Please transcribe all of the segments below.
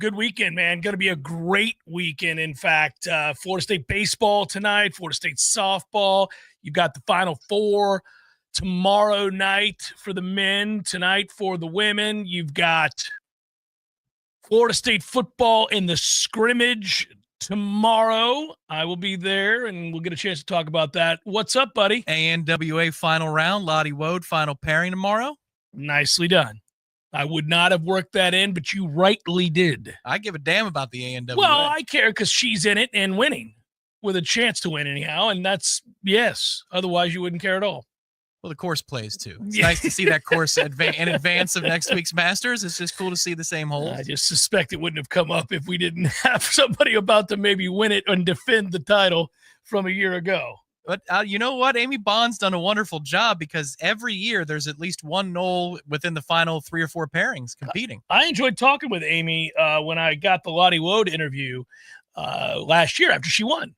Good weekend, man. Going to be a great weekend. In fact, Florida State baseball tonight, Florida State softball. You've got the Final Four tomorrow night for the men, tonight for the women. You've got Florida State football in the scrimmage tomorrow. I will be there, and we'll get a chance to talk about that. What's up, buddy? ANWA final round, Lottie Wode final pairing tomorrow. Nicely done. I would not have worked that in, but you rightly did. I give a damn about the ANWA. Well, I care because she's in it and winning with a chance to win anyhow, and that's, yes. Otherwise, you wouldn't care at all. Well, the course plays, too. It's nice to see that course in advance of next week's Masters. It's just cool to see the same holes. I just suspect it wouldn't have come up if we didn't have somebody about to maybe win it and defend the title from a year ago. But you know what? Amy Bond's done a wonderful job because every year there's at least one Knoll within the final 3 or 4 pairings competing. I enjoyed talking with Amy when I got the Lottie Wode interview last year after she won.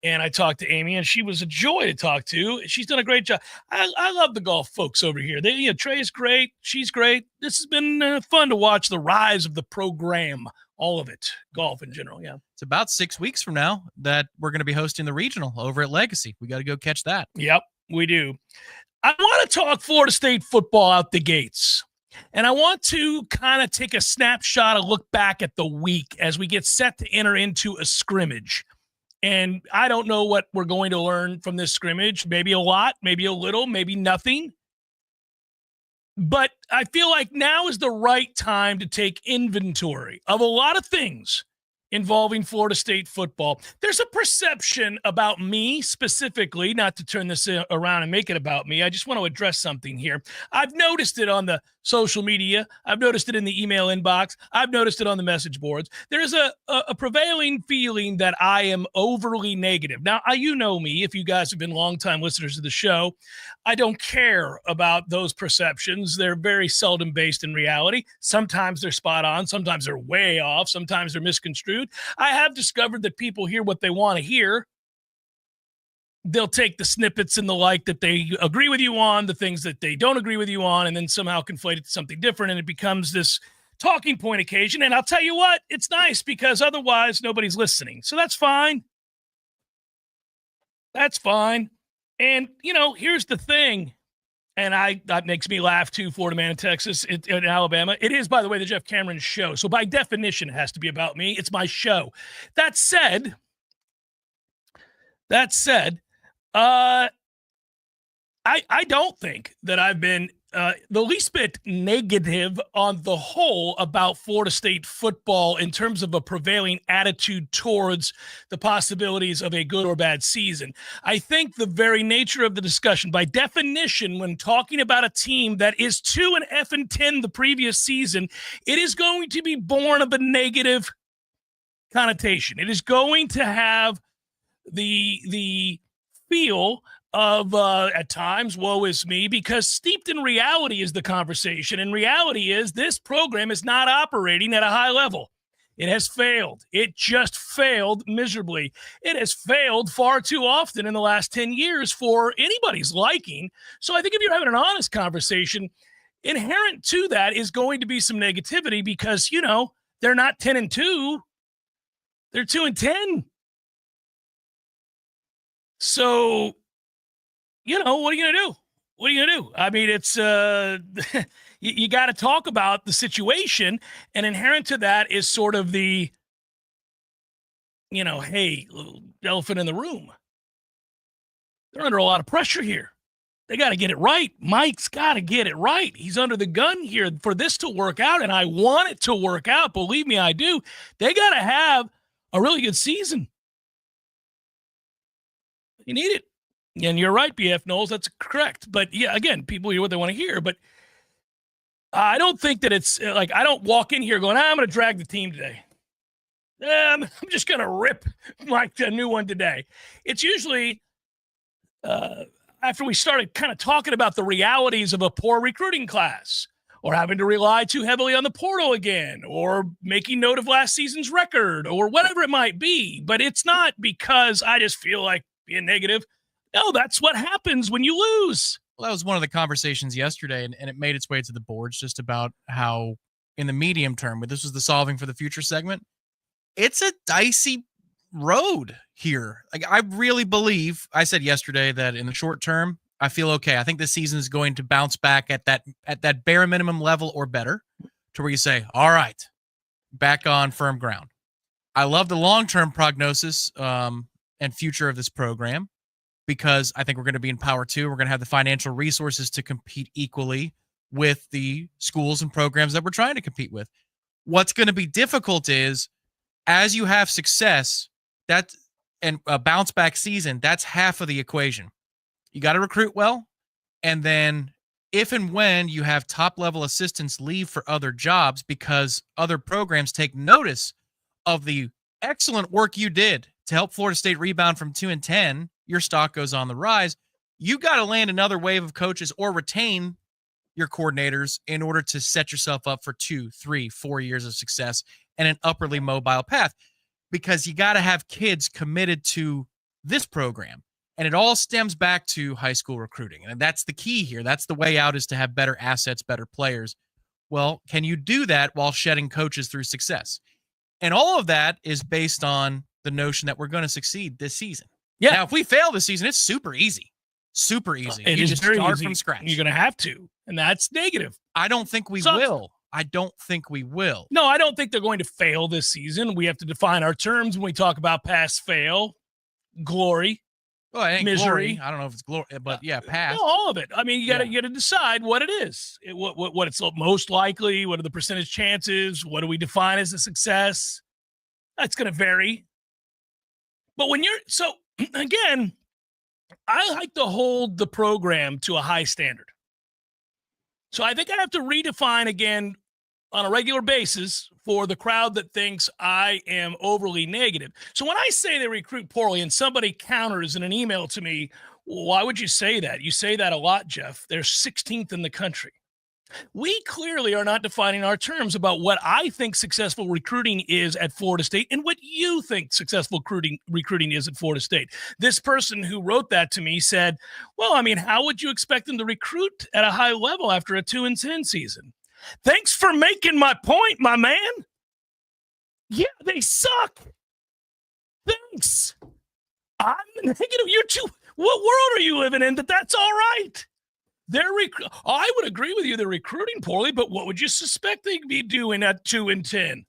And I talked to Amy, and she was a joy to talk to. She's done a great job. I love the golf folks over here. Trey's great. She's great. This has been fun to watch the rise of the program, all of it, golf in general, yeah. It's about 6 weeks from now that we're going to be hosting the regional over at Legacy. We got to go catch that. Yep, we do. I want to talk Florida State football out the gates. And I want to kind of take a snapshot, a look back at the week as we get set to enter into a scrimmage. And I don't know what we're going to learn from this scrimmage. Maybe a lot, maybe a little, maybe nothing. But I feel like now is the right time to take inventory of a lot of things involving Florida State football. There's a perception about me specifically, not to turn this around and make it about me. I just want to address something here. I've noticed it on the social media. I've noticed it in the email inbox. I've noticed it on the message boards. There's a prevailing feeling that I am overly negative. Now, you know me, if you guys have been longtime listeners of the show, I don't care about those perceptions. They're very seldom based in reality. Sometimes they're spot on. Sometimes they're way off. Sometimes they're misconstrued. I have discovered that people hear what they want to hear. They'll take the snippets and the like that they agree with you on, the things that they don't agree with you on, and then somehow conflate it to something different, and it becomes this talking point occasion. And I'll tell you what, it's nice because otherwise nobody's listening. So that's fine. That's fine. And, here's the thing, and that makes me laugh too, Florida man in Texas, in Alabama. It is, by the way, the Jeff Cameron show. So by definition, it has to be about me. It's my show. That said, I don't think that I've been the least bit negative on the whole about Florida State football in terms of a prevailing attitude towards the possibilities of a good or bad season. I think the very nature of the discussion, by definition, when talking about a team that is 2-10 the previous season, it is going to be born of a negative connotation. It is going to have the feel of, at times, woe is me, because steeped in reality is the conversation. And reality is this program is not operating at a high level. It has failed. It just failed miserably. It has failed far too often in the last 10 years for anybody's liking. So I think if you're having an honest conversation, inherent to that is going to be some negativity because, they're not 10-2. They're 2-10. So, what are you going to do? What are you going to do? I mean, it's you got to talk about the situation, and inherent to that is sort of the, hey, little elephant in the room. They're under a lot of pressure here. They got to get it right. Mike's got to get it right. He's under the gun here for this to work out, and I want it to work out. Believe me, I do. They got to have a really good season. You need it. And you're right, BF Knowles. That's correct. But, yeah, again, people hear what they want to hear. But I don't think that it's like I don't walk in here going, I'm going to drag the team today. I'm just going to rip like a new one today. It's usually after we started kind of talking about the realities of a poor recruiting class or having to rely too heavily on the portal again or making note of last season's record or whatever it might be. But it's not because I just feel like being negative. No, that's what happens when you lose. Well, that was one of the conversations yesterday, and it made its way to the boards just about how in the medium term, but this was the solving for the future segment. It's a dicey road here. Like, I really believe, I said yesterday that in the short term, I feel okay. I think this season is going to bounce back at that bare minimum level or better, to where you say, all right, back on firm ground. I love the long-term prognosis and future of this program, because I think we're going to be in Power 2. We're going to have the financial resources to compete equally with the schools and programs that we're trying to compete with. What's going to be difficult is, as you have success, and a bounce back season, that's half of the equation. You got to recruit well, and then if and when you have top level assistants leave for other jobs because other programs take notice of the excellent work you did to help Florida State rebound from 2-10, your stock goes on the rise. You got to land another wave of coaches or retain your coordinators in order to set yourself up for 2, 3, 4 years of success and an upwardly mobile path, because you got to have kids committed to this program. And it all stems back to high school recruiting. And that's the key here. That's the way out, is to have better assets, better players. Well, can you do that while shedding coaches through success? And all of that is based on the notion that we're going to succeed this season. Yeah. Now, if we fail this season, it's super easy. Super easy. It you is just very start easy. from scratch. You're going to have to. And that's negative. I don't think we Sucks. will. I don't think we will. No, I don't think they're going to fail this season. We have to define our terms when we talk about pass, fail, glory. Well, I think misery. Glory. I don't know if it's glory, but yeah, pass. No, all of it. I mean, you got to decide what it is. What it's most likely. What are the percentage chances? What do we define as a success? That's going to vary. But when you're again, I like to hold the program to a high standard. So I think I have to redefine again on a regular basis for the crowd that thinks I am overly negative. So when I say they recruit poorly and somebody counters in an email to me, why would you say that? You say that a lot, Jeff. They're 16th in the country. We clearly are not defining our terms about what I think successful recruiting is at Florida State and what you think successful recruiting is at Florida State. This person who wrote that to me said, well, I mean, how would you expect them to recruit at a high level after a 2-10 season? Thanks for making my point, my man. Yeah, they suck. Thanks. I'm negative. You're too. What world are you living in that's all right? I would agree with you. They're recruiting poorly, but what would you suspect they'd be doing at 2-10?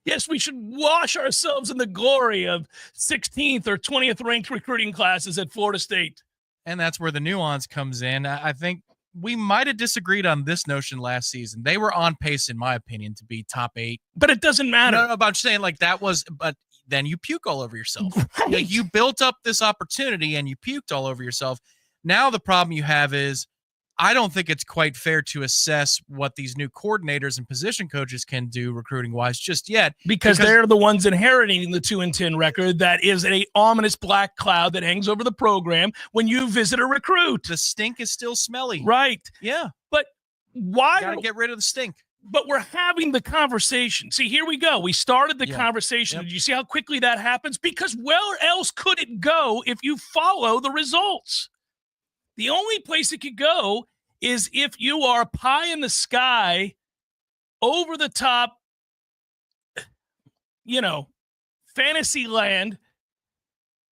Yes, we should wash ourselves in the glory of 16th or 20th ranked recruiting classes at Florida State. And that's where the nuance comes in. I think we might have disagreed on this notion last season. They were on pace, in my opinion, to be top 8. But it doesn't matter. No, but I'm saying like that was, but then you puke all over yourself. Right. You built up this opportunity and you puked all over yourself. Now the problem you have is, I don't think it's quite fair to assess what these new coordinators and position coaches can do recruiting-wise just yet. Because they're the ones inheriting the 2-10 record that is an ominous black cloud that hangs over the program when you visit a recruit. The stink is still smelly. Right. Yeah. But why? Got to get rid of the stink. But we're having the conversation. See, here we go. We started the conversation. Yep. Did you see how quickly that happens? Because where else could it go if you follow the results? The only place it could go is if you are pie in the sky, over the top, fantasy land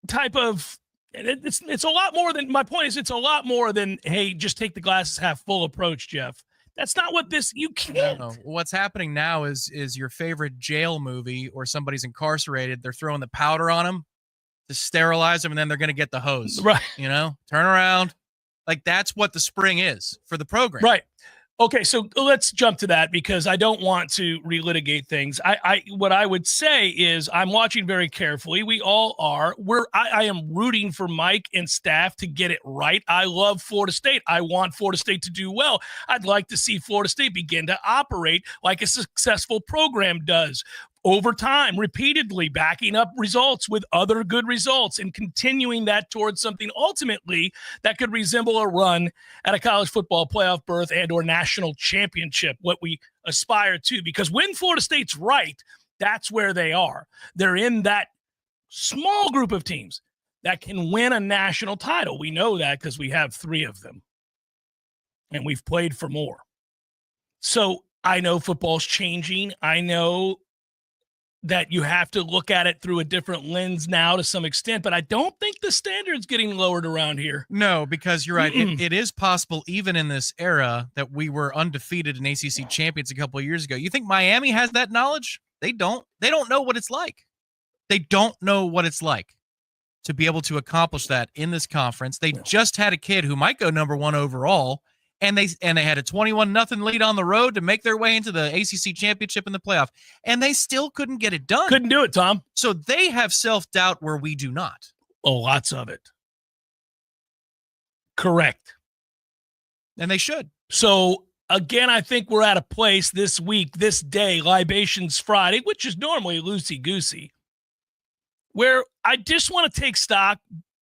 type of. It's a lot more than, my point is, it's a lot more than, hey, just take the glasses half full approach, Jeff. That's not what you can't. No. What's happening now is your favorite jail movie, or somebody's incarcerated. They're throwing the powder on them to sterilize them, and then they're going to get the hose. Right. Turn around. Like, that's what the spring is for the program. Right. Okay, so let's jump to that, because I don't want to relitigate things. What I would say is I'm watching very carefully. We all are. I am rooting for Mike and staff to get it right. I love Florida State. I want Florida State to do well. I'd like to see Florida State begin to operate like a successful program does. Over time, repeatedly backing up results with other good results and continuing that towards something ultimately that could resemble a run at a college football playoff berth and or national championship, what we aspire to. Because when Florida State's right, that's where they are. They're in that small group of teams that can win a national title. We know that because we have 3 of them, and we've played for more. So I know football's changing. I know that you have to look at it through a different lens now to some extent, but I don't think the standard's getting lowered around here. No, because you're right. It is possible, even in this era, that we were undefeated in ACC champions a couple of years ago. You think Miami has that knowledge? They don't. They don't know what it's like. They don't know what it's like to be able to accomplish that in this conference. They just had a kid who might go number 1 overall, and they had a 21-0 lead on the road to make their way into the ACC championship in the playoff, and they still couldn't get it done. Couldn't do it, Tom. So they have self-doubt where we do not. Oh, lots of it. Correct. And they should. So, again, I think we're at a place this week, this day, Libations Friday, which is normally loosey-goosey, where I just want to take stock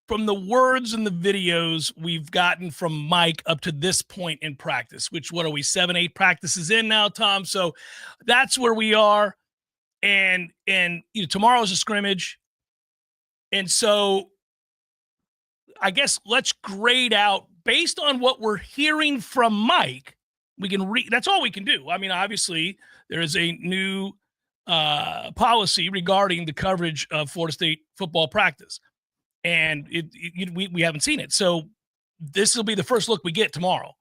from the words and the videos we've gotten from Mike up to this point in practice, which, what are we, 7-8 practices in now, Tom? So that's where we are. And tomorrow's a scrimmage. And so I guess let's grade out based on what we're hearing from Mike. We can that's all we can do. I mean, obviously there is a new policy regarding the coverage of Florida State football practice. And we haven't seen it. So this will be the first look we get tomorrow.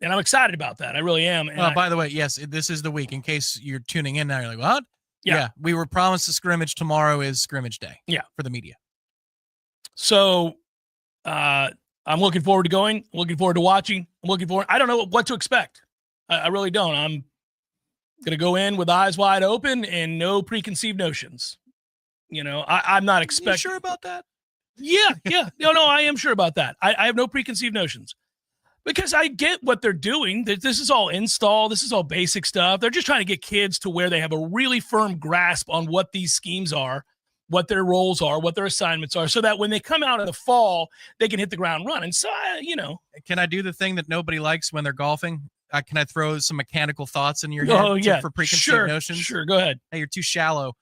And I'm excited about that. I really am. And by the way, yes, this is the week. In case you're tuning in now, you're like, what? Yeah. We were promised a scrimmage. Tomorrow is scrimmage day. Yeah. For the media. So I'm looking forward to going. I'm looking forward to watching. I don't know what to expect. I really don't. I'm going to go in with eyes wide open and no preconceived notions. I'm not expecting. You sure about that? Yeah. No, I am sure about that. I have no preconceived notions because I get what they're doing. This is all install. This is all basic stuff. They're just trying to get kids to where they have a really firm grasp on what these schemes are, what their roles are, what their assignments are, so that when they come out in the fall, they can hit the ground running. So, Can I do the thing that nobody likes when they're golfing? Can I throw some mechanical thoughts in your head for preconceived notions? Sure, go ahead. Hey, you're too shallow.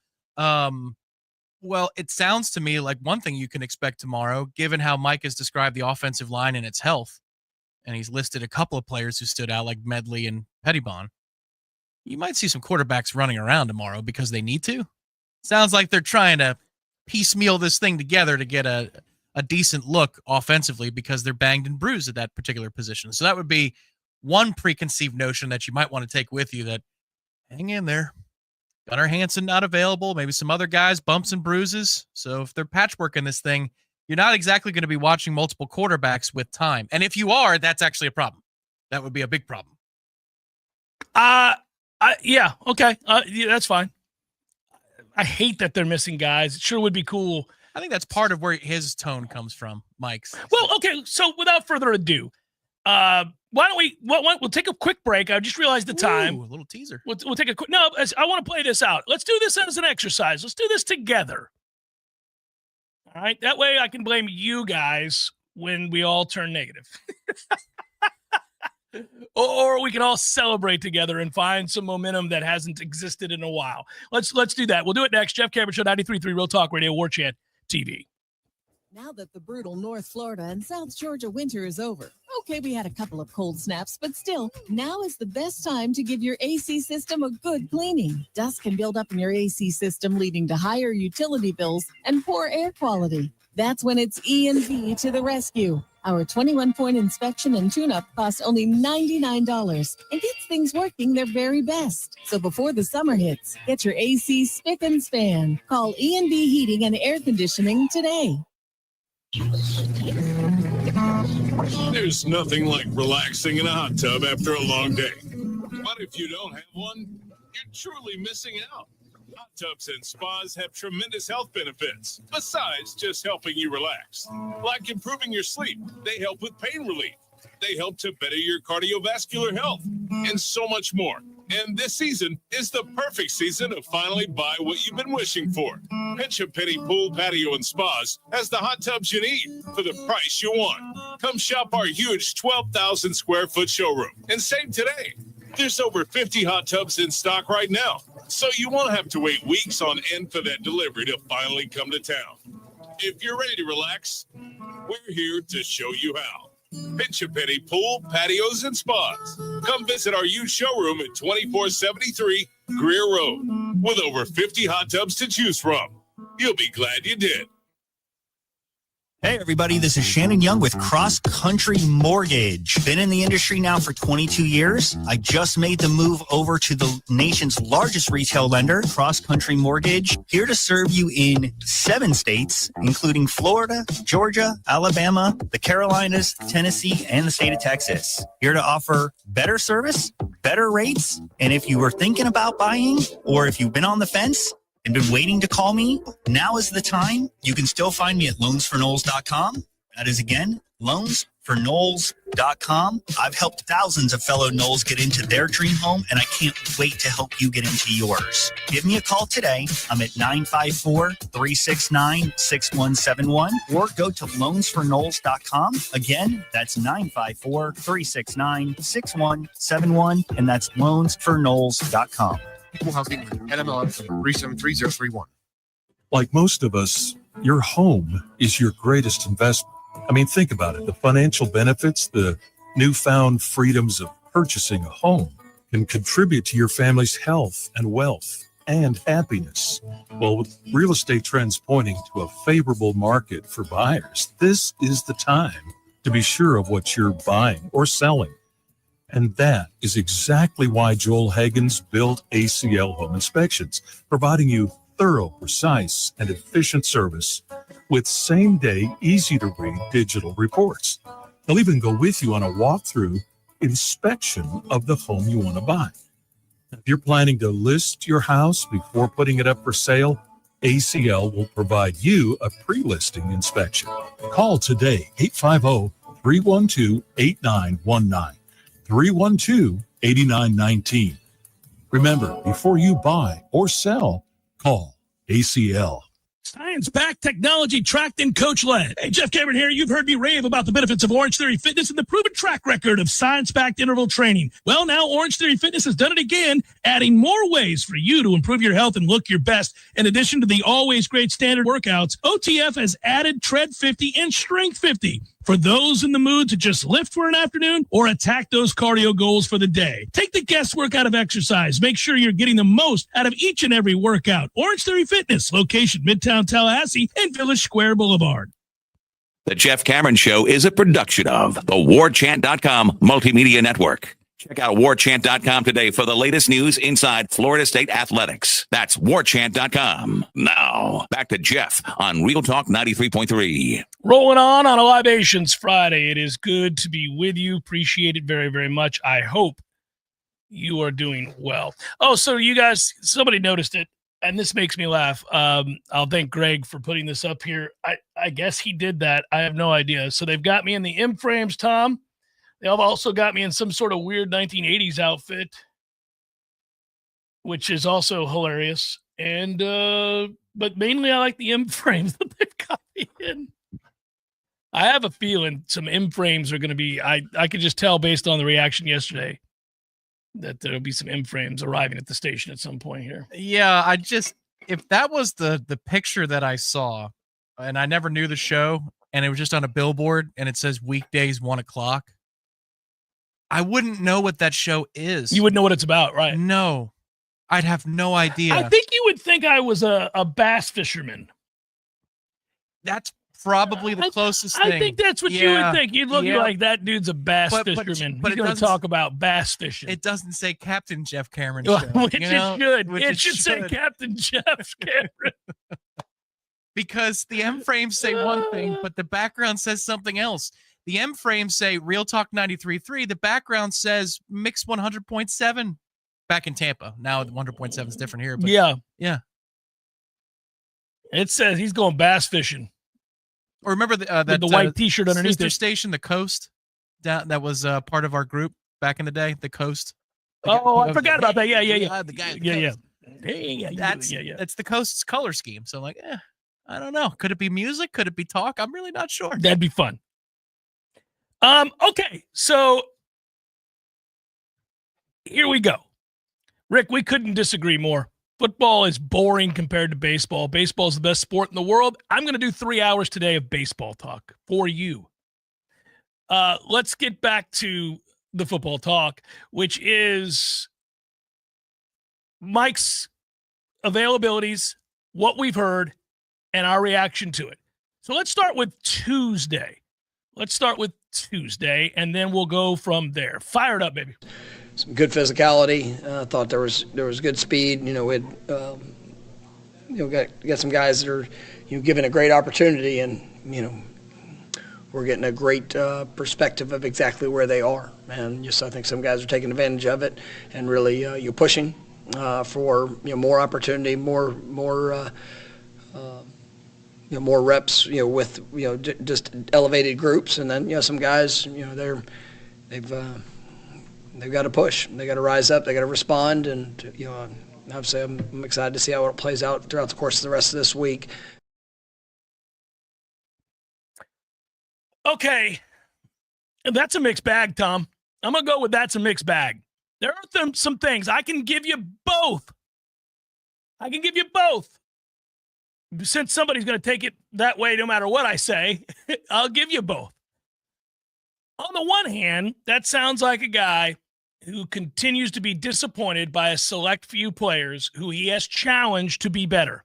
Well, it sounds to me like one thing you can expect tomorrow, given how Mike has described the offensive line and its health, and he's listed a couple of players who stood out like Medley and Pettibon. You might see some quarterbacks running around tomorrow because they need to. Sounds like they're trying to piecemeal this thing together to get a decent look offensively because they're banged and bruised at that particular position. So that would be one preconceived notion that you might want to take with you, that hang in there. Gunnar Hansen not available, maybe some other guys, bumps and bruises. So if they're patchworking this thing, you're not exactly going to be watching multiple quarterbacks with time. And if you are, that's actually a problem. That would be a big problem. Yeah, okay. Yeah, that's fine. I hate that they're missing guys. It sure would be cool. I think that's part of where his tone comes from, Mike's. Well, okay, so without further ado, why don't we'll take a quick break. I just realized the time. Ooh, a little teaser. We'll take a quick. No, I want to play this out. Let's do this as an exercise. Let's do this together. All right, that way I can blame you guys when we all turn negative, or we can all celebrate together and find some momentum that hasn't existed in a while. Let's do that. We'll do it next. Jeff Cameron Show, 93.3 Real Talk Radio, Warchant TV. Now that the brutal North Florida and South Georgia winter is over, okay, we had a couple of cold snaps, but still, now is the best time to give your AC system a good cleaning. Dust can build up in your AC system, leading to higher utility bills and poor air quality. That's when it's E&V to the rescue. Our 21-point inspection and tune-up costs only $99 and gets things working their very best. So before the summer hits, get your AC spick and span. Call E&V Heating and Air Conditioning today. There's nothing like relaxing in a hot tub after a long day. But if you don't have one, you're truly missing out. Hot tubs and spas have tremendous health benefits, besides just helping you relax. Like improving your sleep, they help with pain relief. They help to better your cardiovascular health, and so much more. And this season is the perfect season to finally buy what you've been wishing for. Pinch Penny Pool, Patio, and Spas has the hot tubs you need for the price you want. Come shop our huge 12,000 square foot showroom and save today. There's over 50 hot tubs in stock right now, so you won't have to wait weeks on end for that delivery to finally come to town. If you're ready to relax, we're here to show you how. Pinch a Penny Pool, Patios, and Spas. Come visit our used showroom at 2473 Greer Road with over 50 hot tubs to choose from. You'll be glad you did. Hey everybody, this is Shannon Young with Cross Country Mortgage. Been in the industry now for 22 years. I just made the move over to the nation's largest retail lender, Cross Country Mortgage, here to serve you in 7 states, including Florida, Georgia, Alabama, the Carolinas, Tennessee, and the state of Texas. Here to offer better service, better rates, and if you were thinking about buying or if you've been on the fence and been waiting to call me, now is the time. You can still find me at loansforknowles.com. That is, again, loansforknowles.com. I've helped thousands of fellow Knowles get into their dream home, and I can't wait to help you get into yours. Give me a call today. I'm at 954-369-6171, or go to loansforknowles.com. Again, that's 954-369-6171, and that's loansforknowles.com. Equal housing NMLS 373031. Like most of us, your home is your greatest investment. I mean, think about it. The financial benefits, the newfound freedoms of purchasing a home can contribute to your family's health and wealth and happiness. Well, with real estate trends pointing to a favorable market for buyers, this is the time to be sure of what you're buying or selling. And that is exactly why Joel Hagen's built ACL Home Inspections, providing you thorough, precise, and efficient service with same-day, easy-to-read digital reports. They'll even go with you on a walkthrough inspection of the home you want to buy. If you're planning to list your house before putting it up for sale, ACL will provide you a pre-listing inspection. Call today, 850-312-8919. 312-8919. Remember, before you buy or sell, call ACL. Science-backed, technology-tracked, and coach-led. Hey, Jeff Cameron here. You've heard me rave about the benefits of Orange Theory Fitness and the proven track record of science-backed interval training. Well, now Orange Theory Fitness has done it again, adding more ways for you to improve your health and look your best. In addition to the always great standard workouts, OTF has added Tread 50 and Strength 50 for those in the mood to just lift for an afternoon or attack those cardio goals for the day. Take the guesswork out of exercise. Make sure you're getting the most out of each and every workout. Orange Theory Fitness, location Midtown Tallahassee and Village Square Boulevard. The Jeff Cameron Show is a production of the Warchant.com Multimedia Network. Check out Warchant.com today for the latest news inside Florida State athletics. That's Warchant.com. Now, back to Jeff on Real Talk 93.3. Rolling on a Libations Friday. It is good to be with you. Appreciate it very, very much. I hope you are doing well. Oh, so you guys, somebody noticed it, and this makes me laugh. I'll thank Greg for putting this up here. I guess he did that. I have no idea. So they've got me in the M frames, Tom. They've also got me in some sort of weird 1980s outfit, which is also hilarious. And but mainly I like the M frames that they've got me in. I have a feeling some M frames are going to be. I could just tell based on the reaction yesterday that there'll be some M frames arriving at the station at some point here. Yeah, if that was the picture that I saw, and I never knew the show, and it was just on a billboard, and it says weekdays 1:00. I wouldn't know what that show is. You wouldn't know what it's about, right? No, I'd have no idea. I think you would think I was a bass fisherman. That's probably the closest thing. I think that's what you would think. You'd look like that dude's a bass fisherman. But he's going to talk about bass fishing. It doesn't say Captain Jeff Cameron Show. Which it should. It should say Captain Jeff Cameron. Because the M frames say one thing, but the background says something else. The M frames say Real Talk 93.3. The background says Mix 100.7 back in Tampa. Now 100.7 is different here. But yeah. It says he's going bass fishing. Or remember the white T-shirt underneath sister it. Station, the Coast, that was part of our group back in the day. The Coast. I forgot about that. Yeah. The guy. That's the Coast's color scheme. So I'm like, I don't know. Could it be music? Could it be talk? I'm really not sure. That'd be fun. Okay, so here we go. Rick, we couldn't disagree more. Football is boring compared to baseball. Baseball is the best sport in the world. I'm going to do 3 hours today of baseball talk for you. Let's get back to the football talk, which is Mike's availabilities, what we've heard, and our reaction to it. So let's start with Tuesday. And then we'll go from there. Fire it up, baby. Some good physicality. Thought there was good speed. We had got some guys that are given a great opportunity, and we're getting a great perspective of exactly where they are. And I think some guys are taking advantage of it and really you're pushing for more opportunity, more reps, with just elevated groups, and then some guys, they've got to push, they got to rise up, they got to respond, and obviously I'm excited to see how it plays out throughout the course of the rest of this week. Okay, that's a mixed bag, Tom. I'm gonna go with that's a mixed bag. There are some things I can give you both. Since somebody's going to take it that way no matter what I say, I'll give you both. On the one hand, that sounds like a guy who continues to be disappointed by a select few players who he has challenged to be better,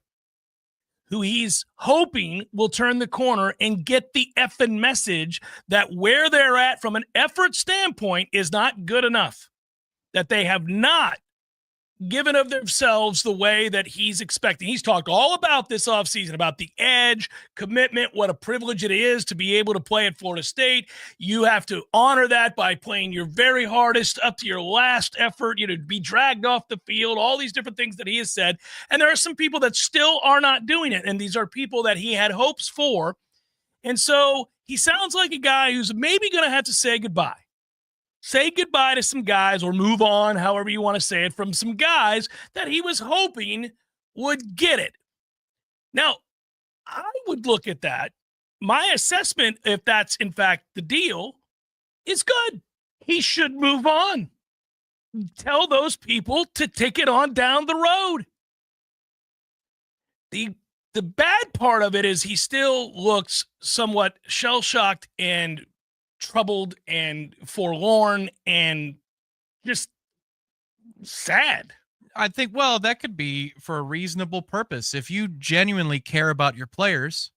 who he's hoping will turn the corner and get the effing message that where they're at from an effort standpoint is not good enough, that they have not given of themselves the way that he's expecting. He's talked all about this offseason, about the edge, commitment, what a privilege it is to be able to play at Florida State. You have to honor that by playing your very hardest up to your last effort, to be dragged off the field, all these different things that he has said. And there are some people that still are not doing it, and these are people that he had hopes for. And so he sounds like a guy who's maybe going to have to say goodbye. Say goodbye to some guys, or move on, however you want to say it, from some guys that he was hoping would get it. Now, I would look at that. My assessment, if that's in fact the deal, is good. He should move on. Tell those people to take it on down the road. The bad part of it is he still looks somewhat shell-shocked and troubled and forlorn and just sad. I think, well, that could be for a reasonable purpose. If you genuinely care about your players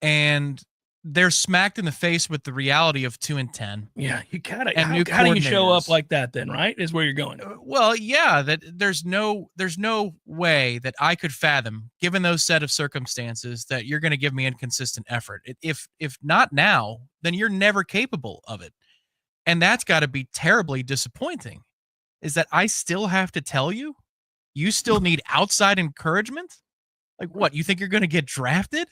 and they're smacked in the face with the reality of 2-10. Yeah, you gotta. How do you show up like that then, right? Is where you're going. Well, yeah, that there's no way that I could fathom, given those set of circumstances, that you're going to give me inconsistent effort. If not now, then you're never capable of it. And that's got to be terribly disappointing, is that I still have to tell you, you still need outside encouragement? Like what, you think you're going to get drafted?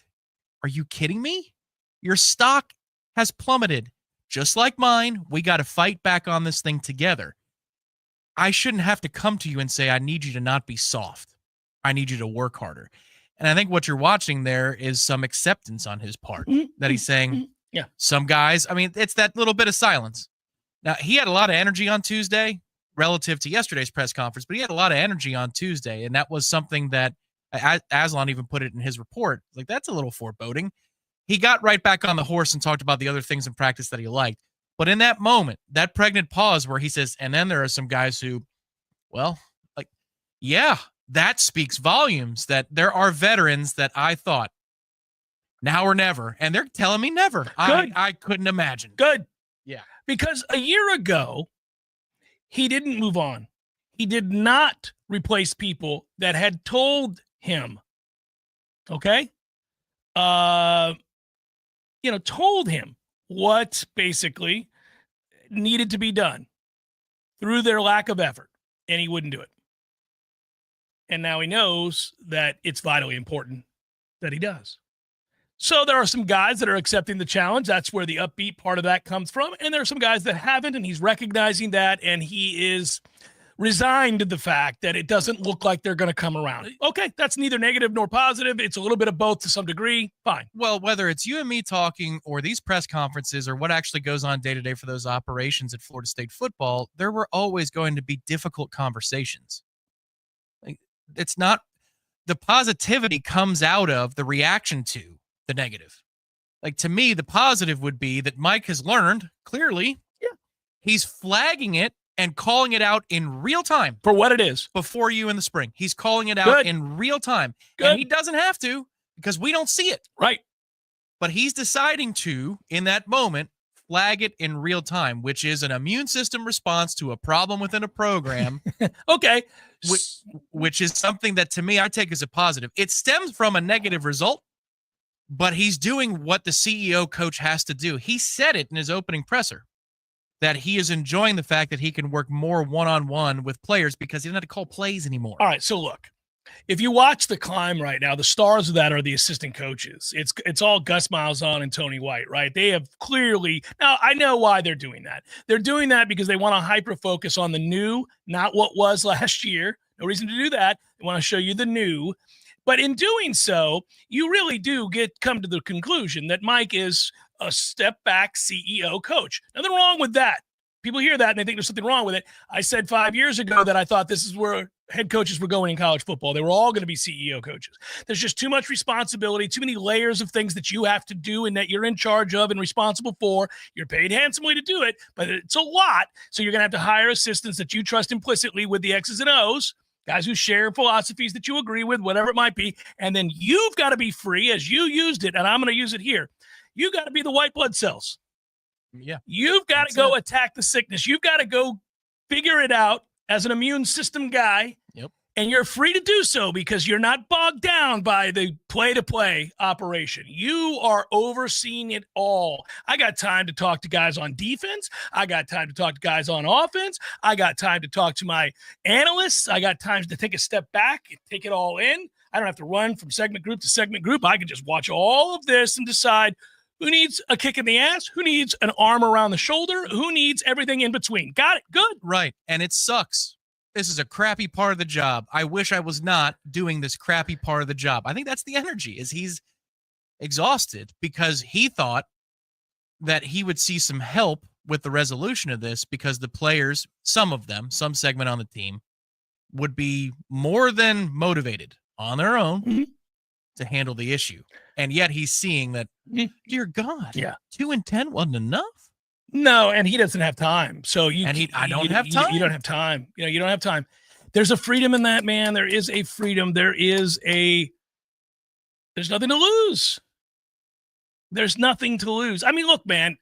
Are you kidding me? Your stock has plummeted. Just like mine, we got to fight back on this thing together. I shouldn't have to come to you and say, I need you to not be soft. I need you to work harder. And I think what you're watching there is some acceptance on his part, that he's saying, yeah, some guys, I mean, it's that little bit of silence. Now, he had a lot of energy on Tuesday relative to yesterday's press conference, but he had a lot of energy on Tuesday, and that was something that Aslan even put it in his report. Like, that's a little foreboding. He got right back on the horse and talked about the other things in practice that he liked. But in that moment, that pregnant pause where he says, and then there are some guys who, well, like, yeah, that speaks volumes, that there are veterans that I thought now or never, and they're telling me never. I couldn't imagine. Good. Yeah. Because a year ago, he didn't move on. He did not replace people that had told him, okay? Told him what basically needed to be done through their lack of effort, and he wouldn't do it. And now he knows that it's vitally important that he does. So there are some guys that are accepting the challenge. That's where the upbeat part of that comes from. And there are some guys that haven't, and he's recognizing that, and he is resigned to the fact that it doesn't look like they're going to come around. Okay, that's neither negative nor positive. It's a little bit of both to some degree. Fine. Well, whether it's you and me talking or these press conferences or what actually goes on day to day for those operations at Florida State football, there were always going to be difficult conversations. Like, it's not, the positivity comes out of the reaction to the negative. Like, to me, the positive would be that Mike has learned clearly. Yeah. He's flagging it and calling it out in real time For what it is. before you in the spring. He's calling it out Good. in real time. Good. And he doesn't have to because we don't see it. Right. But he's deciding to, in that moment, flag it in real time, which is an immune system response to a problem within a program. Okay. which is something that, to me, I take as a positive. It stems from a negative result, but he's doing what the CEO coach has to do. He said it in his opening presser, that he is enjoying the fact that he can work more one-on-one with players because he doesn't have to call plays anymore. All right. So look, if you watch the climb right now, the stars of that are the assistant coaches. It's all Gus Malzahn and Tony White, right? They have clearly – now, I know why they're doing that. They're doing that because they want to hyper-focus on the new, not what was last year. No reason to do that. They want to show you the new. But in doing so, you really do come to the conclusion that Mike is a step-back CEO coach. Nothing wrong with that. People hear that and they think there's something wrong with it. I said 5 years ago that I thought this is where head coaches were going in college football. They were all going to be CEO coaches. There's just too much responsibility, too many layers of things that you have to do and that you're in charge of and responsible for. You're paid handsomely to do it, but it's a lot. So you're going to have to hire assistants that you trust implicitly with the X's and O's, guys who share philosophies that you agree with, whatever it might be. And then you've got to be free, as you used it, and I'm going to use it here. You got to be the white blood cells. Yeah. You've got to go attack the sickness. You've got to go figure it out as an immune system guy. Yep. And you're free to do so because you're not bogged down by the play-to-play operation. You are overseeing it all. I got time to talk to guys on defense. I got time to talk to guys on offense. I got time to talk to my analysts. I got time to take a step back and take it all in. I don't have to run from segment group to segment group. I can just watch all of this and decide who needs a kick in the ass, who needs an arm around the shoulder, who needs everything in between. Got it. Good. Right. And it sucks. This is a crappy part of the job. I wish I was not doing this crappy part of the job. I think that's the energy, is he's exhausted because he thought that he would see some help with the resolution of this because the players, some of them, some segment on the team, would be more than motivated on their own to handle the issue. And yet he's seeing that, dear God, 2-10 wasn't enough. No, and he doesn't have time. So I don't have time. You don't have time. You don't have time. There's a freedom in that, man. There is a freedom. There's nothing to lose. There's nothing to lose. I mean, look, man,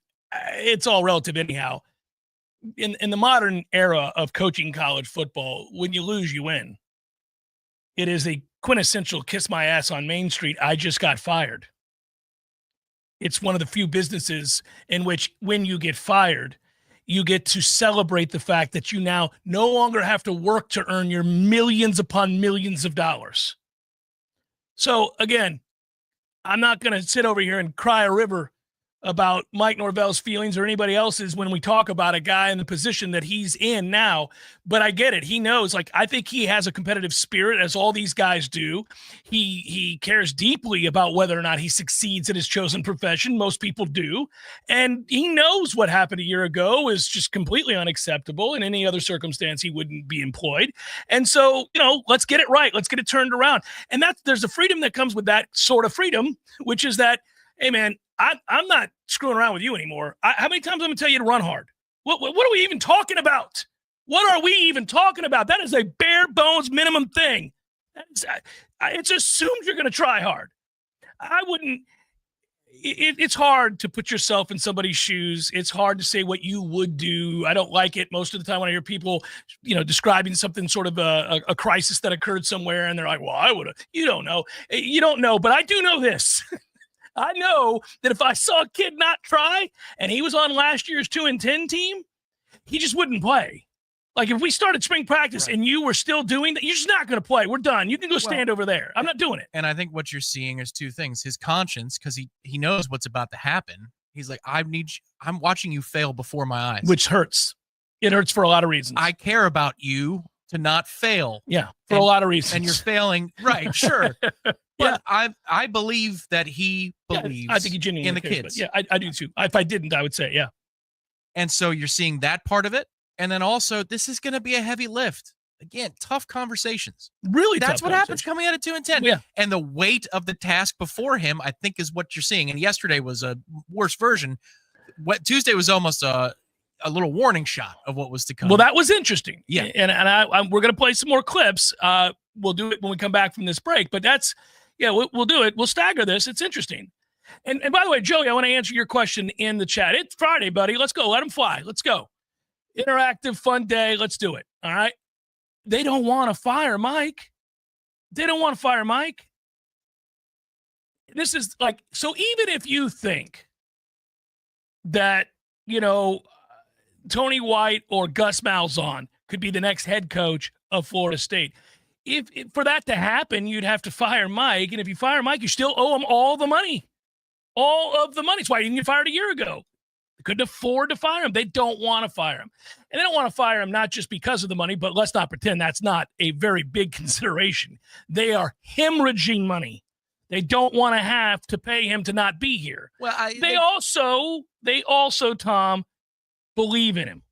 it's all relative anyhow. In the modern era of coaching college football, when you lose, you win. It is a quintessential kiss my ass on Main Street. I just got fired. It's one of the few businesses in which when you get fired, you get to celebrate the fact that you now no longer have to work to earn your millions upon millions of dollars. So again, I'm not going to sit over here and cry a river about Mike Norvell's feelings or anybody else's when we talk about a guy in the position that he's in now. But I get it. He knows, I think he has a competitive spirit, as all these guys do. He cares deeply about whether or not he succeeds in his chosen profession. Most people do. And he knows what happened a year ago is just completely unacceptable. In any other circumstance, he wouldn't be employed. And so, let's get it right. Let's get it turned around. And there's a freedom that comes with that sort of freedom, which is that, hey, man, I'm not screwing around with you anymore. How many times am I going to tell you to run hard? What are we even talking about? What are we even talking about? That is a bare bones minimum thing. It's assumed you're going to try hard. I wouldn't. It's hard to put yourself in somebody's shoes. It's hard to say what you would do. I don't like it most of the time when I hear people, describing something sort of a crisis that occurred somewhere, and they're like, "Well, I would have." You don't know. You don't know, but I do know this. I know that if I saw a kid not try and he was on last year's 2-10 team, he just wouldn't play. Like if we started spring practice and you were still doing that, you're just not going to play. We're done. You can go stand over there. I'm not doing it. And I think what you're seeing is two things. His conscience, because he knows what's about to happen. He's like, I'm watching you fail before my eyes. Which hurts. It hurts for a lot of reasons. I care about you to not fail. Yeah, for a lot of reasons. And you're failing. Right, sure. But I believe that he believes I think he genuinely in the cares, kids. But I do too. If I didn't, I would say, yeah. And so you're seeing that part of it. And then also, this is going to be a heavy lift. Again, tough conversations. Really, That's what happens coming out of 2-10. Yeah. And the weight of the task before him, I think, is what you're seeing. And yesterday was a worse version. What Tuesday was almost a little warning shot of what was to come. Well, that was interesting. Yeah. And we're going to play some more clips. We'll do it when we come back from this break. But we'll do it. We'll stagger this. It's interesting. And by the way, Joey, I want to answer your question in the chat. It's Friday, buddy. Let's go. Let him fly. Let's go. Interactive, fun day. Let's do it. All right. They don't want to fire Mike. They don't want to fire Mike. This is like, so even if you think that, Tony White or Gus Malzahn could be the next head coach of Florida State, if for that to happen, you'd have to fire Mike. And if you fire Mike, you still owe him all the money. All of the money. That's why he didn't get fired a year ago. They couldn't afford to fire him. They don't want to fire him. And they don't want to fire him not just because of the money, but let's not pretend that's not a very big consideration. They are hemorrhaging money. They don't want to have to pay him to not be here. Well, they also, Tom, believe in him.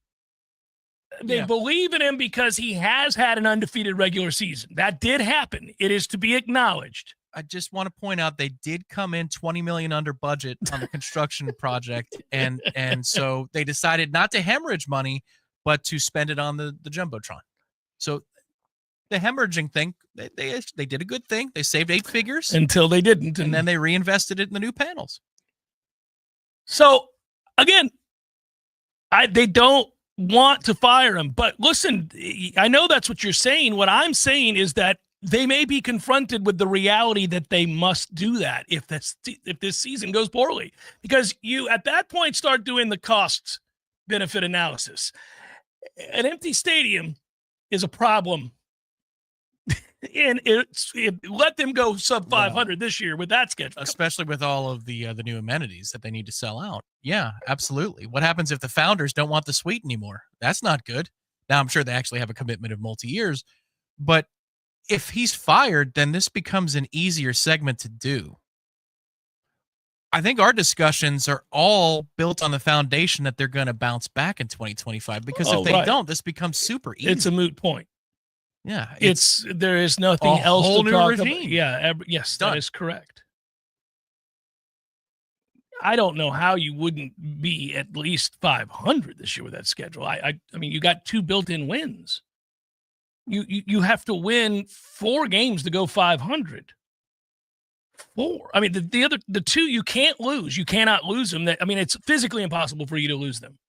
They believe in him because he has had an undefeated regular season. That did happen. It is to be acknowledged. I just want to point out they did come in $20 million under budget on the construction project, and so they decided not to hemorrhage money, but to spend it on the jumbotron. So the hemorrhaging thing, they did a good thing. They saved 8 figures until they didn't, and then they reinvested it in the new panels. So again, they don't want to fire him, but listen, I know that's what you're saying. What I'm saying is that they may be confronted with the reality that they must do that if this season goes poorly, because you at that point start doing the cost benefit analysis. An empty stadium is a problem, and let them go sub 500 this year with that schedule, especially with all of the new amenities that they need to sell out. Yeah, absolutely. What happens if the founders don't want the suite anymore? That's not good. Now I'm sure they actually have a commitment of multi-years, but if he's fired, then this becomes an easier segment to do. I think our discussions are all built on the foundation that they're going to bounce back in 2025, because if they don't, this becomes super easy. It's a moot point. Yeah. There is nothing else whole to new talk regime. about. Yeah. Yes, Done. that is correct. I don't know how you wouldn't be at least 500 this year with that schedule. I mean, you got 2 built-in wins. You have to win 4 games to go 500. 4. I mean, the 2 you can't lose. You cannot lose them. It's physically impossible for you to lose them.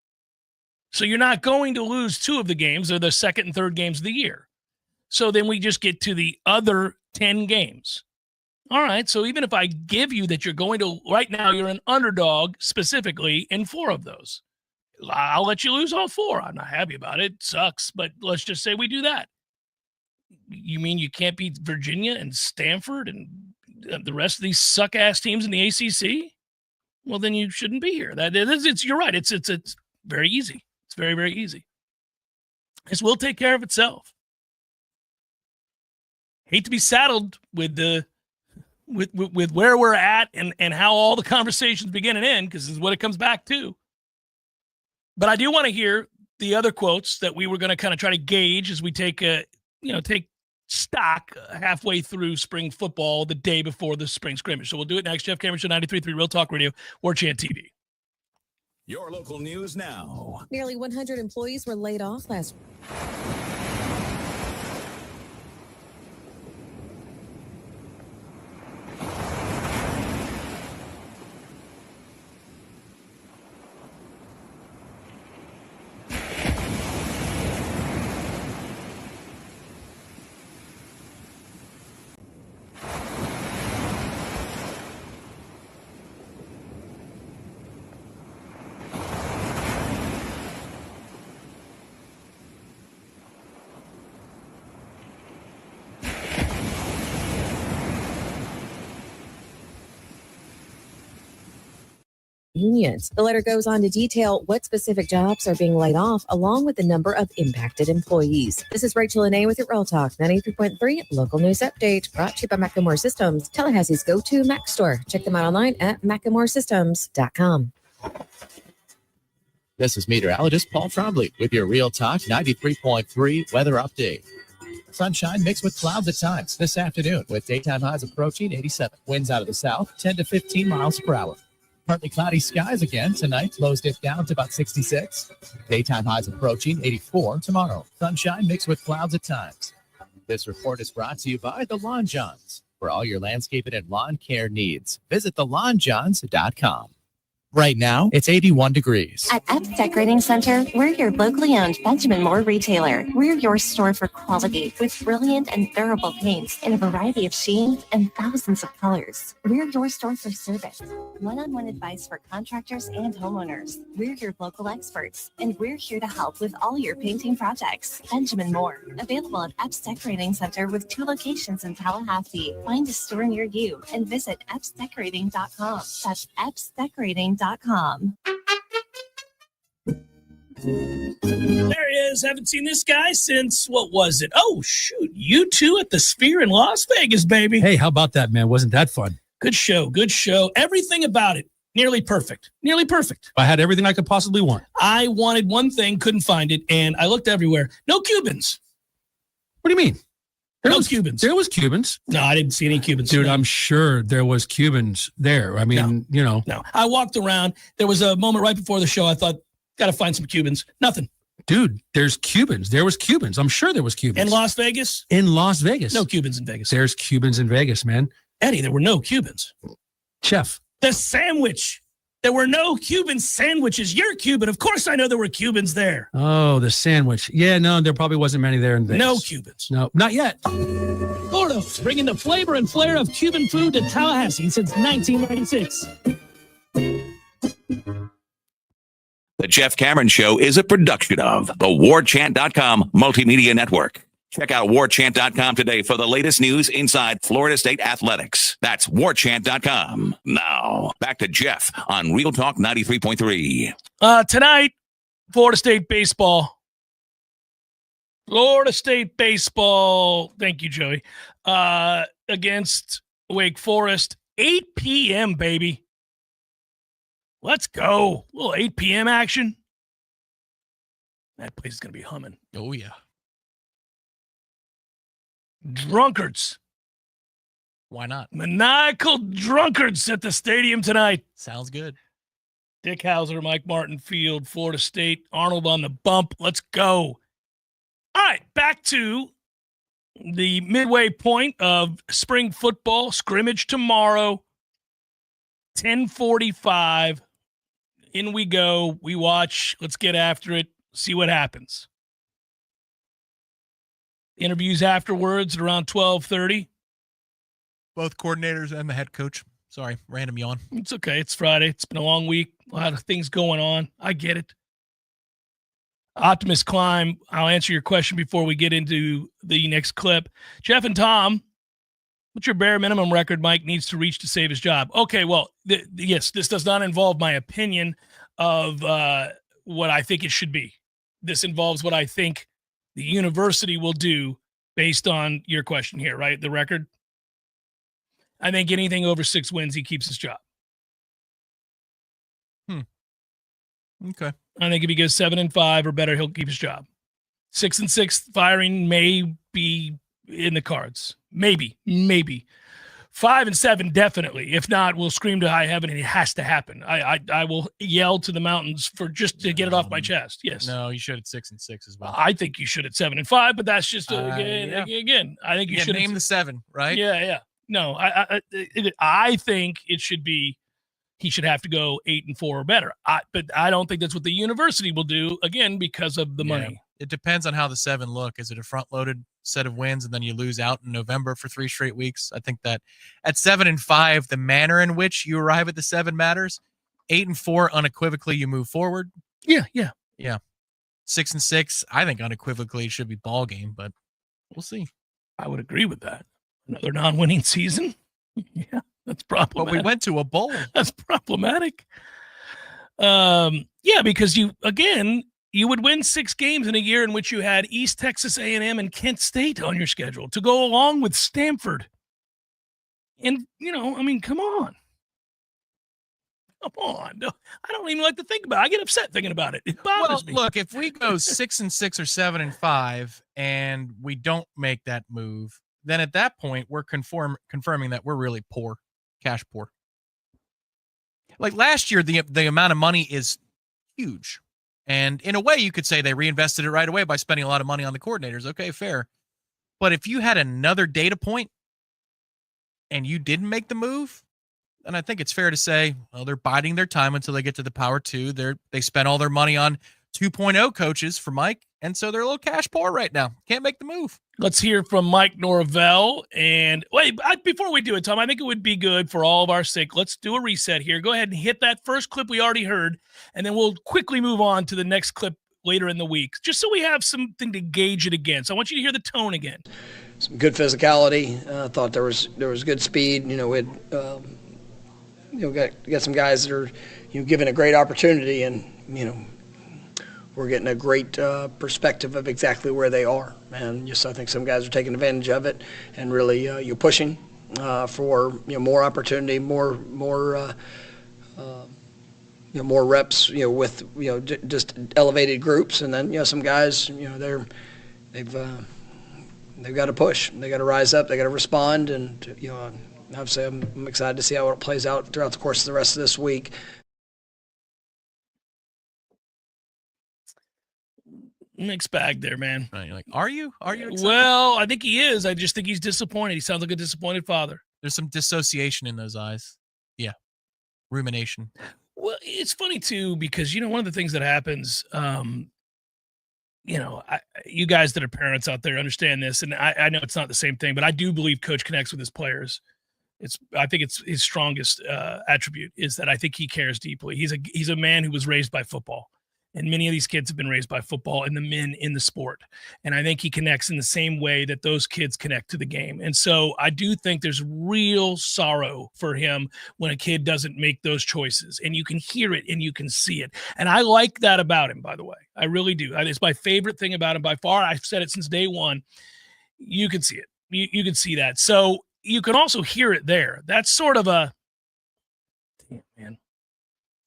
So you're not going to lose 2 of the games. They're the second and third games of the year. So then we just get to the other 10 games. All right. So even if I give you that you're going to, right now you're an underdog specifically in 4 of those, I'll let you lose all 4. I'm not happy about it. It sucks, but let's just say we do that. You mean you can't beat Virginia and Stanford and the rest of these suck-ass teams in the ACC? Well, then you shouldn't be here. You're right. It's very easy. It's very, very easy. This will take care of itself. Hate to be saddled with with where we're at and how all the conversations begin and end, because this is what it comes back to. But I do want to hear the other quotes that we were going to kind of try to gauge as we take stock halfway through spring football the day before the spring scrimmage. So we'll do it next. Jeff Cameron Show, 93.3 Real Talk Radio, Warchant TV. Your local news now. Nearly 100 employees were laid off last week. Unions. The letter goes on to detail what specific jobs are being laid off, along with the number of impacted employees. This is Rachel Anae with your Real Talk 93.3 local news update, brought to you by Macklemore Systems, Tallahassee's go-to Mac store. Check them out online at MacklemoreSystems.com. This is meteorologist Paul Trombley with your Real Talk 93.3 weather update. Sunshine mixed with clouds at times this afternoon with daytime highs approaching 87. Winds out of the south, 10 to 15 miles per hour. Partly cloudy skies again tonight. Lows dip down to about 66. Daytime highs approaching 84 tomorrow. Sunshine mixed with clouds at times. This report is brought to you by the Lawn Johns. For all your landscaping and lawn care needs, visit thelawnjohns.com. Right now, it's 81 degrees. At Epps Decorating Center, we're your locally owned Benjamin Moore retailer. We're your store for quality with brilliant and durable paints in a variety of sheens and thousands of colors. We're your store for service, one-on-one advice for contractors and homeowners. We're your local experts, and we're here to help with all your painting projects. Benjamin Moore, available at Epps Decorating Center with 2 locations in Tallahassee. Find a store near you and visit EppsDecorating.com. That's EppsDecorating.com. There he is. Haven't seen this guy since, what was it? Oh, shoot. U2 at the Sphere in Las Vegas, baby. Hey, how about that, man? Wasn't that fun? Good show. Good show. Everything about it. Nearly perfect. Nearly perfect. I had everything I could possibly want. I wanted one thing, couldn't find it, and I looked everywhere. No Cubans. What do you mean? No Cubans. There was Cubans. No, I didn't see any Cubans. Dude, I'm sure there was Cubans there. I mean, you know. No, I walked around. There was a moment right before the show. I thought, got to find some Cubans. Nothing. Dude, there's Cubans. There was Cubans. I'm sure there was Cubans. In Las Vegas? In Las Vegas. No Cubans in Vegas. There's Cubans in Vegas, man. Eddie, there were no Cubans. Chef. The sandwich. There were no Cuban sandwiches. You're Cuban. Of course I know there were Cubans there. Oh, the sandwich. Yeah, no, there probably wasn't many there in Vegas. No Cubans. No, not yet. Gordo's bringing the flavor and flair of Cuban food to Tallahassee since 1996. The Jeff Cameron Show is a production of the Warchant.com Multimedia Network. Check out Warchant.com today for the latest news inside Florida State athletics. That's Warchant.com. Now, back to Jeff on Real Talk 93.3. Tonight, Florida State baseball. Florida State baseball. Thank you, Joey. Against Wake Forest. 8 p.m., baby. Let's go. A little 8 p.m. action. That place is going to be humming. Oh, yeah. Drunkards. Why not? Maniacal drunkards at the stadium tonight. Sounds good. Dick Hauser, Mike Martin Field, Florida State, Arnold on the bump. Let's go. All right, back to the midway point of spring football scrimmage tomorrow. 10:45. In we go. We watch. Let's get after it. See what happens. Interviews afterwards at around 12:30. Both coordinators and the head coach. Sorry, random yawn. It's okay. It's Friday. It's been a long week. A lot of things going on. I get it. Optimus Climb, I'll answer your question before we get into the next clip. Jeff and Tom, what's your bare minimum record Mike needs to reach to save his job? Okay, well, yes, this does not involve my opinion of what I think it should be. This involves what I think the university will do based on your question here, right? The record. I think anything over 6 wins, he keeps his job. Okay. I think if he goes 7-5 or better, he'll keep his job. 6-6 firing may be in the cards. Maybe. 5-7 definitely. If not, we'll scream to high heaven and it has to happen. I will yell to the mountains for just to get it off my chest. Yes. No, you should at 6-6 as well. I think you should at 7-5, but that's just again. I think you should name the 7, right? Yeah. No, I think it should be. He should have to go 8-4 or better. But I don't think that's what the university will do, again, because of the money. It depends on how the 7 look. Is it a front-loaded set of wins and then you lose out in November for 3 straight weeks? I think that at 7-5, the manner in which you arrive at the 7 matters. 8-4, unequivocally, you move forward. Yeah. 6-6, I think unequivocally should be ball game, but we'll see. I would agree with that. Another non-winning season? Yeah. That's problematic. But we went to a bowl. That's problematic. Yeah, because you would win 6 games in a year in which you had East Texas A&M and Kent State on your schedule to go along with Stanford. And, come on. Come on. No, I don't even like to think about it. I get upset thinking about it. It bothers me. Look, if we go 6-6 or 7-5 and we don't make that move, then at that point we're confirming that we're really poor, cash poor. Like last year, the amount of money is huge. And in a way, you could say they reinvested it right away by spending a lot of money on the coordinators. Okay, fair. But if you had another data point and you didn't make the move, then I think it's fair to say, well, they're biding their time until they get to the Power 2. They spent all their money on 2.0 coaches for Mike, and so they're a little cash poor right now. Can't make the move. Let's hear from Mike Norvell. And wait, before we do it, Tom, I think it would be good for all of our sake. Let's do a reset here. Go ahead and hit that first clip we already heard, and then we'll quickly move on to the next clip later in the week, just so we have something to gauge it against. I want you to hear the tone again. Some good physicality. I thought there was good speed. We had got some guys that are given a great opportunity, and we're getting a great perspective of exactly where they are. And I think some guys are taking advantage of it and really you're pushing for more opportunity, more reps with just elevated groups, and then some guys they've got to push, they got to rise up, they got to respond, and obviously I'm excited to see how it plays out throughout the course of the rest of this week. Mixed bag there, man. Right, you're like, are you excited? Well, I think he is. I just think he's disappointed. He sounds like a disappointed father. There's some dissociation in those eyes. Yeah. Rumination. Well, it's funny too, because one of the things that happens, you guys that are parents out there understand this, and I know it's not the same thing, but I do believe Coach connects with his players. I think it's his strongest attribute is that I think he cares deeply. He's a man who was raised by football. And many of these kids have been raised by football and the men in the sport. And I think he connects in the same way that those kids connect to the game. And so I do think there's real sorrow for him when a kid doesn't make those choices. And you can hear it and you can see it. And I like that about him, by the way. I really do. It's my favorite thing about him by far. I've said it since day one. You can see it. You can see that. So you can also hear it there. That's sort of a, damn, man.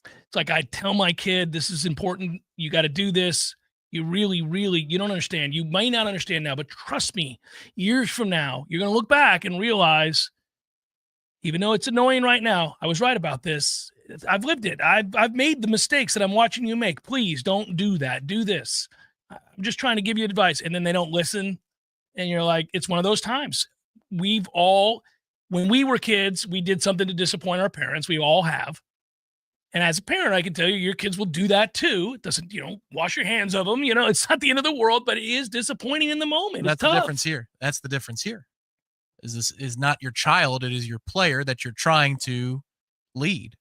It's like I tell my kid, this is important. You got to do this. You really, really, you don't understand. You may not understand now, but trust me, years from now, you're going to look back and realize, even though it's annoying right now, I was right about this. I've lived it. I've made the mistakes that I'm watching you make. Please don't do that. Do this. I'm just trying to give you advice. And then they don't listen. And you're like, it's one of those times. We've all, when we were kids, we did something to disappoint our parents. We all have. And as a parent, I can tell you, your kids will do that too. It doesn't, wash your hands of them. It's not the end of the world, but it is disappointing in the moment. That's the difference here. That's the difference here. This is not your child. It is your player that you're trying to lead.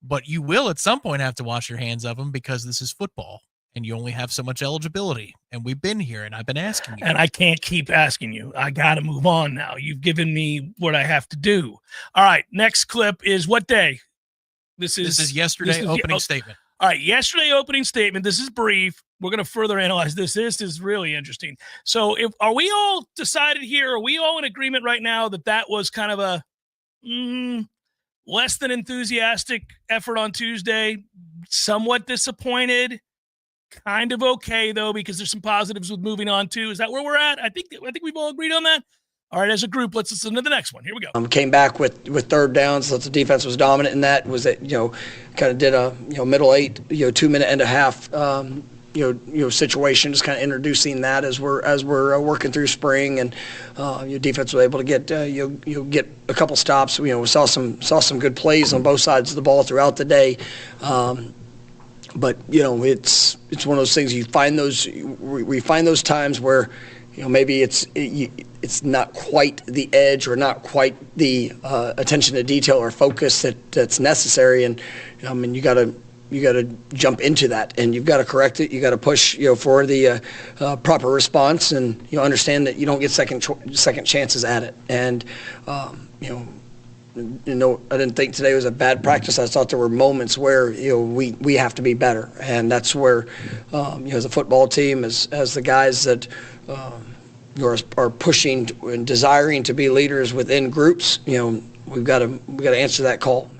But you will at some point have to wash your hands of them because this is football and you only have so much eligibility. And we've been here and I've been asking you. And I can't keep asking you. I got to move on now. You've given me what I have to do. All right. Next clip is what day? This is yesterday opening statement. All right, yesterday opening statement. This is brief. We're going to further analyze this. This is really interesting. So are we all decided here? Are we all in agreement right now that was kind of a less than enthusiastic effort on Tuesday? Somewhat disappointed. Kind of okay, though, because there's some positives with moving on, too. Is that where we're at? I think we've all agreed on that. All right, as a group, let's listen to the next one. Here we go. Came back with third downs. So the defense was dominant in that. Was that kind of did a middle 8 2 minute and a half situation, just kind of introducing that as we're working through spring, and your defense was able to get get a couple stops. We saw some good plays on both sides of the ball throughout the day. But it's one of those things. We find those times where maybe it's not quite the edge or not quite the attention to detail or focus that's necessary, and you got to jump into that, and you've got to correct it. You got to push for the proper response, and understand that you don't get second chances at it. And I didn't think today was a bad practice. I thought there were moments where we have to be better, and that's where as a football team, as the guys that are pushing and desiring to be leaders within groups, we've got to answer that call.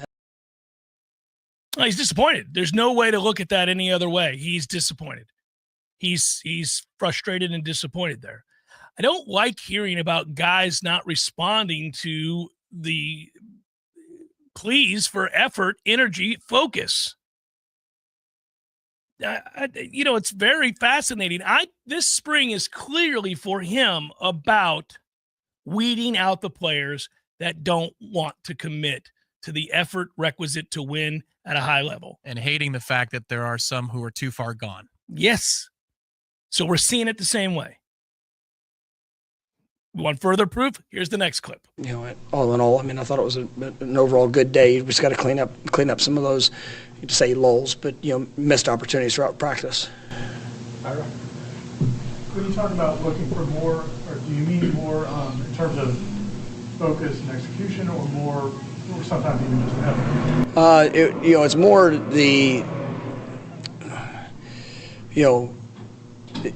Well, he's disappointed. There's no way to look at that any other way. He's disappointed. He's frustrated and disappointed there. I don't like hearing about guys not responding to the pleas for effort, energy, focus. It's very fascinating. This spring is clearly for him about weeding out the players that don't want to commit to the effort requisite to win at a high level. And hating the fact that there are some who are too far gone. Yes. So we're seeing it the same way. You want further proof? Here's the next clip. All in all, I thought it was an overall good day. We just got to clean up some of those, you'd say lulls, but missed opportunities throughout practice. Ira, when you talk about looking for more, or do you mean more in terms of focus and execution, or more, or sometimes even just effort? It's more the,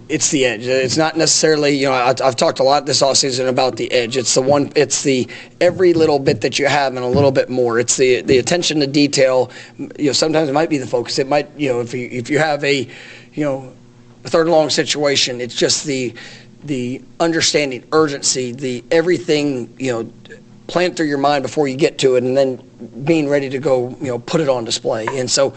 it's the edge. It's not necessarily, I've talked a lot this offseason about the edge. It's the every little bit that you have and a little bit more. It's the attention to detail. Sometimes it might be the focus. It might, if you have a third and long situation, it's just the understanding, urgency, the everything, plant through your mind before you get to it, and then being ready to go, put it on display. And so,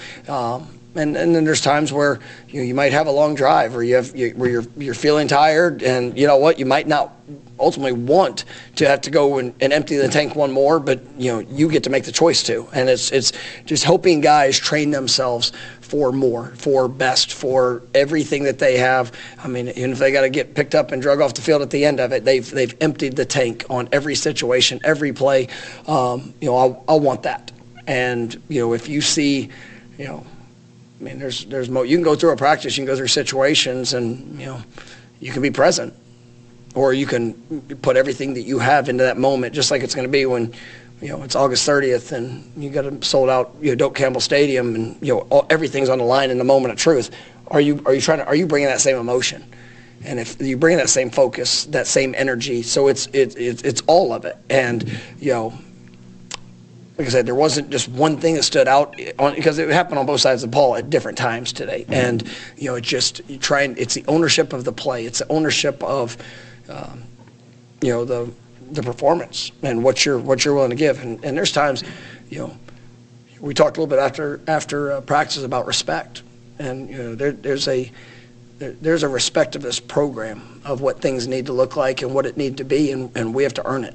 and then there's times where you might have a long drive, or where you're feeling tired, and you know what, you might not ultimately want to have to go and empty the tank one more, but you get to make the choice to. And it's just helping guys train themselves for more, for best, for everything that they have. Even if they got to get picked up and drug off the field at the end of it, they've emptied the tank on every situation, every play. I want that. And if you see, there's more. You can go through a practice, you can go through situations, and you can be present, or you can put everything that you have into that moment, just like it's going to be when it's August 30th and you got a sold out Doak Campbell Stadium, and everything's on the line in the moment of truth. Are you bringing that same emotion? And if you bring that same focus, that same energy, so it's all of it. And like I said, there wasn't just one thing that stood out because it happened on both sides of the ball at different times today. And it's the ownership of the play. It's the ownership of the performance and what you're willing to give. And there's times, we talked a little bit after practice about respect. And there's a respect of this program of what things need to look like and what it need to be, and we have to earn it.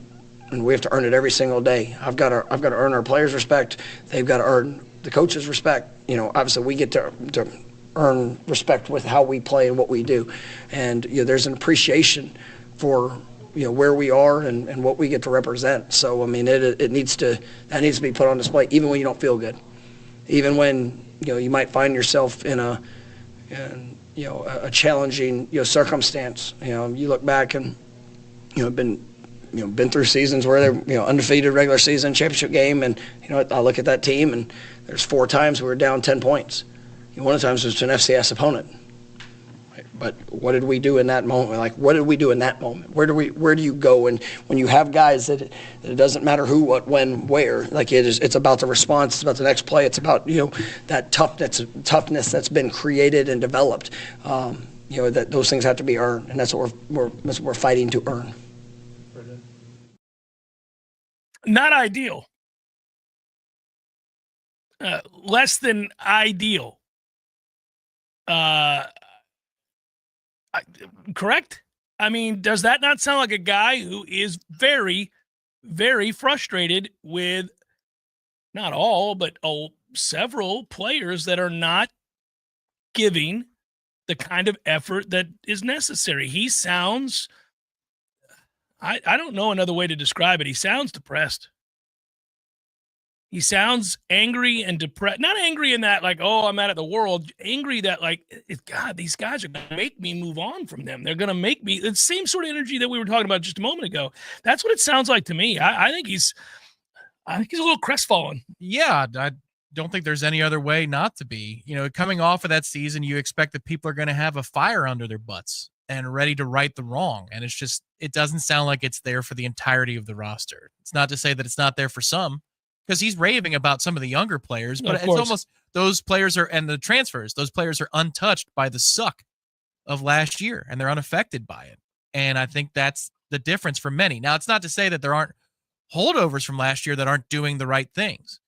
And we have to earn it every single day. I've got to earn our players' respect. They've got to earn the coaches' respect. Obviously we get to earn respect with how we play and what we do. And there's an appreciation for where we are and what we get to represent. So it needs to be put on display, even when you don't feel good, even when you might find yourself in a challenging circumstance. You look back and been through seasons where they're undefeated regular season championship game, and I look at that team and there's 4 times we were down 10 points. One of the times it was to an FCS opponent. But what did we do in that moment? Like, what did we do in that moment? Where do you go? And when you have guys that it doesn't matter who, what, when, where. Like it's about the response. It's about the next play. It's about that toughness that's been created and developed. That those things have to be earned, and that's what we're fighting to earn. Not ideal. Less than ideal. Correct? Does that not sound like a guy who is very, very frustrated with not all, but several players that are not giving the kind of effort that is necessary? He sounds, I don't know another way to describe it. He sounds depressed. He sounds angry and depressed. Not angry in that, like, oh, I'm mad at the world. Angry that, like, God, these guys are going to make me move on from them. They're going to make me. It's the same sort of energy that we were talking about just a moment ago. That's what it sounds like to me. I think he's a little crestfallen. Yeah, I don't think there's any other way not to be. Coming off of that season, you expect that people are going to have a fire under their butts and ready to right the wrong. And it doesn't sound like it's there for the entirety of the roster. It's not to say that it's not there for some, because he's raving about some of the younger players, but Of it's course. almost those players are, and the transfers, those players are untouched by the suck of last year, and they're unaffected by it. And I think that's the difference for many. Now, it's not to say that there aren't holdovers from last year that aren't doing the right things,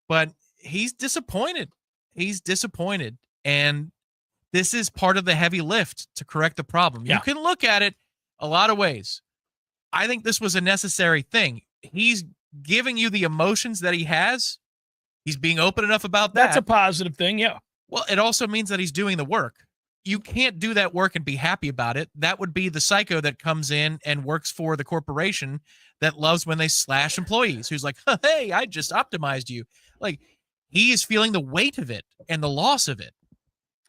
but he's disappointed. He's disappointed. And this is part of the heavy lift to correct the problem. Yeah. You can look at it a lot of ways. I think this was a necessary thing. He's giving you the emotions that he has. He's being open enough about that. That's a positive thing, yeah. Well, it also means that he's doing the work. You can't do that work and be happy about it. That would be the psycho that comes in and works for the corporation that loves when they slash employees, who's like, hey, I just optimized you. Like, he is feeling the weight of it and the loss of it.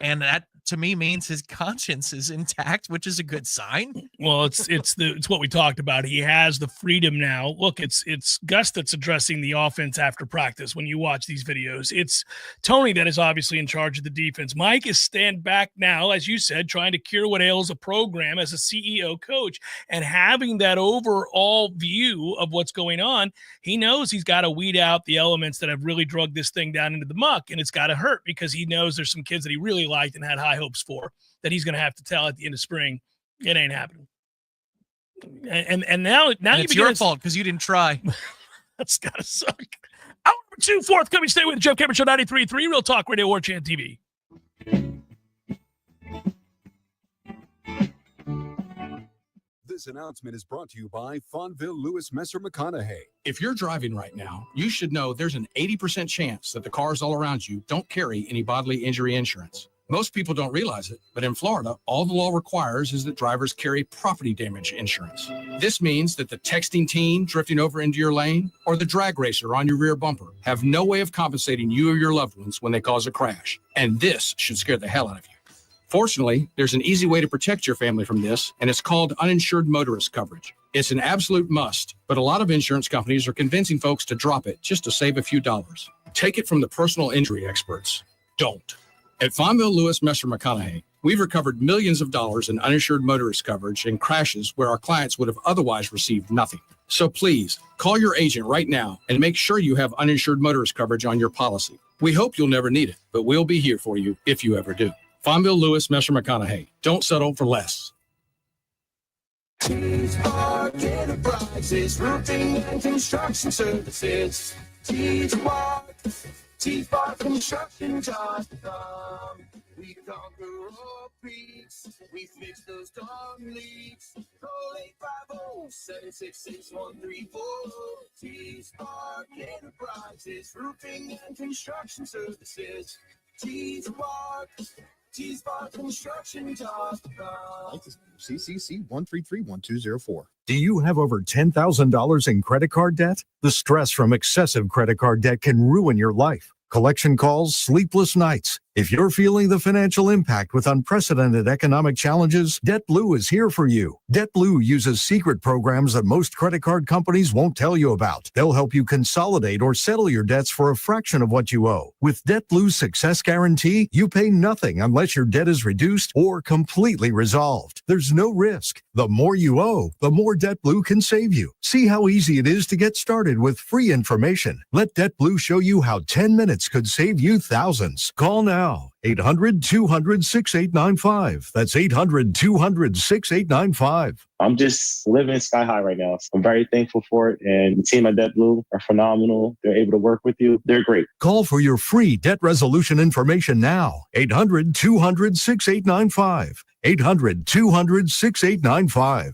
And that, to me, means his conscience is intact, which is a good sign. Well, it's what we talked about. He has the freedom now. Look, it's Gus that's addressing the offense after practice. When you watch these videos, it's Tony that is obviously in charge of the defense. Mike is stand back now, as you said, trying to cure what ails a program as a CEO coach, and having that overall view of what's going on. He knows he's got to weed out the elements that have really drugged this thing down into the muck, and it's got to hurt because he knows there's some kids that he really liked and had high hopes for that he's going to have to tell at the end of spring it ain't happening. And now and it's your fault because you didn't try. That's gotta suck. Hour number 2, forthcoming. Stay with the Jeff Cameron Show, 93.3 Real Talk Radio, Warchant TV. This announcement is brought to you by Fonville Lewis Messer McConaughey. If you're driving right now, you should know there's an 80% chance that the cars all around you don't carry any bodily injury insurance. Most people don't realize it, but in Florida, all the law requires is that drivers carry property damage insurance. This means that the texting teen drifting over into your lane or the drag racer on your rear bumper have no way of compensating you or your loved ones when they cause a crash. And this should scare the hell out of you. Fortunately, there's an easy way to protect your family from this, and it's called uninsured motorist coverage. It's an absolute must, but a lot of insurance companies are convincing folks to drop it just to save a few dollars. Take it from the personal injury experts. Don't. At Fonville Lewis Messer McConaughey, we've recovered millions of dollars in uninsured motorist coverage in crashes where our clients would have otherwise received nothing. So please, call your agent right now and make sure you have uninsured motorist coverage on your policy. We hope you'll never need it, but we'll be here for you if you ever do. Fonville Lewis Messer McConaughey. Don't settle for less. T-Spark Enterprises, roofing and construction services. T-Spark Construction.com. We conquer all peaks. We fix those dark leaks. Call 850-766-134. T-Spark Enterprises, roofing and construction services. T-Spark Construction.com. CCC 1331204. Do you have over $10,000 in credit card debt? The stress from excessive credit card debt can ruin your life. Collection calls, sleepless nights. If you're feeling the financial impact with unprecedented economic challenges, DebtBlue is here for you. DebtBlue uses secret programs that most credit card companies won't tell you about. They'll help you consolidate or settle your debts for a fraction of what you owe. With DebtBlue's Success Guarantee, you pay nothing unless your debt is reduced or completely resolved. There's no risk. The more you owe, the more DebtBlue can save you. See how easy it is to get started with free information. Let DebtBlue show you how 10 minutes could save you thousands. Call now. 800-200-6895. That's 800-200-6895. I'm just living sky high right now. So I'm very thankful for it. And the team at DebtBlue are phenomenal. They're able to work with you. They're great. Call for your free debt resolution information now. 800-200-6895. 800-200-6895.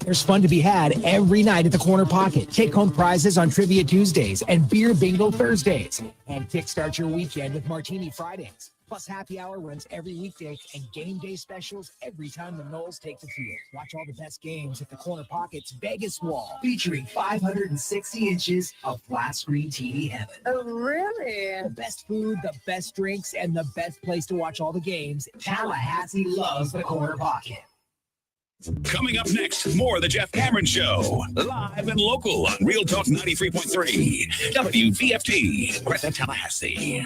There's fun to be had every night at the Corner Pocket. Take home prizes on Trivia Tuesdays and Beer Bingo Thursdays. And kickstart your weekend with Martini Fridays. Plus happy hour runs every weekday and game day specials every time the Knowles take the field. Watch all the best games at the Corner Pocket's Vegas Wall, featuring 560 inches of flat screen TV heaven. Oh, really? The best food, the best drinks, and the best place to watch all the games. Tallahassee loves the Corner Pocket. Coming up next, more of the Jeff Cameron Show. Live and local on Real Talk 93.3. WVFT, Greta, Tallahassee.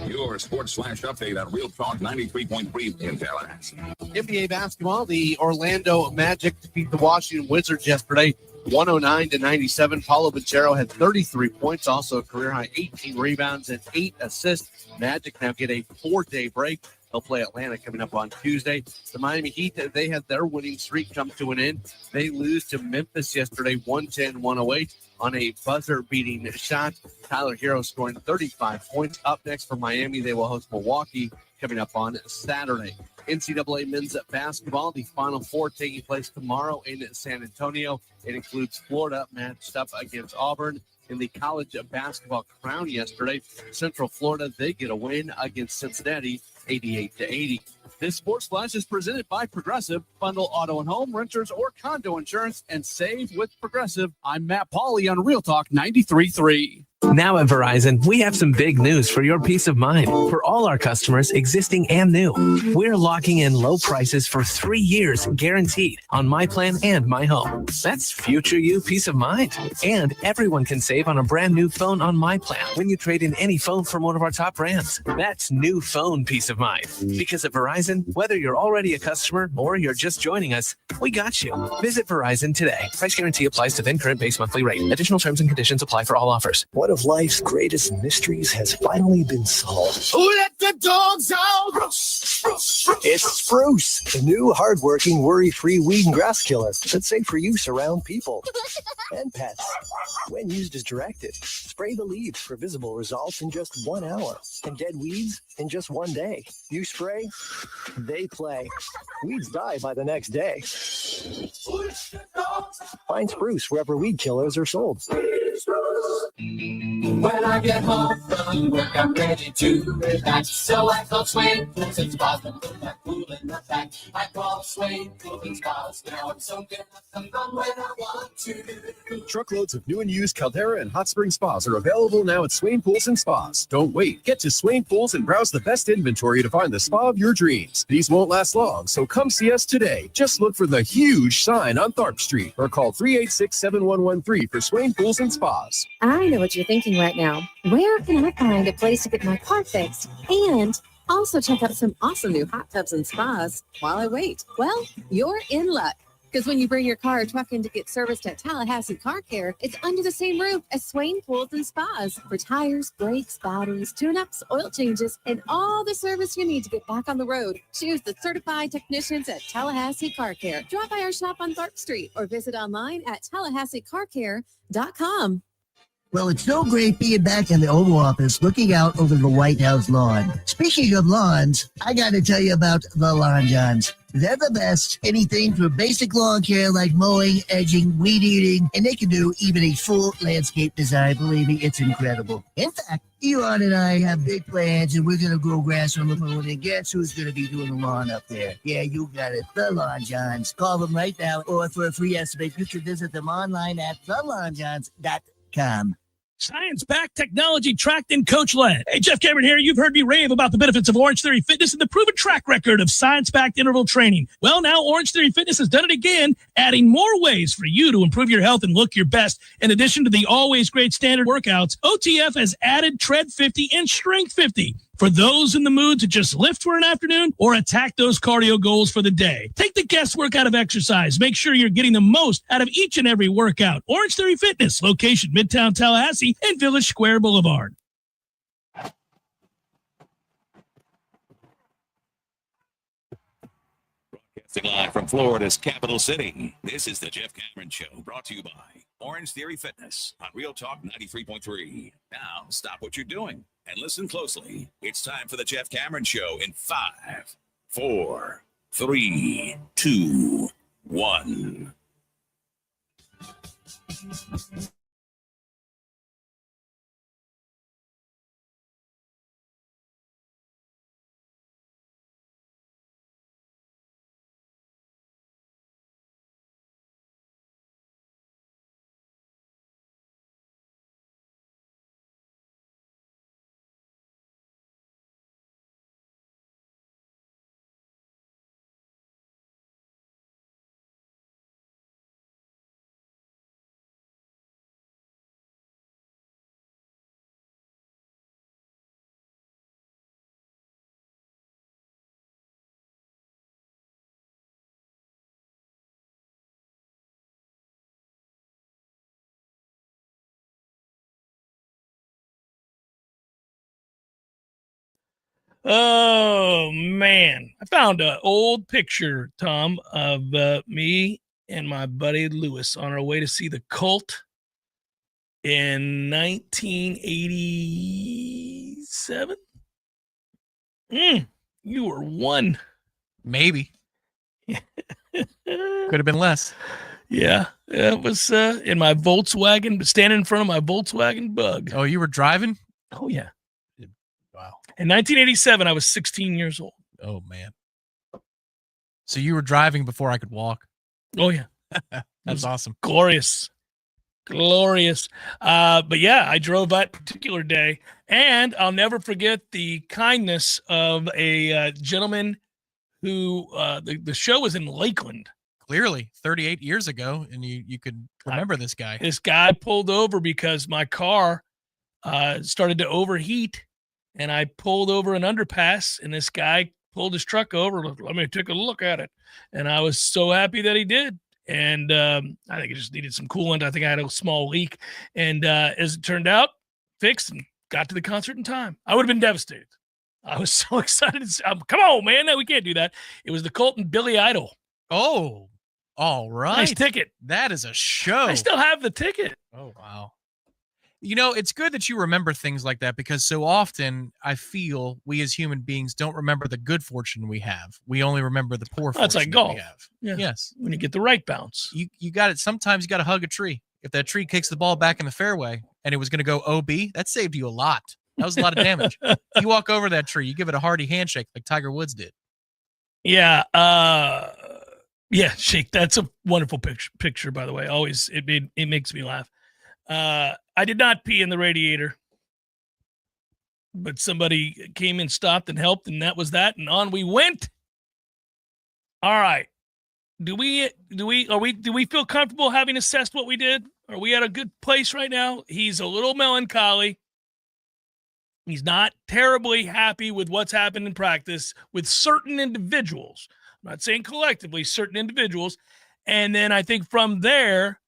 Your sports flash update on Real Talk 93.3 in Tallahassee. NBA basketball, the Orlando Magic defeat the Washington Wizards yesterday 109-97. Paulo Banchero had 33 points, also a career-high 18 rebounds and 8 assists. Magic now get a 4-day break. They'll play Atlanta coming up on Tuesday. The Miami Heat, they had their winning streak come to an end. They lose to Memphis yesterday, 110-108 on a buzzer-beating shot. Tyler Hero scoring 35 points. Up next for Miami, they will host Milwaukee coming up on Saturday. NCAA men's basketball, the Final Four taking place tomorrow in San Antonio. It includes Florida matched up against Auburn. In the college basketball crown yesterday, Central Florida, they get a win against Cincinnati, 88-80. This Sports Flash is presented by Progressive. Bundle auto and home, renters, or condo insurance and save with Progressive. I'm Matt Pauley on Real Talk 93.3. Now at Verizon, we have some big news for your peace of mind. For all our customers, existing and new, we're locking in low prices for 3 years, guaranteed, on My Plan and My Home. That's future you peace of mind. And everyone can save on a brand new phone on My Plan when you trade in any phone from one of our top brands. That's new phone peace of mind. Because at Verizon, whether you're already a customer or you're just joining us, we got you. Visit Verizon today. Price guarantee applies to then current base monthly rate. Additional terms and conditions apply for all offers. One of life's greatest mysteries has finally been solved. Who let the dogs out? It's Spruce, the new hardworking, worry-free weed and grass killer that's safe for use around people and pets. When used as directed, spray the leaves for visible results in just 1 hour and dead weeds in just 1 day. You spray, they play. Weeds die by the next day. Find Spruce wherever weed killers are sold. When I get home from work, I'm ready to relax. So I call Swain Pools and Spas and put that pool in the back. I call Swain Pools and Spas. Now I'm so good, I can run when I want to. Truckloads of new and used Caldera and Hot Spring Spas are available now at Swain Pools and Spas. Don't wait. Get to Swain Pools and browse the best inventory to find the spa of your dreams. These won't last long, so come see us today. Just look for the huge sign on Tharp Street or call 386-7113 for Swain Pools and Spas. I know what you're thinking right now. Where can I find a place to get my car fixed and also check out some awesome new hot tubs and spas while I wait? Well, you're in luck. Because when you bring your car or truck in to get serviced at Tallahassee Car Care, it's under the same roof as Swain Pools and Spas for tires, brakes, batteries, tune-ups, oil changes, and all the service you need to get back on the road. Choose the certified technicians at Tallahassee Car Care. Drop by our shop on Tharp Street or visit online at TallahasseeCarCare.com. Well, it's so great being back in the Oval Office looking out over the White House lawn. Speaking of lawns, I got to tell you about the Lawn Johns. They're the best. Anything from basic lawn care like mowing, edging, weed eating, and they can do even a full landscape design. Believe me, it's incredible. In fact, Elon and I have big plans, and we're going to grow grass on the moon, and guess who's going to be doing the lawn up there? Yeah, you got it. The Lawn Johns. Call them right now, or for a free estimate, you can visit them online at thelawnjohns.com. Science-backed, technology-tracked, and coach-led. Hey, Jeff Cameron here. You've heard me rave about the benefits of Orange Theory Fitness and the proven track record of science-backed interval training. Well, now Orange Theory Fitness has done it again, adding more ways for you to improve your health and look your best. In addition to the always great standard workouts, OTF has added Tread 50 and Strength 50 for those in the mood to just lift for an afternoon or attack those cardio goals for the day. Take the guesswork out of exercise. Make sure you're getting the most out of each and every workout. Orange Theory Fitness, location Midtown Tallahassee and Village Square Boulevard. Broadcasting live from Florida's capital city, this is the Jeff Cameron Show, brought to you by Orange Theory Fitness on Real Talk 93.3. Now, stop what you're doing and listen closely. It's time for the Jeff Cameron Show in 5, 4, 3, 2, 1. Oh, man. I found an old picture, Tom, of me and my buddy Lewis on our way to see the Cult in 1987. You were one. Maybe. Could have been less. Yeah, it was in my Volkswagen, standing in front of my Volkswagen Bug. Oh, you were driving? Oh, yeah. Wow. In 1987, I was 16 years old. Oh, man. So you were driving before I could walk. Oh, yeah. That's awesome. Glorious. But yeah, I drove that particular day, and I'll never forget the kindness of a gentleman who the show was in Lakeland. Clearly 38 years ago, and you could remember this guy. This guy pulled over because my car started to overheat, and I pulled over an underpass, and this guy pulled his truck over. Let me take a look at it. And I was so happy that he did. And I think it just needed some coolant. I think I had a small leak. And as it turned out, fixed and got to the concert in time. I would have been devastated. I was so excited. Come on, man. No, we can't do that. It was the Cult and Billy Idol. Oh, all right. Nice ticket. That is a show. I still have the ticket. Oh, wow. You know, it's good that you remember things like that, because so often I feel we as human beings don't remember the good fortune we have. We only remember the poor fortune That's like golf. we have. Yeah. Yes. When you get the right bounce. You got it. Sometimes you got to hug a tree. If that tree kicks the ball back in the fairway and it was going to go OB, that saved you a lot. That was a lot of damage. You walk over that tree, you give it a hearty handshake like Tiger Woods did. Yeah. Yeah, shake. That's a wonderful picture, by the way. Always, it makes me laugh. I did not pee in the radiator, but somebody came and stopped and helped, and that was that. And on we went. All right. Do we feel comfortable having assessed what we did? Are we at a good place right now? He's a little melancholy. He's not terribly happy with what's happened in practice with certain individuals. I'm not saying collectively, certain individuals. And then I think from there,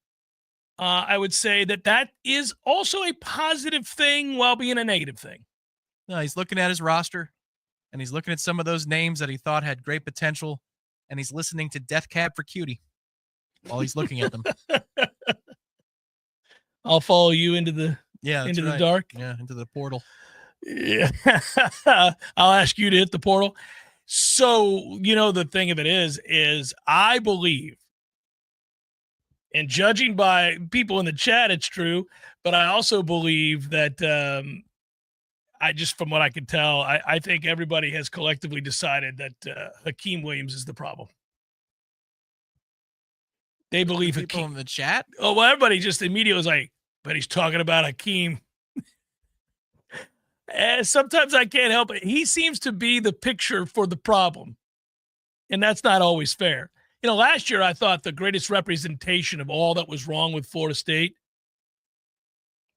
I would say that is also a positive thing while being a negative thing. No, he's looking at his roster, and he's looking at some of those names that he thought had great potential, and he's listening to Death Cab for Cutie while he's looking at them. I'll follow you into the the dark. Yeah, into the portal. Yeah. I'll ask you to hit the portal. So, the thing of it is I believe, and judging by people in the chat, it's true, but I also believe that from what I can tell, I think everybody has collectively decided that Hakeem Williams is the problem. They believe people in the chat. Oh, well, everybody just immediately was like, but he's talking about Hakeem. Sometimes I can't help it. He seems to be the picture for the problem, and that's not always fair. Last year I thought the greatest representation of all that was wrong with Florida State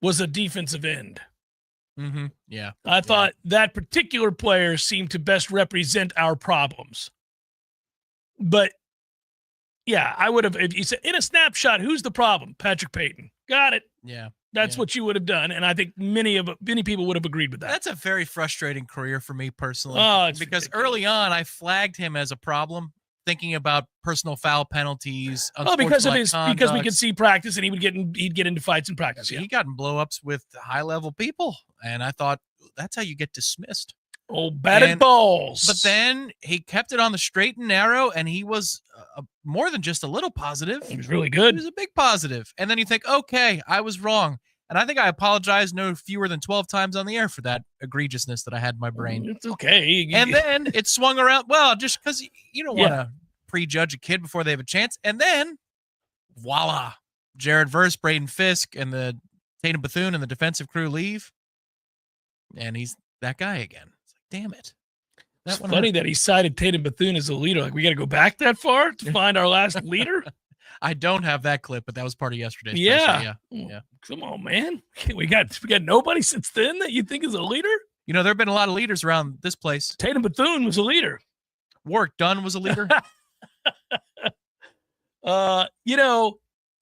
was a defensive end. Mm-hmm. Yeah. I thought that particular player seemed to best represent our problems. But, yeah, I would have, if you said, in a snapshot, who's the problem? Patrick Payton. Got it. Yeah. That's what you would have done, and I think many people would have agreed with that. That's a very frustrating career for me personally. Oh, because early on I flagged him as a problem, thinking about personal foul penalties. Because we could see practice, and he'd get into fights in practice. Yeah. He got in blow-ups with high-level people, and I thought that's how you get dismissed. Oh, batted balls. But then he kept it on the straight and narrow, and he was more than just a little positive. He was really good. He was a big positive. And then you think, okay, I was wrong. And I think I apologized no fewer than 12 times on the air for that egregiousness that I had in my brain. It's okay. And then it swung around. Well, just because you don't want to prejudge a kid before they have a chance. And then, voila, Jared Verse, Braden Fisk, and the Tatum Bethune and the defensive crew leave. And he's that guy again. It's like, damn it. It's funny that he cited Tatum Bethune as a leader. Like, we got to go back that far to find our last leader? I don't have that clip, but that was part of yesterday's. Yeah. Come on, man. We got nobody since then that you think is a leader? There have been a lot of leaders around this place. Tatum Bethune was a leader. Warwick Dunn was a leader.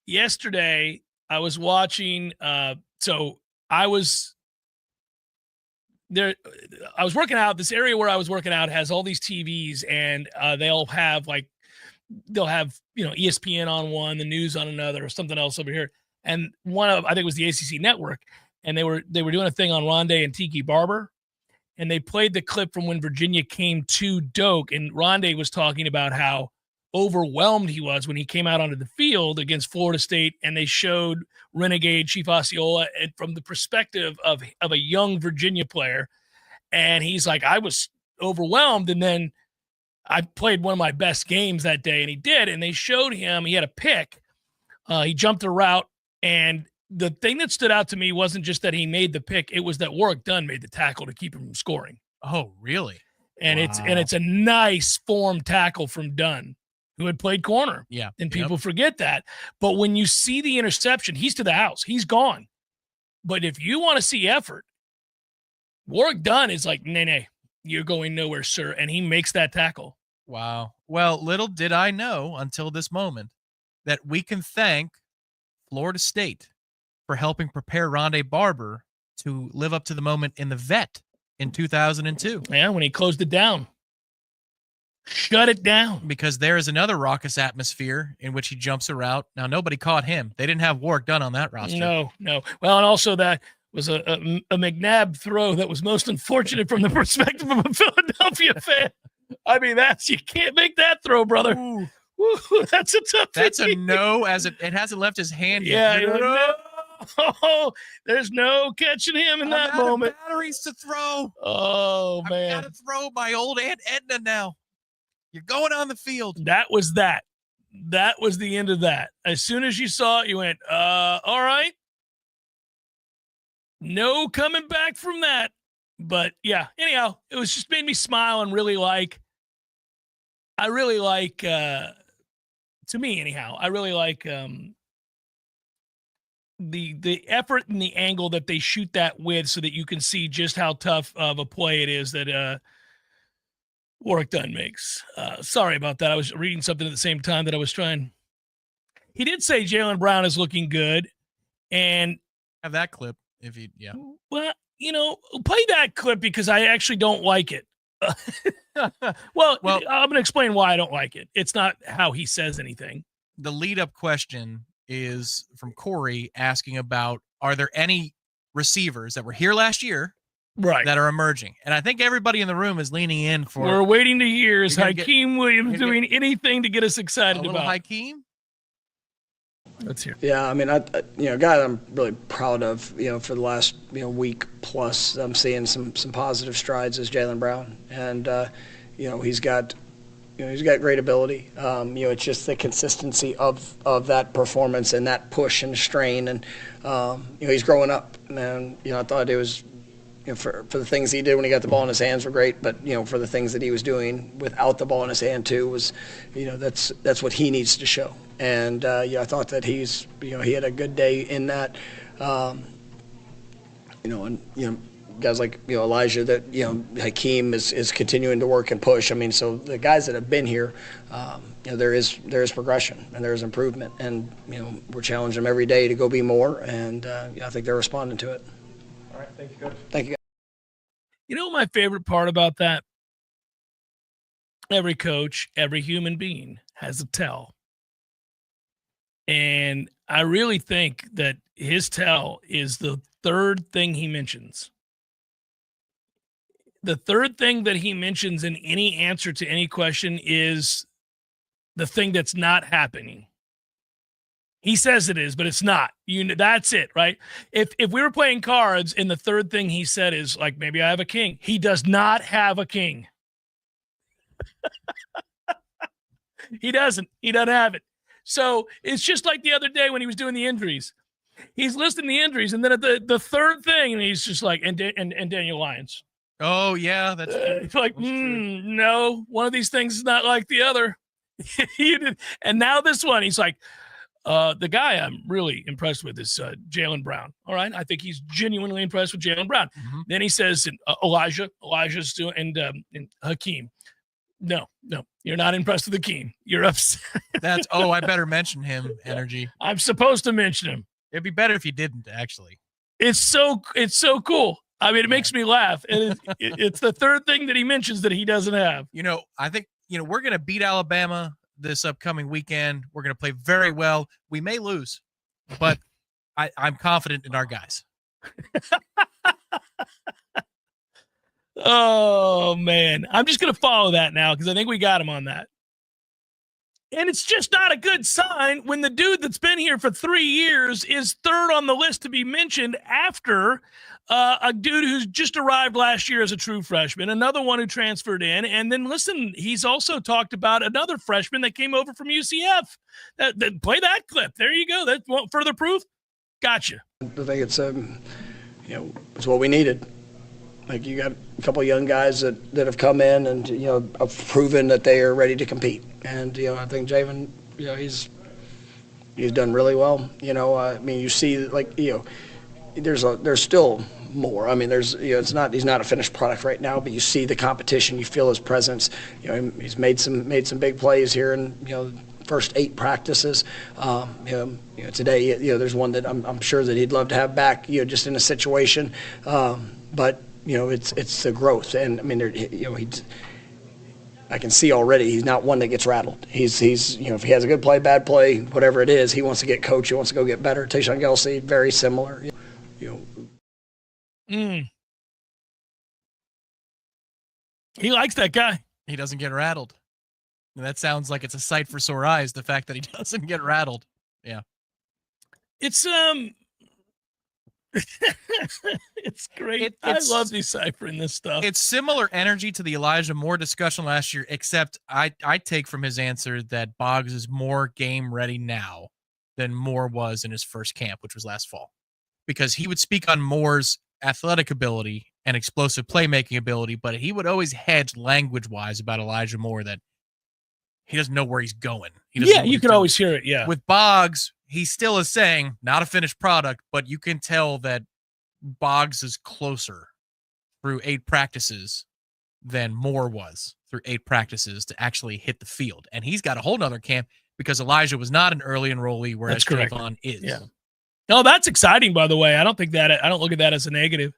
Yesterday I was watching, so I was I was working out. This area where I was working out has all these TVs, and they'll have ESPN on one, the news on another, or something else over here. And I think it was the ACC network, and they were doing a thing on Rondé and Tiki Barber, and they played the clip from when Virginia came to Doak, and Rondé was talking about how overwhelmed he was when he came out onto the field against Florida State, and they showed Renegade Chief Osceola from the perspective of a young Virginia player, and he's like, I was overwhelmed, and then I played one of my best games that day, and he did, and they showed him, he had a pick, he jumped a route, and the thing that stood out to me wasn't just that he made the pick, it was that Warwick Dunn made the tackle to keep him from scoring. Oh, really? And it's a nice form tackle from Dunn, who had played corner. Yeah. And people forget that. But when you see the interception, he's to the house. He's gone. But if you want to see effort, Warwick Dunn is like, nay, you're going nowhere, sir. And he makes that tackle. Wow. Well, little did I know until this moment that we can thank Florida State for helping prepare Rondé Barber to live up to the moment in the vet in 2002. Yeah, when he closed it down. Shut it down. Because there is another raucous atmosphere in which he jumps a route. Now, nobody caught him. They didn't have Warwick Dunn on that roster. No. Well, and also that was a McNabb throw that was most unfortunate from the perspective of a Philadelphia fan. I mean, you can't make that throw, brother. Ooh. Woo, that's a tough That's thing. a no, as it hasn't left his hand Yeah, yet. no. There's no catching him in that moment. Batteries to throw. Oh, man. I've got to throw my old Aunt Edna now. You're going on the field. That was that. That was the end of that. As soon as you saw it, you went, all right. No coming back from that. But yeah, anyhow, it was just made me smile and really like, to me anyhow, I really like the effort and the angle that they shoot that with, so that you can see just how tough of a play it is that Warwick Dunn makes. Sorry about that. I was reading something at the same time that I was trying. He did say Jaylen Brown is looking good, and have that clip Well, play that clip because I actually don't like it. Well, I'm going to explain why I don't like it. It's not how he says anything. The lead-up question is from Corey asking about, are there any receivers that were here last year that are emerging? And I think everybody in the room is leaning in for. We're waiting to hear, is Hakeem Williams doing anything to get us excited about? Hakeem? Let's hear. Yeah, I mean, a guy that I'm really proud of, for the last, week plus, I'm seeing some positive strides is Jaylen Brown. And, he's got great ability. It's just the consistency of that performance and that push and strain. And, he's growing up. And, I thought it was, for the things he did when he got the ball in his hands were great, but for the things that he was doing without the ball in his hand too was, that's what he needs to show. And I thought that he had a good day in that. Guys like Elijah, that Hakeem is continuing to work and push. I mean, so the guys that have been here, there is progression and there is improvement, and we're challenging them every day to go be more, and I think they're responding to it. All right, thank you, Coach. Thank you. You know my favorite part about that? Every coach, every human being has a tell. And I really think that his tell is the third thing he mentions. The third thing that he mentions in any answer to any question is the thing that's not happening. He says it is, but it's not. That's it, right? If we were playing cards and the third thing he said is like, maybe I have a king. He does not have a king. He doesn't have it. So it's just like the other day when he was doing the injuries. He's listing the injuries, and then at the third thing, and he's just like, and Daniel Lyons. Oh yeah, that's true. It's like, no, one of these things is not like the other. And now this one, he's like, the guy I'm really impressed with is Jaylen Brown. All right, I think he's genuinely impressed with Jaylen Brown. Mm-hmm. Then he says, Elijah's doing, and Hakeem. No, you're not impressed with Hakeem. You're upset. I better mention him. Energy. I'm supposed to mention him. It'd be better if you didn't, actually. It's so cool. I mean, it makes me laugh. And it's the third thing that he mentions that he doesn't have. I think, we're going to beat Alabama this upcoming weekend. We're going to play very well. We may lose, but I'm confident in our guys. Oh, man. I'm just going to follow that now because I think we got him on that. And it's just not a good sign when the dude that's been here for 3 years is third on the list to be mentioned after a dude who's just arrived last year as a true freshman, another one who transferred in. And then, listen, he's also talked about another freshman that came over from UCF. Play that clip. There you go. That's further proof. Gotcha. I think it's, it's what we needed. Like, you got a couple of young guys that have come in and, have proven that they are ready to compete. And, I think Javen, he's done really well. You see, like, there's still more. I mean, he's not a finished product right now, but you see the competition, you feel his presence. He's made some big plays here in, first 8 practices. Today, there's one that I'm sure that he'd love to have back, just in a situation. But it's the growth, and I mean, I can see already he's not one that gets rattled. He's if he has a good play, bad play, whatever it is, he wants to get coached. He wants to go get better. Tayshaun Gelsey, very similar. He likes that guy. He doesn't get rattled. And that sounds like it's a sight for sore eyes, the fact that he doesn't get rattled. Yeah. It's it's great. I love deciphering this stuff. It's similar energy to the Elijah Moore discussion last year, except I take from his answer that Boggs is more game ready now than Moore was in his first camp, which was last fall, because he would speak on Moore's athletic ability and explosive playmaking ability, but he would always hedge language-wise about Elijah Moore that he doesn't know where he's going. You can always hear it, yeah. With Boggs, he still is saying, not a finished product, but you can tell that Boggs is closer through 8 practices than Moore was through 8 practices to actually hit the field. And he's got a whole nother camp because Elijah was not an early enrollee, whereas Trayvon is. Yeah. No, that's exciting, by the way. I don't look at that as a negative.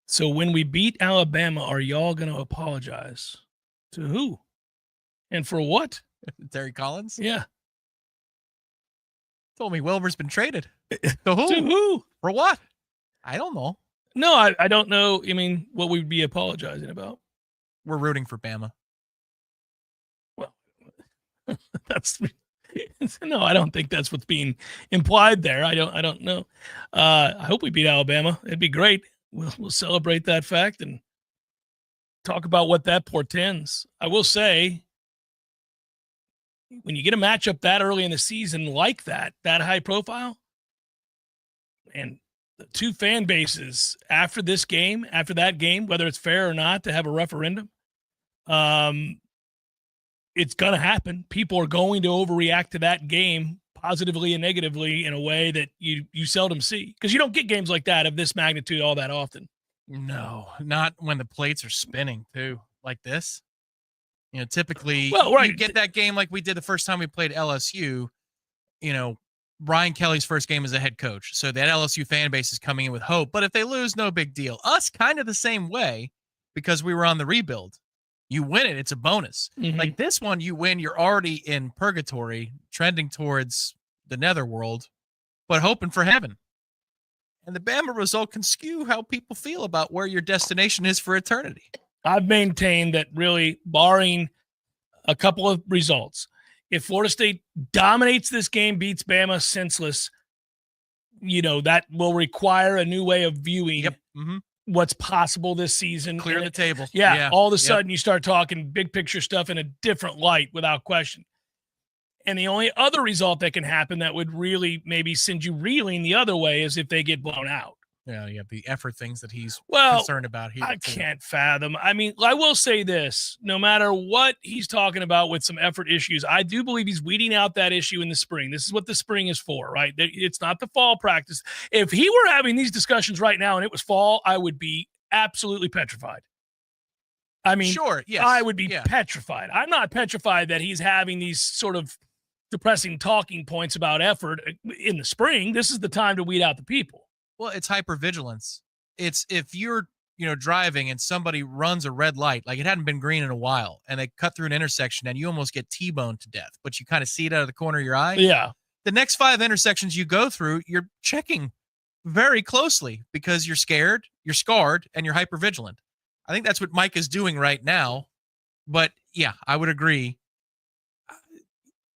So when we beat Alabama, are y'all going to apologize? To who? And for what? Terry Collins? Yeah. Told me Wilbur's been traded. To who? To who? For what? I don't know. No, I don't know. I mean, what we'd be apologizing about. We're rooting for Bama. Well, no, I don't think that's what's being implied there. I don't know. I hope we beat Alabama. It'd be great. We'll celebrate that fact and talk about what that portends. I will say, when you get a matchup that early in the season like that high profile, and the 2 fan bases after that game, whether it's fair or not to have a referendum, it's going to happen. People are going to overreact to that game positively and negatively in a way that you seldom see, because you don't get games like that of this magnitude all that often. No, not when the plates are spinning too, like this. Typically, you get that game like we did the first time we played LSU. Brian Kelly's first game as a head coach, so that LSU fan base is coming in with hope. But if they lose, no big deal. Us, kind of the same way, because we were on the rebuild. You win it, it's a bonus. Mm-hmm. Like this one, you win, you're already in purgatory, trending towards the netherworld, but hoping for heaven. And the Bama result can skew how people feel about where your destination is for eternity. I've maintained that, really, barring a couple of results, if Florida State dominates this game, beats Bama senseless, that will require a new way of viewing what's possible this season. Clear the table. Yeah. All of a sudden you start talking big picture stuff in a different light without question. And the only other result that can happen that would really maybe send you reeling the other way is if they get blown out. Yeah, the effort things that he's concerned about here. I can't fathom. I mean, I will say this, no matter what he's talking about with some effort issues, I do believe he's weeding out that issue in the spring. This is what the spring is for, right? It's not the fall practice. If he were having these discussions right now and it was fall, I would be absolutely petrified. I mean, sure, yes. I would be petrified. I'm not petrified that he's having these sort of depressing talking points about effort in the spring. This is the time to weed out the people. Well, it's hypervigilance. It's if you're, driving and somebody runs a red light, like it hadn't been green in a while, and they cut through an intersection and you almost get T-boned to death, but you kind of see it out of the corner of your eye. Yeah. The next 5 intersections you go through, you're checking very closely because you're scared, you're scarred, and you're hypervigilant. I think that's what Mike is doing right now. But yeah, I would agree.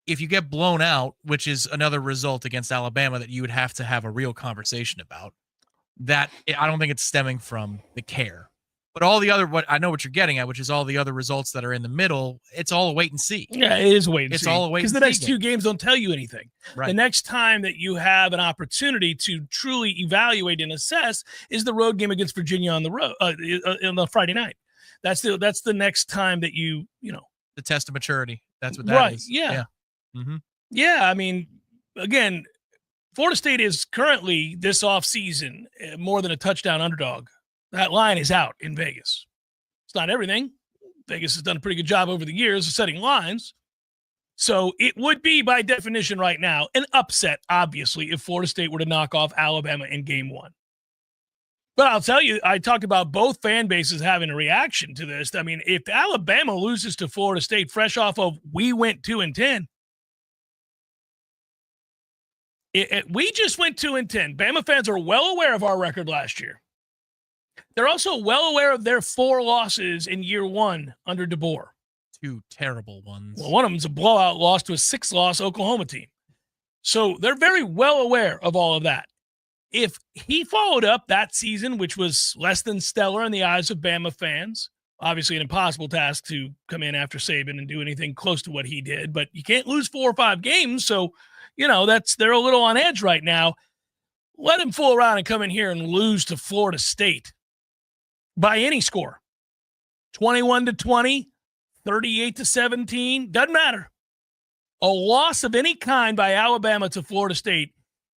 If you get blown out, which is another result against Alabama that you would have to have a real conversation about, that I don't think it's stemming from the care. But all the other, what I know what you're getting at, which is all the other results that are in the middle, it's all a wait and see. Yeah, it is a wait and see. It's all a wait and see. Because the next 2 games don't tell you anything. Right. The next time that you have an opportunity to truly evaluate and assess is the road game against Virginia on the road on the Friday night. That's the next time that the test of maturity. That's what that right. is. Yeah. Yeah. Mm-hmm. Yeah. I mean, again, Florida State is currently this offseason more than a touchdown underdog. That line is out in Vegas. It's not everything. Vegas has done a pretty good job over the years of setting lines. So it would be, by definition right now, an upset, obviously, if Florida State were to knock off Alabama in game 1. But I'll tell you, I talked about both fan bases having a reaction to this. I mean, if Alabama loses to Florida State fresh off of we went 2-10, we just went 2-10. Bama fans are well aware of our record last year. They're also well aware of their 4 losses in year 1 under DeBoer. 2 terrible ones. Well, one of them's a blowout loss to a 6-loss Oklahoma team. So they're very well aware of all of that. If he followed up that season, which was less than stellar in the eyes of Bama fans, obviously an impossible task to come in after Saban and do anything close to what he did, but you can't lose 4 or 5 games, so they're a little on edge right now. Let him fool around and come in here and lose to Florida State by any score. 21-20, 38-17, doesn't matter. A loss of any kind by Alabama to Florida State,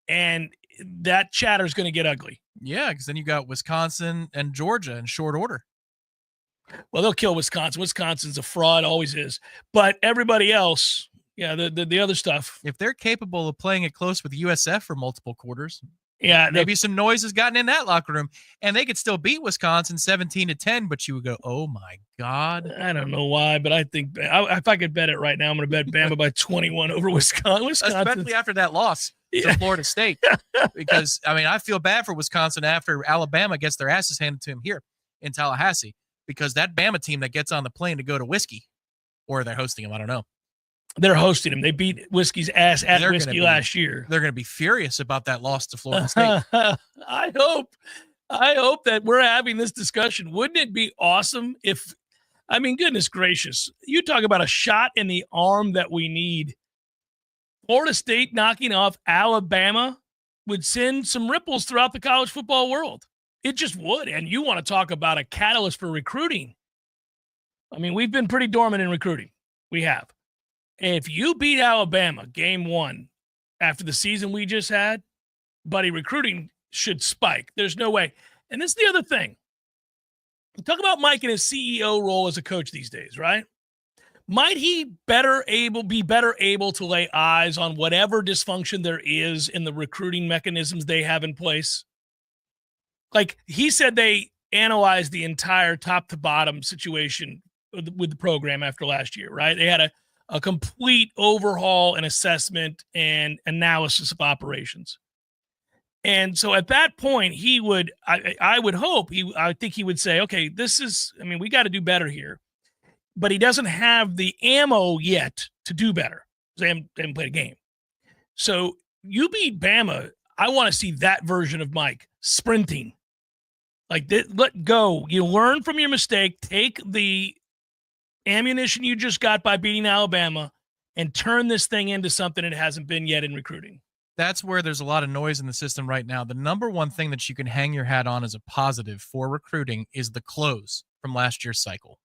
and that chatter is going to get ugly. Yeah, because then you got Wisconsin and Georgia in short order. Well, they'll kill Wisconsin. Wisconsin's a fraud, always is. But everybody else, yeah, the other stuff. If they're capable of playing it close with USF for multiple quarters, yeah, maybe some noise has gotten in that locker room, and they could still beat Wisconsin 17-10. But you would go, "Oh my God!" I don't know why, but I think if I could bet it right now, I'm going to bet Bama by 21 over Wisconsin. Especially after that loss to Florida State, because I feel bad for Wisconsin after Alabama gets their asses handed to him here in Tallahassee, because that Bama team that gets on the plane to go to Whiskey, or they're hosting them, I don't know. They're hosting him. They beat Whiskey's ass at Whiskey last year. They're going to be furious about that loss to Florida State. I hope that we're having this discussion. Wouldn't it be awesome if, goodness gracious, you talk about a shot in the arm that we need. Florida State knocking off Alabama would send some ripples throughout the college football world. It just would. And you want to talk about a catalyst for recruiting. We've been pretty dormant in recruiting. We have. If you beat Alabama game 1 after the season we just had, buddy, recruiting should spike. There's no way. And this is the other thing. We talk about Mike in his CEO role as a coach these days, right? Might he be better able to lay eyes on whatever dysfunction there is in the recruiting mechanisms they have in place? Like he said, they analyzed the entire top to bottom situation with the program after last year, right? They had a complete overhaul and assessment and analysis of operations. And so at that point, he would, I would hope, I think he would say, okay, we got to do better here. But he doesn't have the ammo yet to do better. They haven't played a game. So you beat Bama. I want to see that version of Mike sprinting. Like, let go. You learn from your mistake. Take the ammunition you just got by beating Alabama and turn this thing into something it hasn't been yet in recruiting. That's where there's a lot of noise in the system right now. The number one thing that you can hang your hat on as a positive for recruiting is the close from last year's cycle.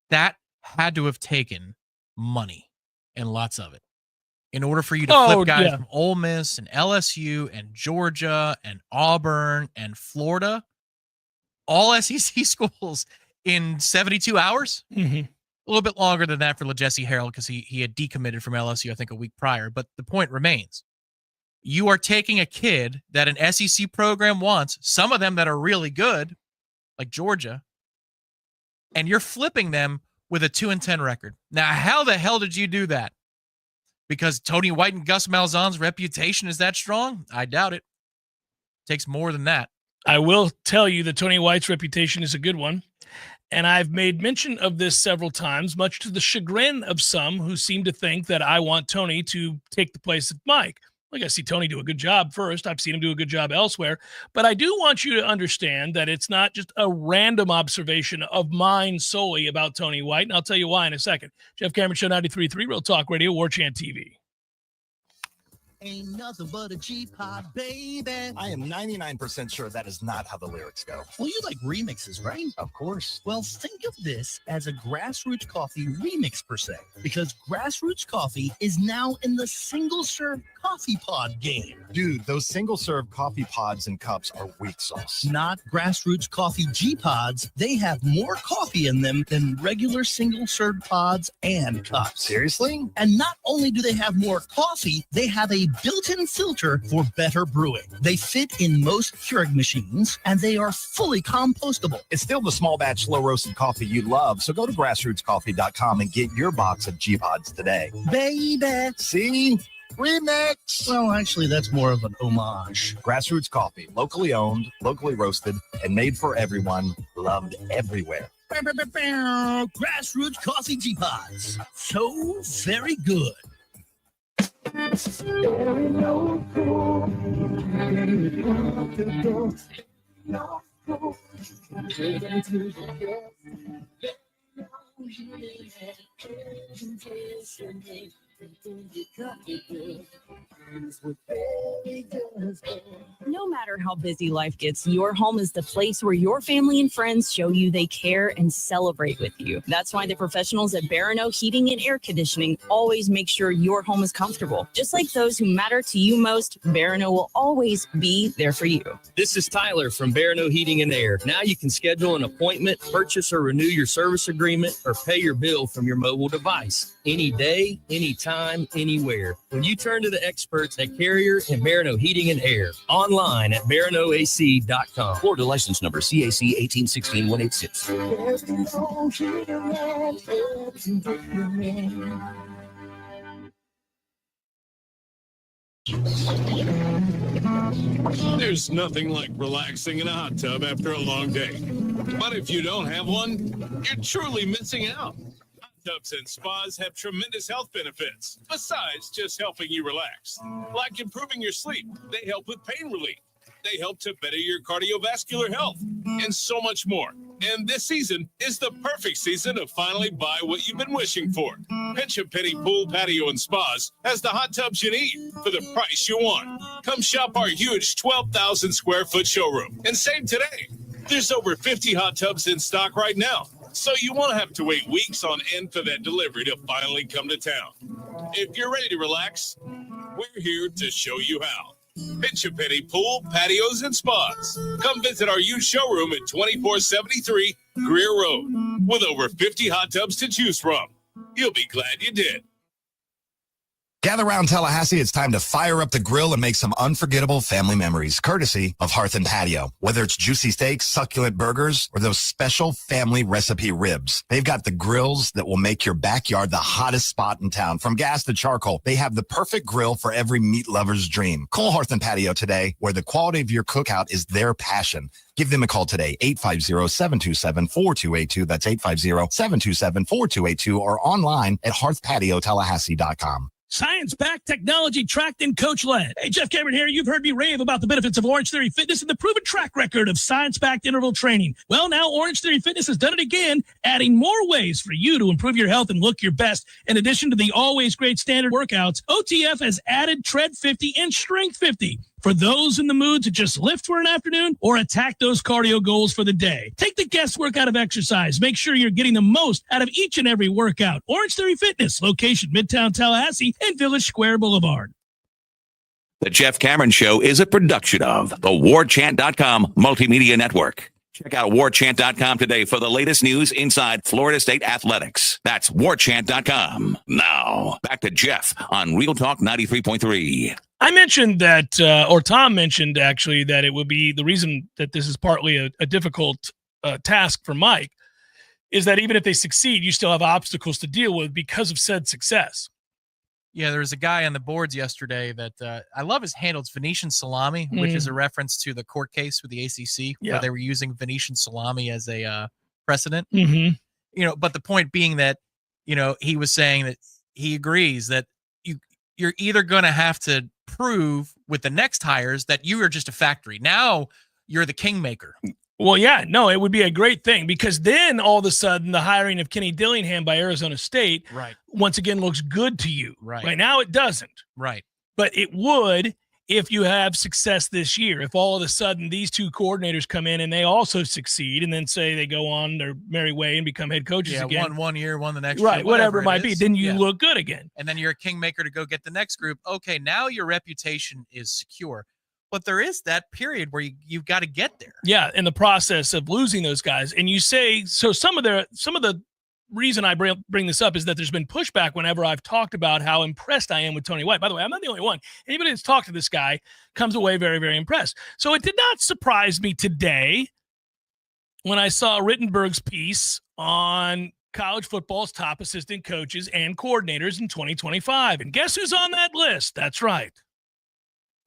That had to have taken money, and lots of it, in order for you to flip guys from Ole Miss and LSU and Georgia and Auburn and Florida, all SEC schools, in 72 hours. Mm-hmm. A little bit longer than that for LaJesse Harrell, because he had decommitted from LSU, I think, a week prior. But the point remains. You are taking a kid that an SEC program wants, some of them that are really good, like Georgia, and you're flipping them with a 2-10 record. Now, how the hell did you do that? Because Tony White and Gus Malzahn's reputation is that strong? I doubt it. Takes more than that. I will tell you that Tony White's reputation is a good one. And I've made mention of this several times, much to the chagrin of some who seem to think that I want Tony to take the place of Mike. Like, I see Tony do a good job first. I've seen him do a good job elsewhere. But I do want you to understand that it's not just a random observation of mine solely about Tony White. And I'll tell you why in a second. Jeff Cameron Show 93.3, Real Talk Radio, Warchant TV. Ain't nothing but a G-Pod, baby. I am 99% sure that is not how the lyrics go. Well, you like remixes, right? Of course. Well, think of this as a Grassroots Coffee remix per se, because Grassroots Coffee is now in the single-serve coffee pod game. Dude, those single-serve coffee pods and cups are weak sauce. Not Grassroots Coffee G-Pods. They have more coffee in them than regular single-serve pods and cups. Seriously? And not only do they have more coffee, they have a built-in filter for better brewing. They fit in most Keurig machines, and they are fully compostable. It's still the small batch, slow roasted coffee you love, so go to grassrootscoffee.com and get your box of G-Pods today. Baby! See? Remix! Well, actually, that's more of an homage. Grassroots Coffee, locally owned, locally roasted, and made for everyone, loved everywhere. Grassroots Coffee G-Pods. So very good. No matter how busy life gets, your home is the place where your family and friends show you they care and celebrate with you. That's why the professionals at Barano Heating and Air Conditioning always make sure your home is comfortable. Just like those who matter to you most, Barano will always be there for you. This is Tyler from Barano Heating and Air. Now you can schedule an appointment, purchase or renew your service agreement, or pay your bill from your mobile device. Any day, anytime, anywhere. When you turn to the experts at Carrier and Barano Heating and Air. Online at baranoac.com. Florida license number CAC 1816186. There's nothing like relaxing in a hot tub after a long day. But if you don't have one, you're truly missing out. Hot tubs and spas have tremendous health benefits, besides just helping you relax. Like improving your sleep, they help with pain relief. They help to better your cardiovascular health, and so much more. And this season is the perfect season to finally buy what you've been wishing for. Pinch a Penny Pool, Patio, and Spas has the hot tubs you need for the price you want. Come shop our huge 12,000 square foot showroom and save today. There's over 50 hot tubs in stock right now, so you won't have to wait weeks on end for that delivery to finally come to town. If you're ready to relax, we're here to show you how. Pinch a Penny Pool, Patios, and Spas. Come visit our huge showroom at 2473 Greer Road with over 50 hot tubs to choose from. You'll be glad you did. Gather around Tallahassee, it's time to fire up the grill and make some unforgettable family memories, courtesy of Hearth and Patio. Whether it's juicy steaks, succulent burgers, or those special family recipe ribs, they've got the grills that will make your backyard the hottest spot in town. From gas to charcoal, they have the perfect grill for every meat lover's dream. Call Hearth and Patio today, where the quality of your cookout is their passion. Give them a call today, 850-727-4282. That's 850-727-4282, or online at hearthpatiotallahassee.com. Science-backed, technology tracked, and coach-led. Hey, Jeff Cameron here. You've heard me rave about the benefits of Orange Theory Fitness and the proven track record of science-backed interval training. Well, now Orange Theory Fitness has done it again, adding more ways for you to improve your health and look your best. In addition to the always great standard workouts, OTF has added Tread 50 and Strength 50 for those in the mood to just lift for an afternoon or attack those cardio goals for the day. Take the guesswork out of exercise. Make sure you're getting the most out of each and every workout. Orange Theory Fitness, location Midtown Tallahassee and Village Square Boulevard. The Jeff Cameron Show is a production of the Warchant.com Multimedia Network. Check out Warchant.com today for the latest news inside Florida State athletics. That's Warchant.com. Now, back to Jeff on Real Talk 93.3. I mentioned that, or Tom mentioned actually, that it would be the reason that this is partly a difficult task for Mike is that even if they succeed, you still have obstacles to deal with because of said success. Yeah, there was a guy on the boards yesterday that I love his handle. It's Venetian Salami, which is a reference to the court case with the ACC where they were using Venetian Salami as a precedent. Mm-hmm. You know, but the point being that, you know, he was saying that he agrees that you're either going to have to prove with the next hires that you are just a factory. Now you're the kingmaker. Well, yeah, no, it would be a great thing because then all of a sudden the hiring of Kenny Dillingham by Arizona State once again looks good to you. Right now it doesn't. Right. But it would if you have success this year. If all of a sudden these two coordinators come in and they also succeed and then say they go on their merry way and become head coaches again. One year, one the next year. Whatever it might is. be. Then you look good again. And then you're a kingmaker to go get the next group. Okay, now your reputation is secure. But there is that period where you've got to get there. Yeah, in the process of losing those guys. And you say, so some of the reason I bring this up is that there's been pushback whenever I've talked about how impressed I am with Tony White. By the way, I'm not the only one. Anybody that's talked to this guy comes away very, very impressed. So it did not surprise me today when I saw Rittenberg's piece on college football's top assistant coaches and coordinators in 2025. And guess who's on that list? That's right.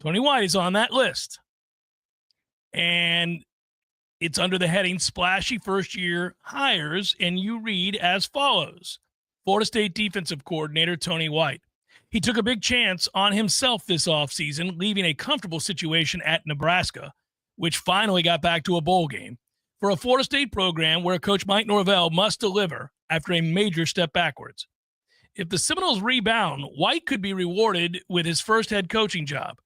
Tony White is on that list. And it's under the heading Splashy First-Year Hires, and you read as follows. Florida State defensive coordinator Tony White. He took a big chance on himself this offseason, leaving a comfortable situation at Nebraska, which finally got back to a bowl game, for a Florida State program where Coach Mike Norvell must deliver after a major step backwards. If the Seminoles rebound, White could be rewarded with his first head coaching job.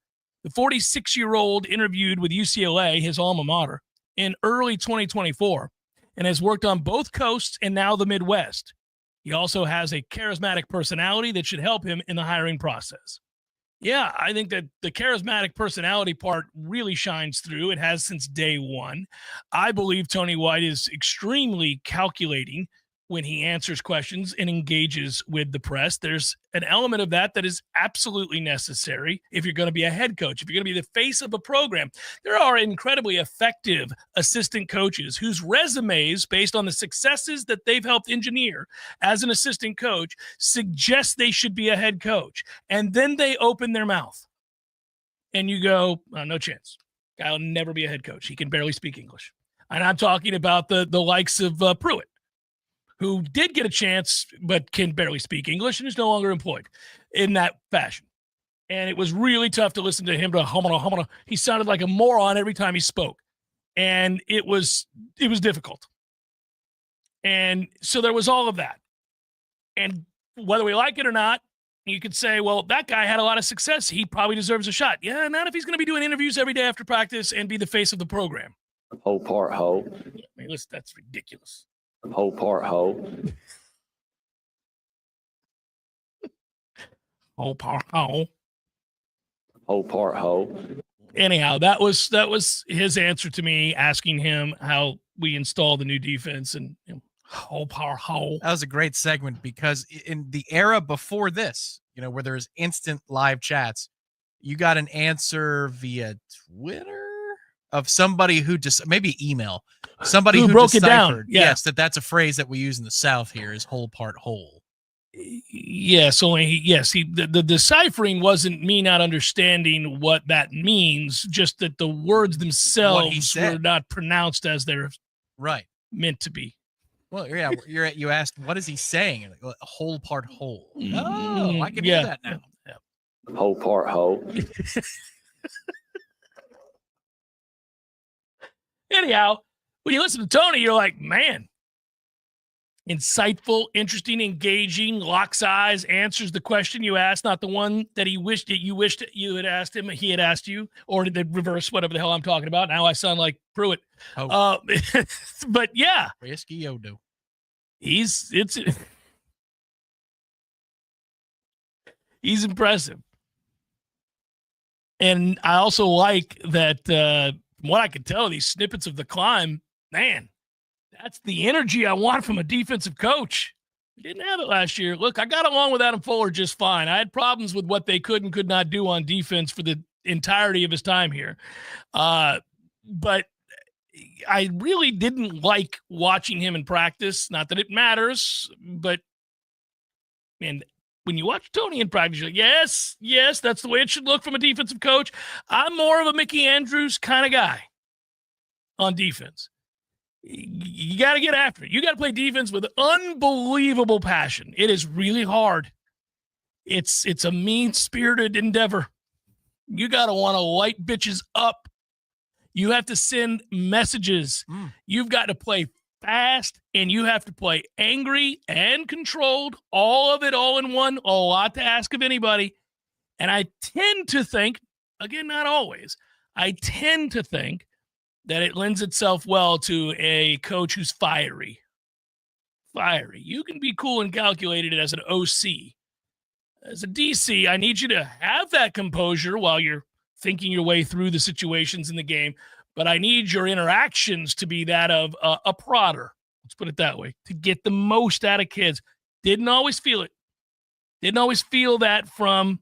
The 46-year-old interviewed with UCLA, his alma mater, in early 2024 and has worked on both coasts and now the Midwest. He also has a charismatic personality that should help him in the hiring process. Yeah, I think that the charismatic personality part really shines through. It has since day one. I believe Tony White is extremely calculating when he answers questions and engages with the press. There's an element of that is absolutely necessary if you're going to be a head coach, if you're going to be the face of a program. There are incredibly effective assistant coaches whose resumes, based on the successes that they've helped engineer as an assistant coach, suggest they should be a head coach. And then they open their mouth. And you go, oh, no chance. Guy will never be a head coach. He can barely speak English. And I'm talking about the likes of Pruitt, who did get a chance but can barely speak English and is no longer employed in that fashion. And it was really tough to listen to him. He sounded like a moron every time he spoke. And it was difficult. And so there was all of that. And whether we like it or not, you could say, well, that guy had a lot of success. He probably deserves a shot. Yeah, not if he's going to be doing interviews every day after practice and be the face of the program. Whole part whole. I mean, listen, that's ridiculous. Whole part whole. Whole part whole. Whole part whole. Anyhow, that was his answer to me asking him how we install the new defense and whole part whole. That was a great segment because in the era before this, where there's instant live chats, you got an answer via Twitter of somebody who just maybe email, somebody who broke deciphered, it down. Yeah. Yes, that's a phrase that we use in the South here is whole part whole. Yes, the deciphering wasn't me not understanding what that means, just that the words themselves were not pronounced as they're meant to be. Well, yeah, you asked, what is he saying? Like, whole part whole. Oh, I can hear that now. Yeah. Whole part whole. Anyhow, when you listen to Tony, you're like, man, insightful, interesting, engaging, locks eyes, answers the question you asked, not the one that you wished you had asked him, he had asked you, or the reverse, whatever the hell I'm talking about. Now I sound like Pruitt. But yeah. Risky Odo. He's impressive. And I also like that, from what I could tell, these snippets of the climb, man, that's the energy I want from a defensive coach. Didn't have it last year. Look, I got along with Adam Fuller just fine. I had problems with what they could and could not do on defense for the entirety of his time here. But I really didn't like watching him in practice. Not that it matters, but man, when you watch Tony in practice, you're like, yes, that's the way it should look from a defensive coach. I'm more of a Mickey Andrews kind of guy on defense. You got to get after it. You got to play defense with unbelievable passion. It is really hard. It's a mean-spirited endeavor. You got to want to light bitches up. You have to send messages. You've got to play fast, and you have to play angry and controlled, all of it all in one, a lot to ask of anybody. And I tend to think, again, not always, I tend to think that it lends itself well to a coach who's fiery. You can be cool and calculated as an OC. As a DC, I need you to have that composure while you're thinking your way through the situations in the game, but I need your interactions to be that of a prodder. Let's put it that way, to get the most out of kids. Didn't always feel it. Didn't always feel that from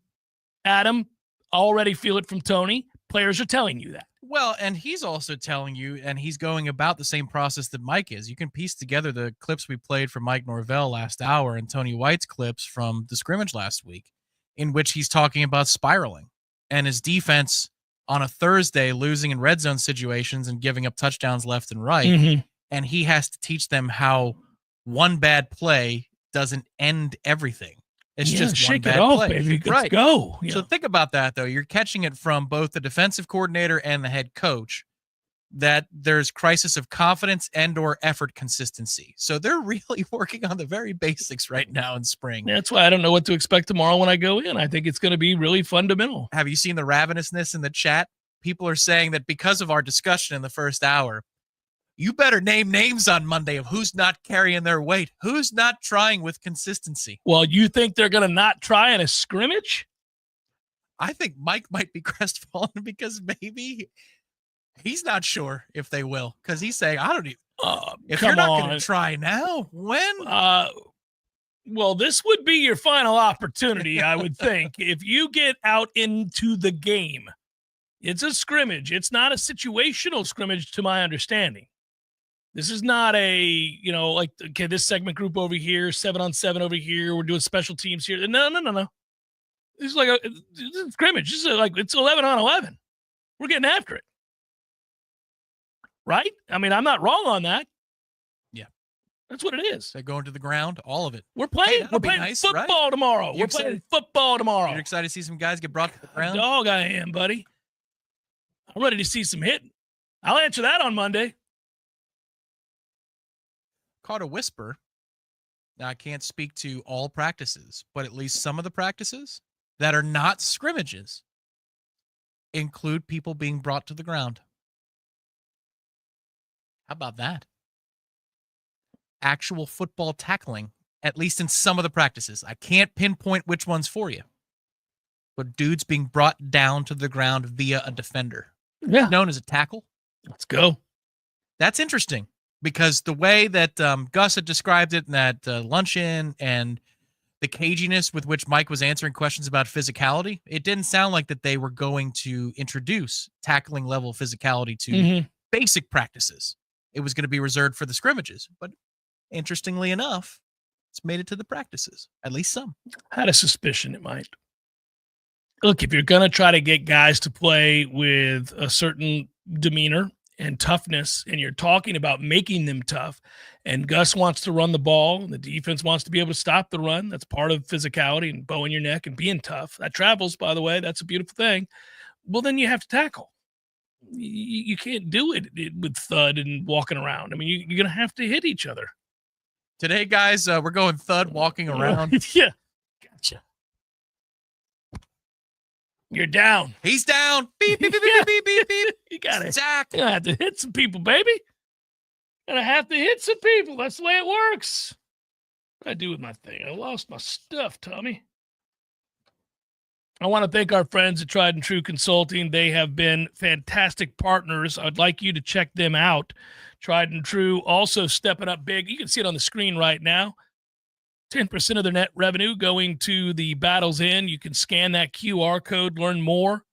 Adam. Already feel it from Tony. Players are telling you that. Well, and he's also telling you, and he's going about the same process that Mike is. You can piece together the clips we played from Mike Norvell last hour and Tony White's clips from the scrimmage last week, in which he's talking about spiraling and his defense on a Thursday losing in red zone situations and giving up touchdowns left and right. Mm-hmm. And he has to teach them how one bad play doesn't end everything. It's just shake one bad it off, play. baby. Let's go. Yeah. So think about that, though. You're catching it from both the defensive coordinator and the head coach, that there's crisis of confidence and or effort consistency. So they're really working on the very basics right now in spring. That's why I don't know what to expect tomorrow when I go in. I think it's going to be really fundamental. Have you seen the ravenousness in the chat? People are saying that because of our discussion in the first hour, you better name names on Monday of who's not carrying their weight, who's not trying with consistency. Well, you think they're going to not try in a scrimmage? I think Mike might be crestfallen because maybe he's not sure if they will, because he's saying, I don't even. If you're not going to try now, when? Well, this would be your final opportunity, I would think. If you get out into the game, it's a scrimmage. It's not a situational scrimmage, to my understanding. This is not a, like, okay, this segment group over here, 7-on-7 over here. We're doing special teams here. No. This is like a scrimmage. This is like, it's 11-on-11. We're getting after it. Right? I mean, I'm not wrong on that. Yeah. That's what it is. They're going to the ground, all of it. We're playing, Hey, nice, football right? Tomorrow. We're playing football tomorrow. You're excited to see some guys get brought to the ground? Dog, I am, buddy. I'm ready to see some hitting. I'll answer that on Monday. Caught a whisper. Now, I can't speak to all practices, but at least some of the practices that are not scrimmages include people being brought to the ground. How about that? Actual football tackling, at least in some of the practices. I can't pinpoint which ones for you, but dudes being brought down to the ground via a defender. Yeah. Known as a tackle. Let's go. That's interesting because the way that Gus had described it in that luncheon and the caginess with which Mike was answering questions about physicality, it didn't sound like that they were going to introduce tackling level physicality to basic practices. It was going to be reserved for the scrimmages. But interestingly enough, it's made it to the practices, at least some. I had a suspicion it might. Look, if you're going to try to get guys to play with a certain demeanor and toughness, and you're talking about making them tough, and Gus wants to run the ball, and the defense wants to be able to stop the run, that's part of physicality and bowing your neck and being tough. That travels, by the way. That's a beautiful thing. Well, then you have to tackle. You can't do it with thud and walking around. I mean, you're going to have to hit each other. Today, guys, we're going thud walking around. Yeah. Gotcha. You're down. He's down. Beep, beep, beep, beep, beep, beep, beep. You got it. Zach. You're going to have to hit some people, baby. Gonna have to hit some people. That's the way it works. What do I do with my thing? I lost my stuff, Tommy. I want to thank our friends at Tried and True Consulting. They have been fantastic partners. I'd like you to check them out. Tried and True also stepping up big. You can see it on the screen right now. 10% of their net revenue going to the Battle's Inn. You can scan that QR code, learn more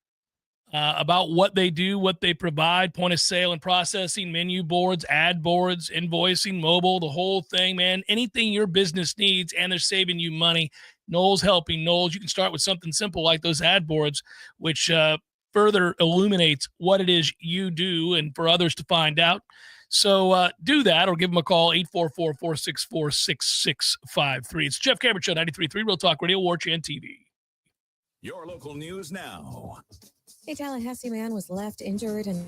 about what they do, what they provide, point of sale and processing, menu boards, ad boards, invoicing, mobile, the whole thing, man. Anything your business needs, and they're saving you money. Knowles helping Knowles. You can start with something simple like those ad boards, which further illuminates what it is you do and for others to find out. So do that or give them a call, 844-464-6653. It's Jeff Cameron Show, 93.3 Real Talk Radio, Warchant TV. Your local news now. A Tallahassee man was left injured and...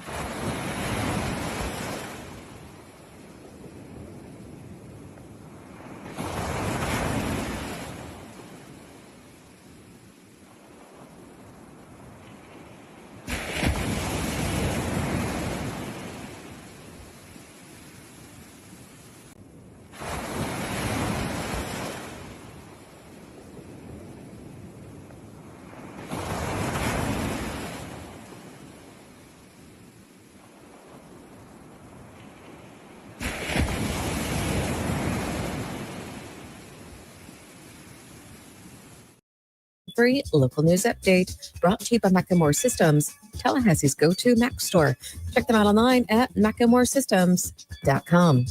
Free local news update brought to you by Macklemore Systems, Tallahassee's go-to Mac store. Check them out online at MacklemoreSystems.com.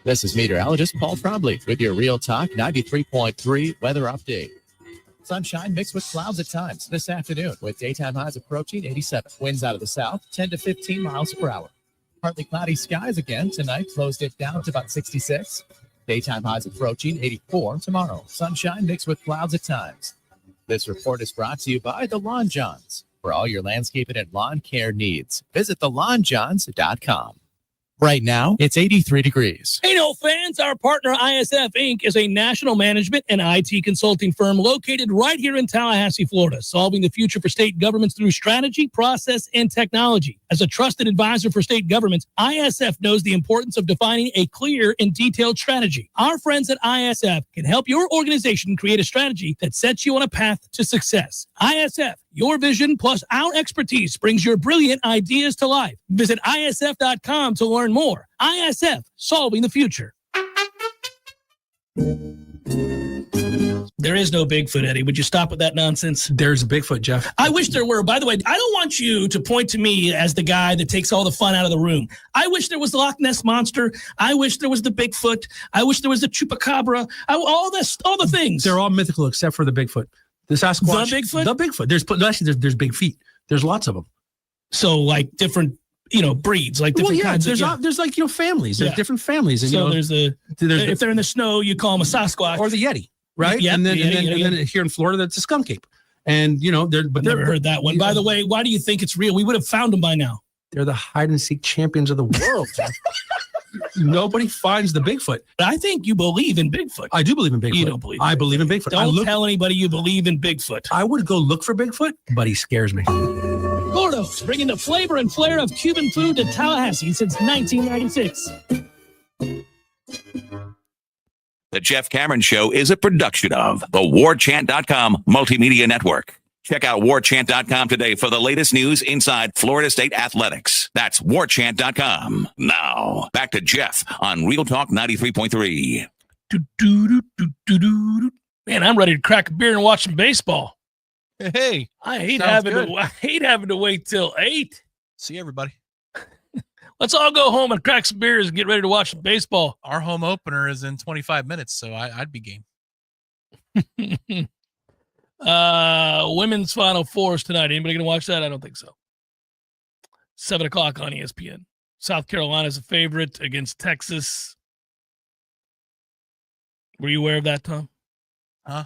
This is meteorologist Paul Trombley with your Real Talk 93.3 weather update. Sunshine mixed with clouds at times this afternoon with daytime highs approaching 87. Winds out of the south 10 to 15 miles per hour. Partly cloudy skies again tonight, lows dip down to about 66. Daytime highs approaching 84 tomorrow. Sunshine mixed with clouds at times. This report is brought to you by the Lawn Johns. For all your landscaping and lawn care needs, visit thelawnjohns.com. Right now, it's 83 degrees. Hey, no fans, our partner ISF Inc. is a national management and IT consulting firm located right here in Tallahassee, Florida, solving the future for state governments through strategy, process, and technology. As a trusted advisor for state governments, ISF knows the importance of defining a clear and detailed strategy. Our friends at ISF can help your organization create a strategy that sets you on a path to success. ISF, your vision plus our expertise brings your brilliant ideas to life. Visit ISF.com to learn more. ISF, solving the future. There is no Bigfoot, Eddie. Would you stop with that nonsense? There's a Bigfoot, Jeff. I wish there were. By the way, I don't want you to point to me as the guy that takes all the fun out of the room. I wish there was the Loch Ness Monster. I wish there was the Bigfoot. I wish there was the Chupacabra. All the things. They're all mythical except for the Bigfoot. The Sasquatch. The Bigfoot? The Bigfoot. There's big feet. There's lots of them. So like different, breeds, like different kinds. There's like, families. There's different families. And, so if they're in the snow, you call them a Sasquatch. Or the Yeti, right? Yep, and then here in Florida, that's a skunk ape. And, I've never heard that one. By the way, why do you think it's real? We would have found them by now. They're the hide and seek champions of the world. Nobody finds the Bigfoot. I think you believe in Bigfoot. I do believe in Bigfoot. You don't believe. I believe in Bigfoot. Don't tell anybody you believe in Bigfoot. I would go look for Bigfoot, but he scares me. Gordo's, bringing the flavor and flair of Cuban food to Tallahassee since 1996. The Jeff Cameron Show is a production of the Warchant.com Multimedia Network. Check out Warchant.com today for the latest news inside Florida State athletics. That's Warchant.com. Now, back to Jeff on Real Talk 93.3. Man, I'm ready to crack a beer and watch some baseball. Hey, I hate having to wait till 8. See everybody. Let's all go home and crack some beers and get ready to watch some baseball. Our home opener is in 25 minutes, so I'd be game. Women's Final Fours tonight. Anybody gonna watch that? I don't think so. 7:00 on ESPN. South Carolina's a favorite against Texas. Were you aware of that, Tom? Huh?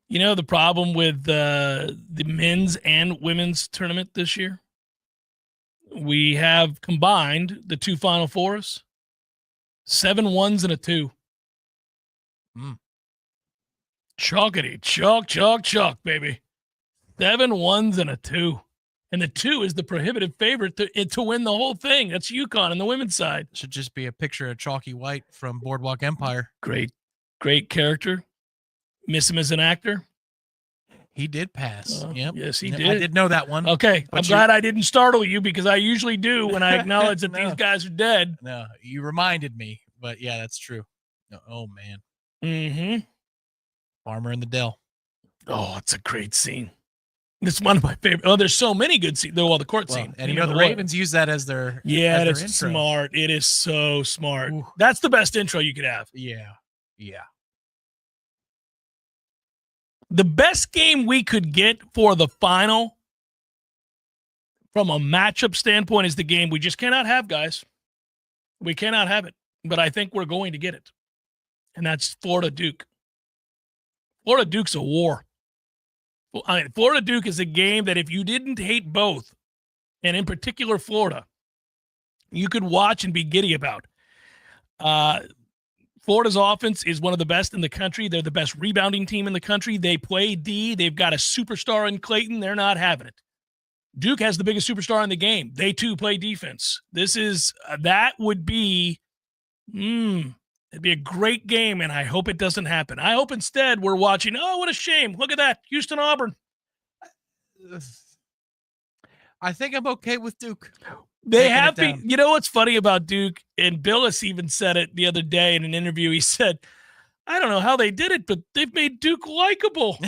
The problem with the men's and women's tournament this year? We have combined the two Final Fours, 7 1s and a 2. Chalkity, chalk, baby. 7 1s and a 2. And the 2 is the prohibitive favorite to win the whole thing. That's UConn on the women's side. Should just be a picture of Chalky White from Boardwalk Empire. Great character. Miss him as an actor. He did pass. Yep. Yes, he Yep, did. I did know that one. Okay. But I'm glad I didn't startle you because I usually do when I acknowledge that these No. guys are dead. No, you reminded me. But yeah, that's true. Oh, man. Mm-hmm. Farmer in the Dell. Oh, it's a great scene. It's one of my favorite. Oh, there's so many good scenes. Well, the court scene. And Even the lawyer. Ravens use that as their Yeah, as it's their intro. smart. It is so smart. That's the best intro you could have. Yeah. Yeah. The best game we could get for the final from a matchup standpoint is the game we just cannot have, guys. We cannot have it, but I think we're going to get it. And that's Florida Duke. Florida Duke's a war. I mean, Florida Duke is a game that if you didn't hate both, and in particular Florida, you could watch and be giddy about. Florida's offense is one of the best in the country. They're the best rebounding team in the country. They play D. They've got a superstar in Clayton. They're not having it. Duke has the biggest superstar in the game. They, too, play defense. That would be, it'd be a great game, and I hope it doesn't happen. I hope instead we're watching, oh, what a shame. Look at that. Houston-Auburn. I think I'm okay with Duke. They have been. You know what's funny about Duke? And Billis even said it the other day in an interview. He said, I don't know how they did it, but they've made Duke likable.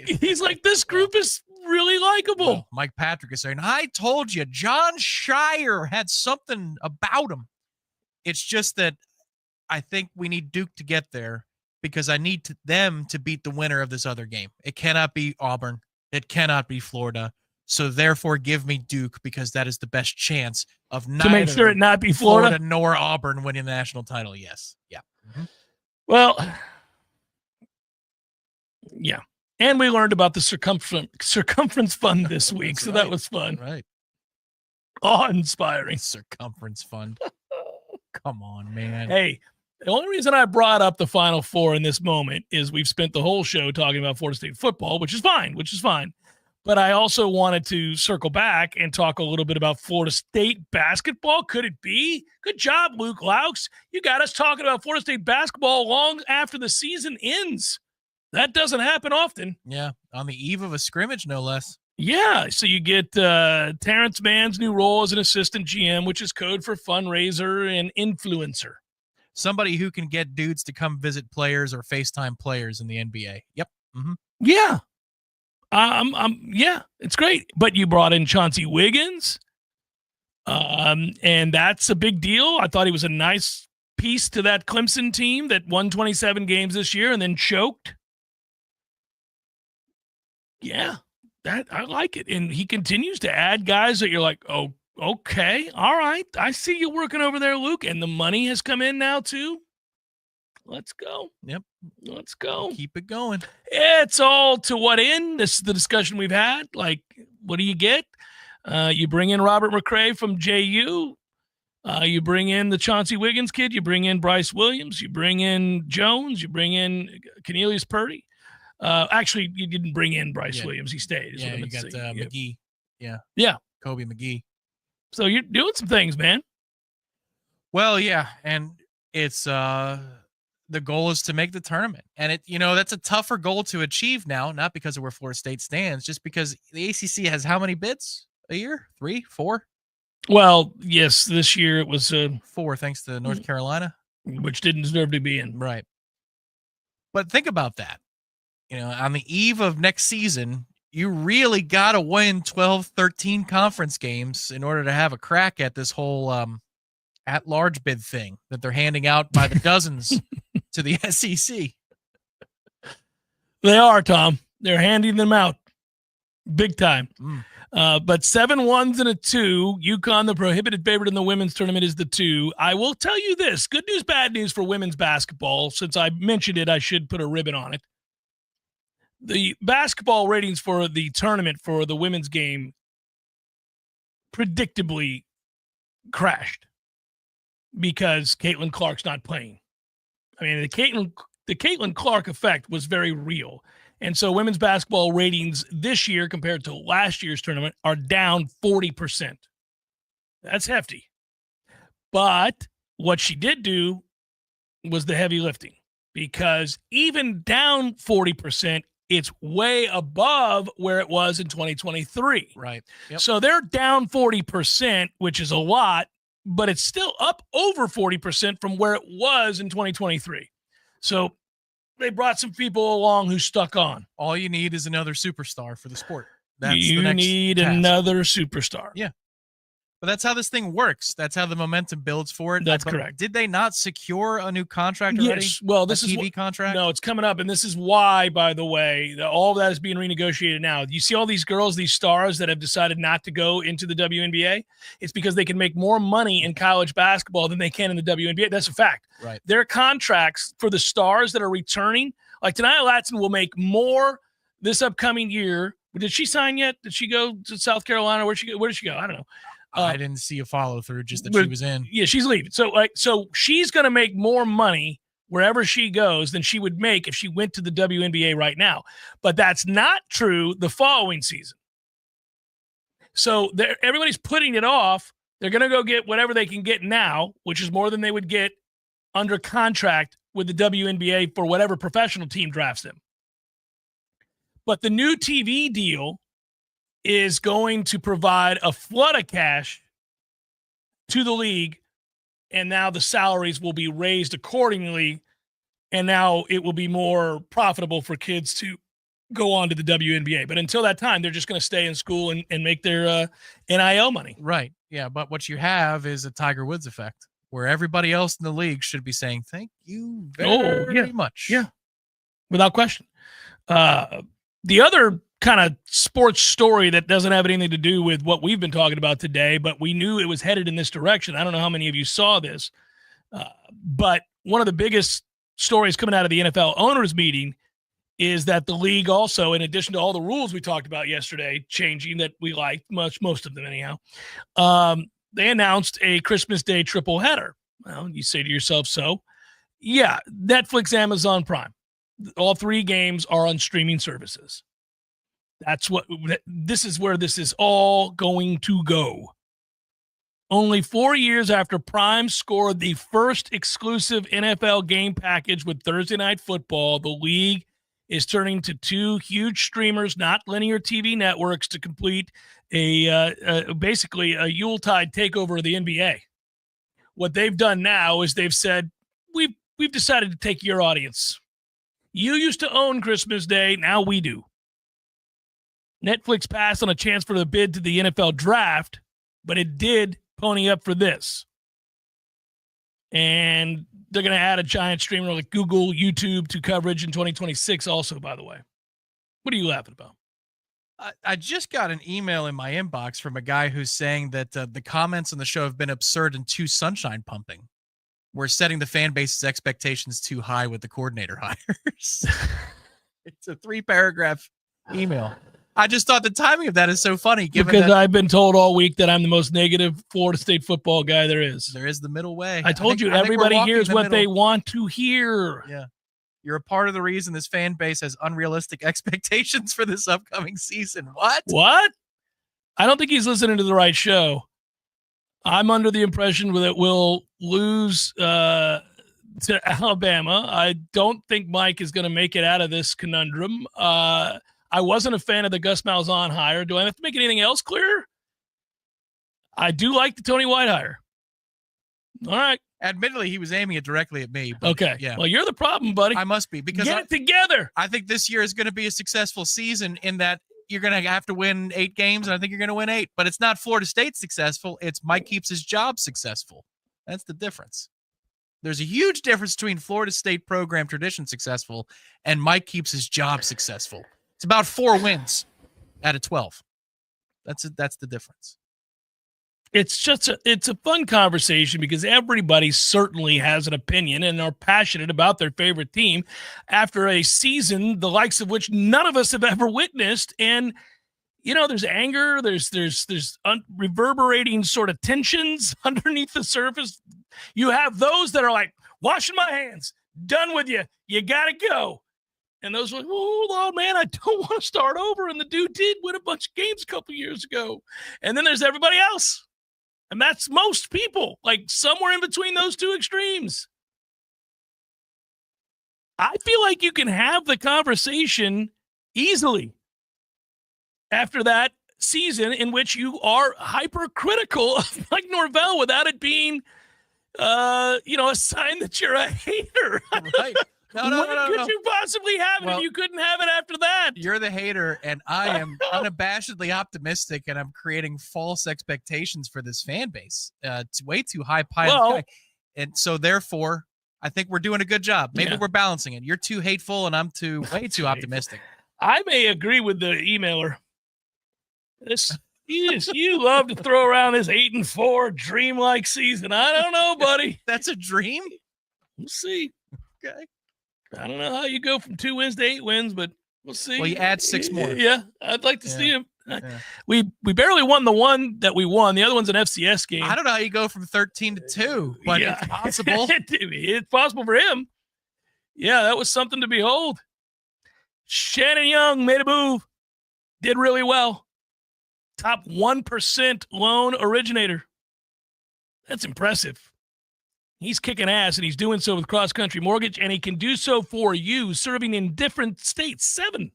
He's like, this group is really likable. Well, Mike Patrick is saying, I told you, John Shire had something about him. It's just that I think we need Duke to get there because I need them to beat the winner of this other game. It cannot be Auburn. It cannot be Florida. So therefore, give me Duke because that is the best chance of to make sure it not be Florida nor Auburn winning the national title. Yes. Yeah. Mm-hmm. Well, yeah. And we learned about the circumference fund this week, so that was fun. Right. Awe-inspiring. Circumference fund. Come on, man. Hey, the only reason I brought up the Final Four in this moment is we've spent the whole show talking about Florida State football, which is fine. But I also wanted to circle back and talk a little bit about Florida State basketball. Could it be? Good job, Luke Laux. You got us talking about Florida State basketball long after the season ends. That doesn't happen often. Yeah, on the eve of a scrimmage, no less. Yeah, so you get Terrence Mann's new role as an assistant GM, which is code for fundraiser and influencer. Somebody who can get dudes to come visit players or FaceTime players in the NBA. Yep. Mm-hmm. Yeah. Yeah, it's great. But you brought in Chauncey Wiggins, and that's a big deal. I thought he was a nice piece to that Clemson team that won 27 games this year and then choked. Yeah, that I like it. And he continues to add guys that you're like, oh, okay, all right. I see you working over there, Luke. And the money has come in now, too. Let's go. Yep. Let's go. Keep it going. It's all to what end? This is the discussion we've had. Like, what do you get? You bring in Robert McCray from JU. You bring in the Chauncey Wiggins kid. You bring in Bryce Williams. You bring in Jones. You bring in Cornelius Purdy. Actually, you didn't bring in Bryce Williams. He stayed. Yeah, you got McGee. Yeah. Yeah. Kobe McGee. So you're doing some things, man. Well, yeah. And it's the goal is to make the tournament. And that's a tougher goal to achieve now, not because of where Florida State stands, just because the ACC has how many bids a year? 3, 4? Well, yes, this year it was 4, thanks to North Carolina, which didn't deserve to be in. Right. But think about that. On the eve of next season, you really got to win 12, 13 conference games in order to have a crack at this whole at-large bid thing that they're handing out by the dozens to the SEC. They are, Tom. They're handing them out big time. But 7 1s and a 2. UConn, the prohibited favorite in the women's tournament, is the 2. I will tell you this. Good news, bad news for women's basketball. Since I mentioned it, I should put a ribbon on it. The basketball ratings for the tournament for the women's game predictably crashed because Caitlin Clark's not playing. I mean, the Caitlin Clark effect was very real. And so women's basketball ratings this year compared to last year's tournament are down 40%. That's hefty. But what she did do was the heavy lifting, because even down 40%, it's way above where it was in 2023. Right. Yep. So they're down 40%, which is a lot, but it's still up over 40% from where it was in 2023. So they brought some people along who stuck on. All you need is another superstar for the sport. That's you the next need task. another superstar. Yeah. But that's how this thing works. That's how the momentum builds for it. That's But correct. Did they not secure a new contract already? Yes. Well, this a is TV contract. No, it's coming up, and this is why, by the way, all of that is being renegotiated now. You see all these girls, these stars that have decided not to go into the WNBA. It's because they can make more money in college basketball than they can in the WNBA. That's a fact. Right. Their contracts for the stars that are returning, like Tanaya Latson, will make more this upcoming year. Did she sign yet? Did she go to South Carolina? Where did she go? I don't know. I didn't see a follow through, just that she was in. Yeah, she's leaving. So she's going to make more money wherever she goes than she would make if she went to the WNBA right now. But that's not true the following season. So everybody's putting it off. They're going to go get whatever they can get now, which is more than they would get under contract with the WNBA for whatever professional team drafts them. But the new TV deal is going to provide a flood of cash to the league, and now the salaries will be raised accordingly, and now it will be more profitable for kids to go on to the WNBA. But until that time, they're just going to stay in school and make their NIL money. Right. Yeah, but what you have is a Tiger Woods effect, where everybody else in the league should be saying, thank you very much. Yeah, without question. The other kind of sports story that doesn't have anything to do with what we've been talking about today, but we knew it was headed in this direction. I don't know how many of you saw this, but one of the biggest stories coming out of the NFL owners meeting is that the league also, in addition to all the rules we talked about yesterday, changing that we liked, most of them anyhow, they announced a Christmas Day triple header. Well, you say to yourself, so yeah, Netflix, Amazon Prime, all three games are on streaming services. This is where this is all going to go. Only 4 years after Prime scored the first exclusive NFL game package with Thursday Night Football, the league is turning to two huge streamers, not linear TV networks, to complete basically a Yuletide takeover of the NBA. What they've done now is they've said, we've decided to take your audience. You used to own Christmas Day, now we do. Netflix passed on a chance for the bid to the NFL draft, but it did pony up for this. And they're going to add a giant streamer like Google, YouTube to coverage in 2026 also, by the way. What are you laughing about? I just got an email in my inbox from a guy who's saying that the comments on the show have been absurd and too sunshine pumping. We're setting the fan base's expectations too high with the coordinator hires. It's a 3-paragraph email. I just thought the timing of that is so funny. Because I've been told all week that I'm the most negative Florida State football guy there is. There is the middle way. I told you, everybody hears what they want to hear. Yeah. You're a part of the reason this fan base has unrealistic expectations for this upcoming season. What? I don't think he's listening to the right show. I'm under the impression that we'll lose to Alabama. I don't think Mike is going to make it out of this conundrum. I wasn't a fan of the Gus Malzahn hire. Do I have to make anything else clear? I do like the Tony White hire. All right. Admittedly, he was aiming it directly at me. But okay. Yeah. Well, you're the problem, buddy. I must be, because get it together. I think this year is going to be a successful season in that you're going to have to win 8 games, and I think you're going to win 8. But it's not Florida State successful. It's Mike keeps his job successful. That's the difference. There's a huge difference between Florida State program tradition successful and Mike keeps his job successful. It's about 4 wins out of 12. That's the difference. It's a fun conversation because everybody certainly has an opinion and are passionate about their favorite team after a season, the likes of which none of us have ever witnessed. And, there's anger, there's reverberating sort of tensions underneath the surface. You have those that are like, washing my hands, done with you, you got to go. And those were like, hold on, man, I don't want to start over. And the dude did win a bunch of games a couple years ago. And then there's everybody else. And that's most people, like somewhere in between those two extremes. I feel like you can have the conversation easily after that season in which you are hypercritical of Mike Norvell without it being, a sign that you're a hater. Right. No. Could you possibly have it if you couldn't have it after that? You're the hater, and I am unabashedly optimistic, and I'm creating false expectations for this fan base. It's way too high pie in the sky. And so, therefore, I think we're doing a good job. Maybe we're balancing it. You're too hateful, and I'm way too optimistic. I may agree with the emailer. You love to throw around this 8-4 dreamlike season. I don't know, buddy. That's a dream? We'll see. Okay. I don't know how you go from 2 wins to 8 wins, but we'll see. Well, you add 6 more. Yeah, I'd like to see him. Yeah. We barely won the one that we won. The other one's an FCS game. I don't know how you go from 13 to 2, but it's possible. It's possible for him. Yeah, that was something to behold. Shannon Young made a move. Did really well. Top 1% loan originator. That's impressive. He's kicking ass, and he's doing so with Cross Country Mortgage, and he can do so for you, serving in different states, 7.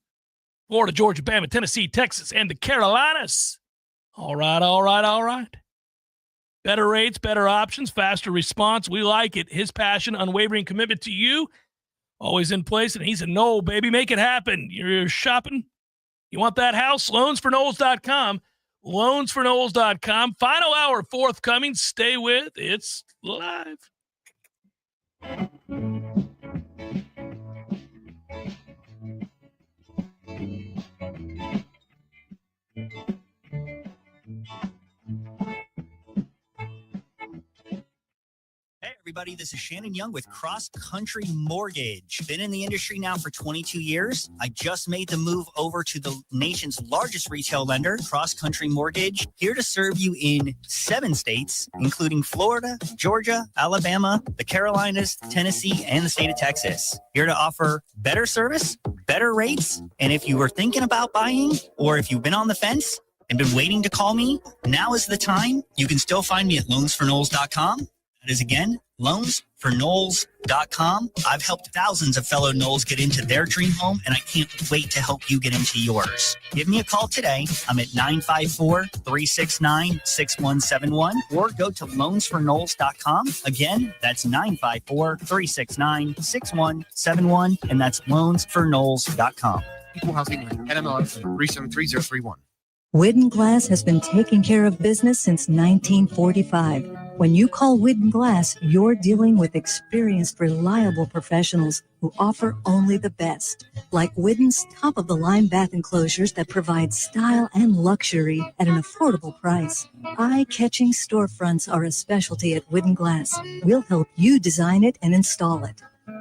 Florida, Georgia, Bama, Tennessee, Texas, and the Carolinas. All right. Better rates, better options, faster response. We like it. His passion, unwavering commitment to you, always in place, and he's a no, baby. Make it happen. You're shopping? You want that house? Loansforknowles.com. Loansforknowles.com. Final hour forthcoming. Stay with. It's live. Hey, everybody, this is Shannon Young with Cross Country Mortgage. Been in the industry now for 22 years. I just made the move over to the nation's largest retail lender, Cross Country Mortgage, here to serve you in 7 states, including Florida, Georgia, Alabama, the Carolinas, Tennessee, and the state of Texas. Here to offer better service, better rates, and if you were thinking about buying or if you've been on the fence and been waiting to call me, now is the time. You can still find me at loansforknowles.com. That is, again, loansforknowles.com. I've helped thousands of fellow Knowles get into their dream home, and I can't wait to help you get into yours. Give me a call today. I'm at 954-369-6171, or go to loansforknowles.com. Again, that's 954-369-6171, and that's loansforknowles.com. Equal housing lender, NMLS 373031. Widden Glass has been taking care of business since 1945. When you call Widden Glass, you're dealing with experienced, reliable professionals who offer only the best. Like Widden's top-of-the-line bath enclosures that provide style and luxury at an affordable price. Eye-catching storefronts are a specialty at Widden Glass. We'll help you design it and install it.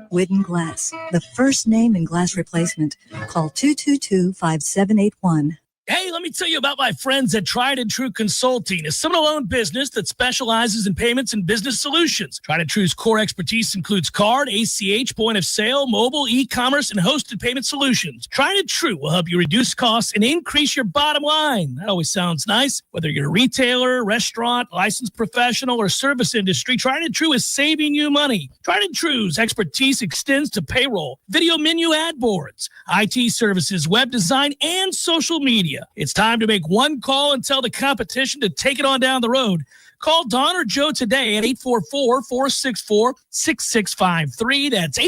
Widden Glass, the first name in glass replacement. Call 222-5781. Hey, let me tell you about my friends at Tried and True Consulting, a Seminole-owned business that specializes in payments and business solutions. Tried and True's core expertise includes card, ACH, point of sale, mobile, e-commerce, and hosted payment solutions. Tried and True will help you reduce costs and increase your bottom line. That always sounds nice. Whether you're a retailer, restaurant, licensed professional, or service industry, Tried and True is saving you money. Tried and True's expertise extends to payroll, video menu ad boards, IT services, web design, and social media. It's time to make one call and tell the competition to take it on down the road. Call Don or Joe today at 844-464-6653. That's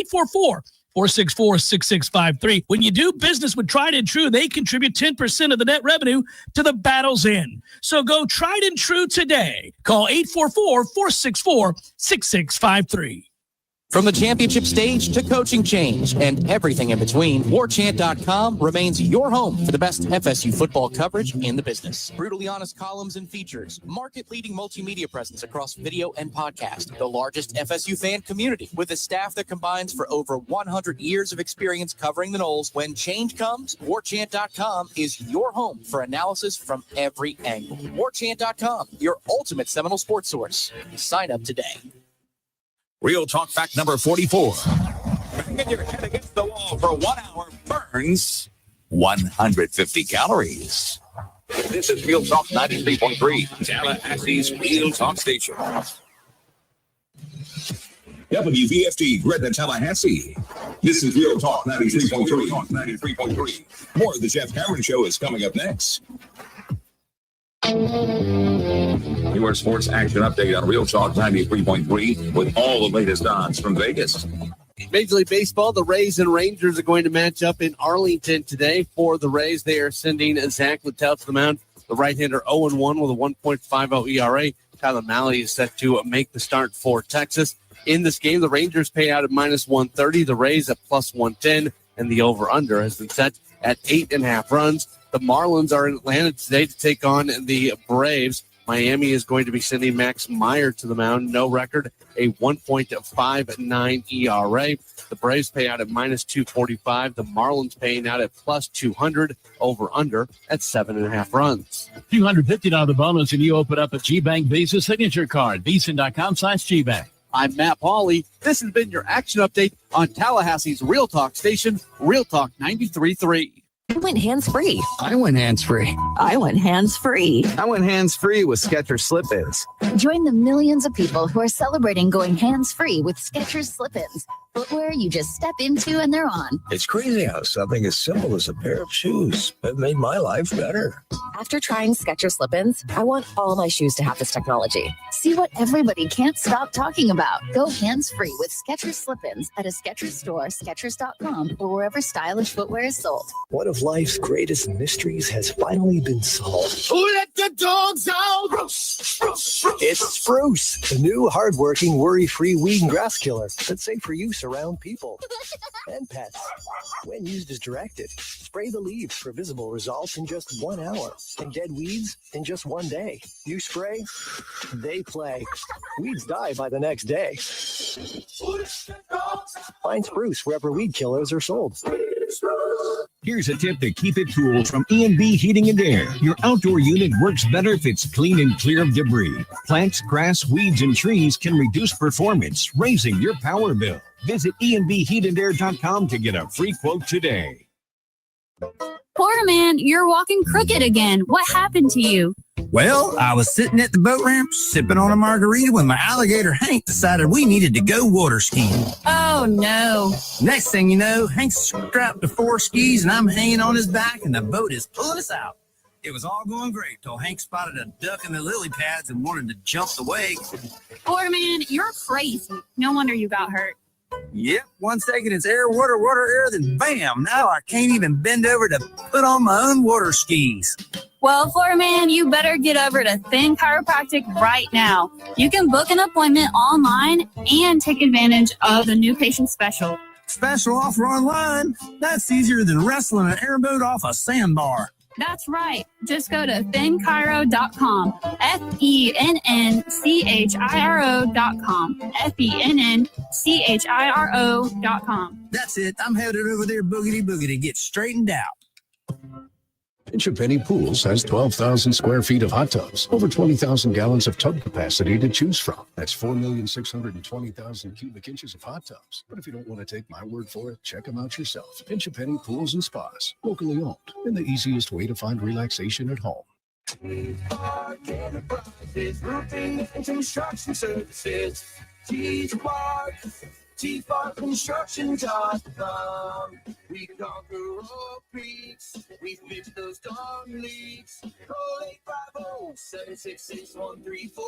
844-464-6653. When you do business with Tried and True, they contribute 10% of the net revenue to the battle's end. So go Tried and True today. Call 844-464-6653. From the championship stage to coaching change and everything in between, Warchant.com remains your home for the best FSU football coverage in the business. Brutally honest columns and features, market-leading multimedia presence across video and podcast, the largest FSU fan community with a staff that combines for over 100 years of experience covering the Noles. When change comes, Warchant.com is your home for analysis from every angle. Warchant.com, your ultimate Seminole sports source. Sign up today. Real Talk fact number 44. Banging your head against the wall for 1 hour burns 150 calories. This is Real Talk 93.3, Tallahassee's Real Talk station. WVFT, Gretna, Tallahassee. This is Real Talk 93.3. More of the Jeff Cameron Show is coming up next. Your sports action update on Real Talk 93.3 with all the latest odds from Vegas. Major League Baseball, the Rays and Rangers are going to match up in Arlington today. For the Rays, they are sending Zach Littell to the mound. The right-hander 0-1 with a 1.50 ERA. Tyler Mahle is set to make the start for Texas. In this game, the Rangers pay out at -130, the Rays at +110, and the over-under has been set at 8.5 runs. The Marlins are in Atlanta today to take on the Braves. Miami is going to be sending Max Meyer to the mound. No record, a 1.59 ERA. The Braves pay out at -245. The Marlins paying out at +200. Over-under at 7.5 runs. $250 bonus, and you open up a GBank Visa signature card. Visa.com/GBank. I'm Matt Pauley. This has been your action update on Tallahassee's Real Talk station, Real Talk 93.3. I went hands-free. I went hands-free. I went hands-free. I went hands-free with Skechers Slip-ins. Join the millions of people who are celebrating going hands-free with Skechers Slip-ins. Footwear you just step into and they're on. It's crazy how something as simple as a pair of shoes have made my life better. After trying Skechers Slip-ins, I want all my shoes to have this technology. See what everybody can't stop talking about. Go hands-free with Skechers Slip-ins at a Skechers store, Skechers.com, or wherever stylish footwear is sold. One of life's greatest mysteries has finally been solved. Let the dogs out! It's Spruce, the new hardworking, worry-free weed and grass killer that's safe for use around people and pets. When used as directed, spray the leaves for visible results in just 1 hour and dead weeds in just 1 day. You spray, they play. Weeds die by the next day. Find Spruce wherever weed killers are sold. Here's a tip to keep it cool from E&B Heating and Air. Your outdoor unit works better if it's clean and clear of debris. Plants, grass, weeds, and trees can reduce performance, raising your power bill. Visit enbheatandair.com to get a free quote today. Porterman, you're walking crooked again. What happened to you? Well, I was sitting at the boat ramp sipping on a margarita when my alligator Hank decided we needed to go water skiing. Oh, no. Next thing you know, Hank's strapped to 4 skis and I'm hanging on his back and the boat is pulling us out. It was all going great till Hank spotted a duck in the lily pads and wanted to jump the wake. Porterman, you're crazy. No wonder you got hurt. Yep, 1 second it's air, water, air, then bam, now I can't even bend over to put on my own water skis. Well, Porterman, you better get over to Thin Chiropractic right now. You can book an appointment online and take advantage of the new patient special. Special offer online? That's easier than wrestling an airboat off a sandbar. That's right. Just go to thinchiro.com. FENNCHIRO.com. FENNCHIRO.com. That's it. I'm headed over there boogity to get straightened out. Pinch A Penny Pools has 12,000 square feet of hot tubs, over 20,000 gallons of tub capacity to choose from. That's 4,620,000 cubic inches of hot tubs. But if you don't want to take my word for it, check them out yourself. Pinch A Penny Pools and Spas, locally owned, and the easiest way to find relaxation at home. Roofing and construction services. T-Fark.com. We conquer all peaks. We fix those dark leaks. Call 850-766-134.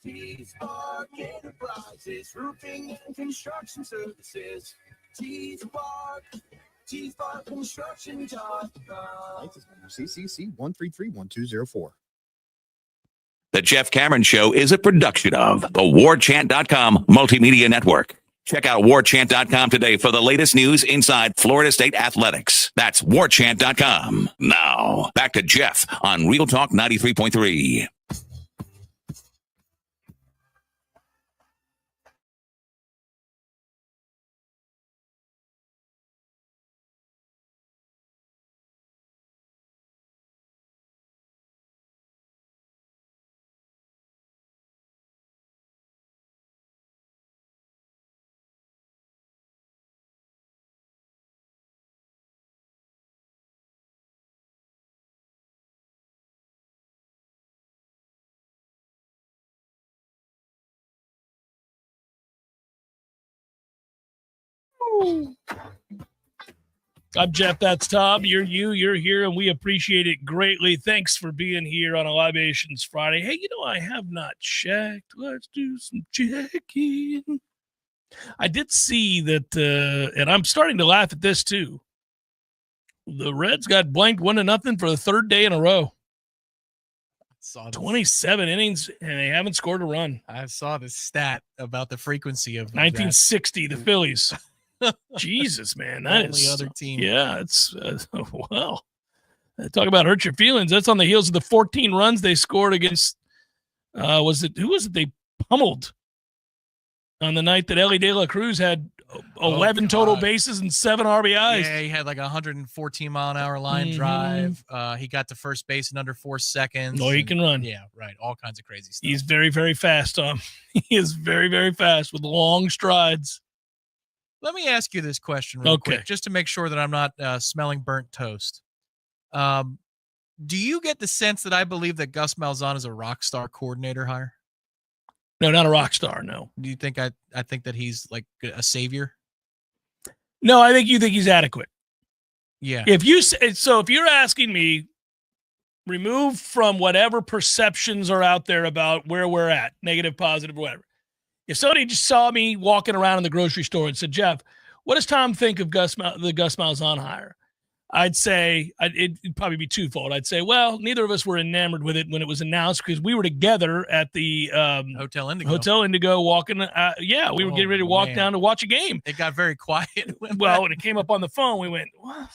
T-Fark Enterprises. Roofing and construction services. T-Fark.com. CCC 1331204. The Jeff Cameron Show is a production of the Warchant.com Multimedia Network. Check out Warchant.com today for the latest news inside Florida State athletics. That's Warchant.com. Now, back to Jeff on Real Talk 93.3. I'm Jeff. That's Tom. You're here, and we appreciate it greatly. Thanks for being here on a Libations Friday. Hey, I have not checked. Let's do some checking. I did see that, and I'm starting to laugh at this too. The Reds got blanked 1-0 for the third day in a row. 27 innings, and they haven't scored a run. I saw this stat about the frequency of 1960, the Phillies. Jesus, man. That only is other team. Yeah, it's well. Talk about hurt your feelings. That's on the heels of the 14 runs they scored against. Who was it? They pummeled on the night that Ellie De La Cruz had 11 total bases and 7 RBIs. Yeah, he had like a 114-mile-an-hour line drive. He got to first base in under 4 seconds. Oh, he can run. Yeah, right. All kinds of crazy stuff. He's very, very fast, Tom. He is very, very fast with long strides. Let me ask you this question real quick, just to make sure that I'm not smelling burnt toast. Do you get the sense that I believe that Gus Malzahn is a rock star coordinator hire? No, not a rock star, no. Do you think I think that he's like a savior? No, I think you think he's adequate. Yeah. If you're asking me, remove from whatever perceptions are out there about where we're at, negative, positive, whatever. If somebody just saw me walking around in the grocery store and said, Jeff, what does Tom think of the Gus Malzahn hire? I'd say it'd probably be twofold. I'd say, well, neither of us were enamored with it when it was announced because we were together at the Hotel Indigo. Walking. We were getting ready to walk down to watch a game. It got very quiet. Well, when it came up on the phone, we went, well,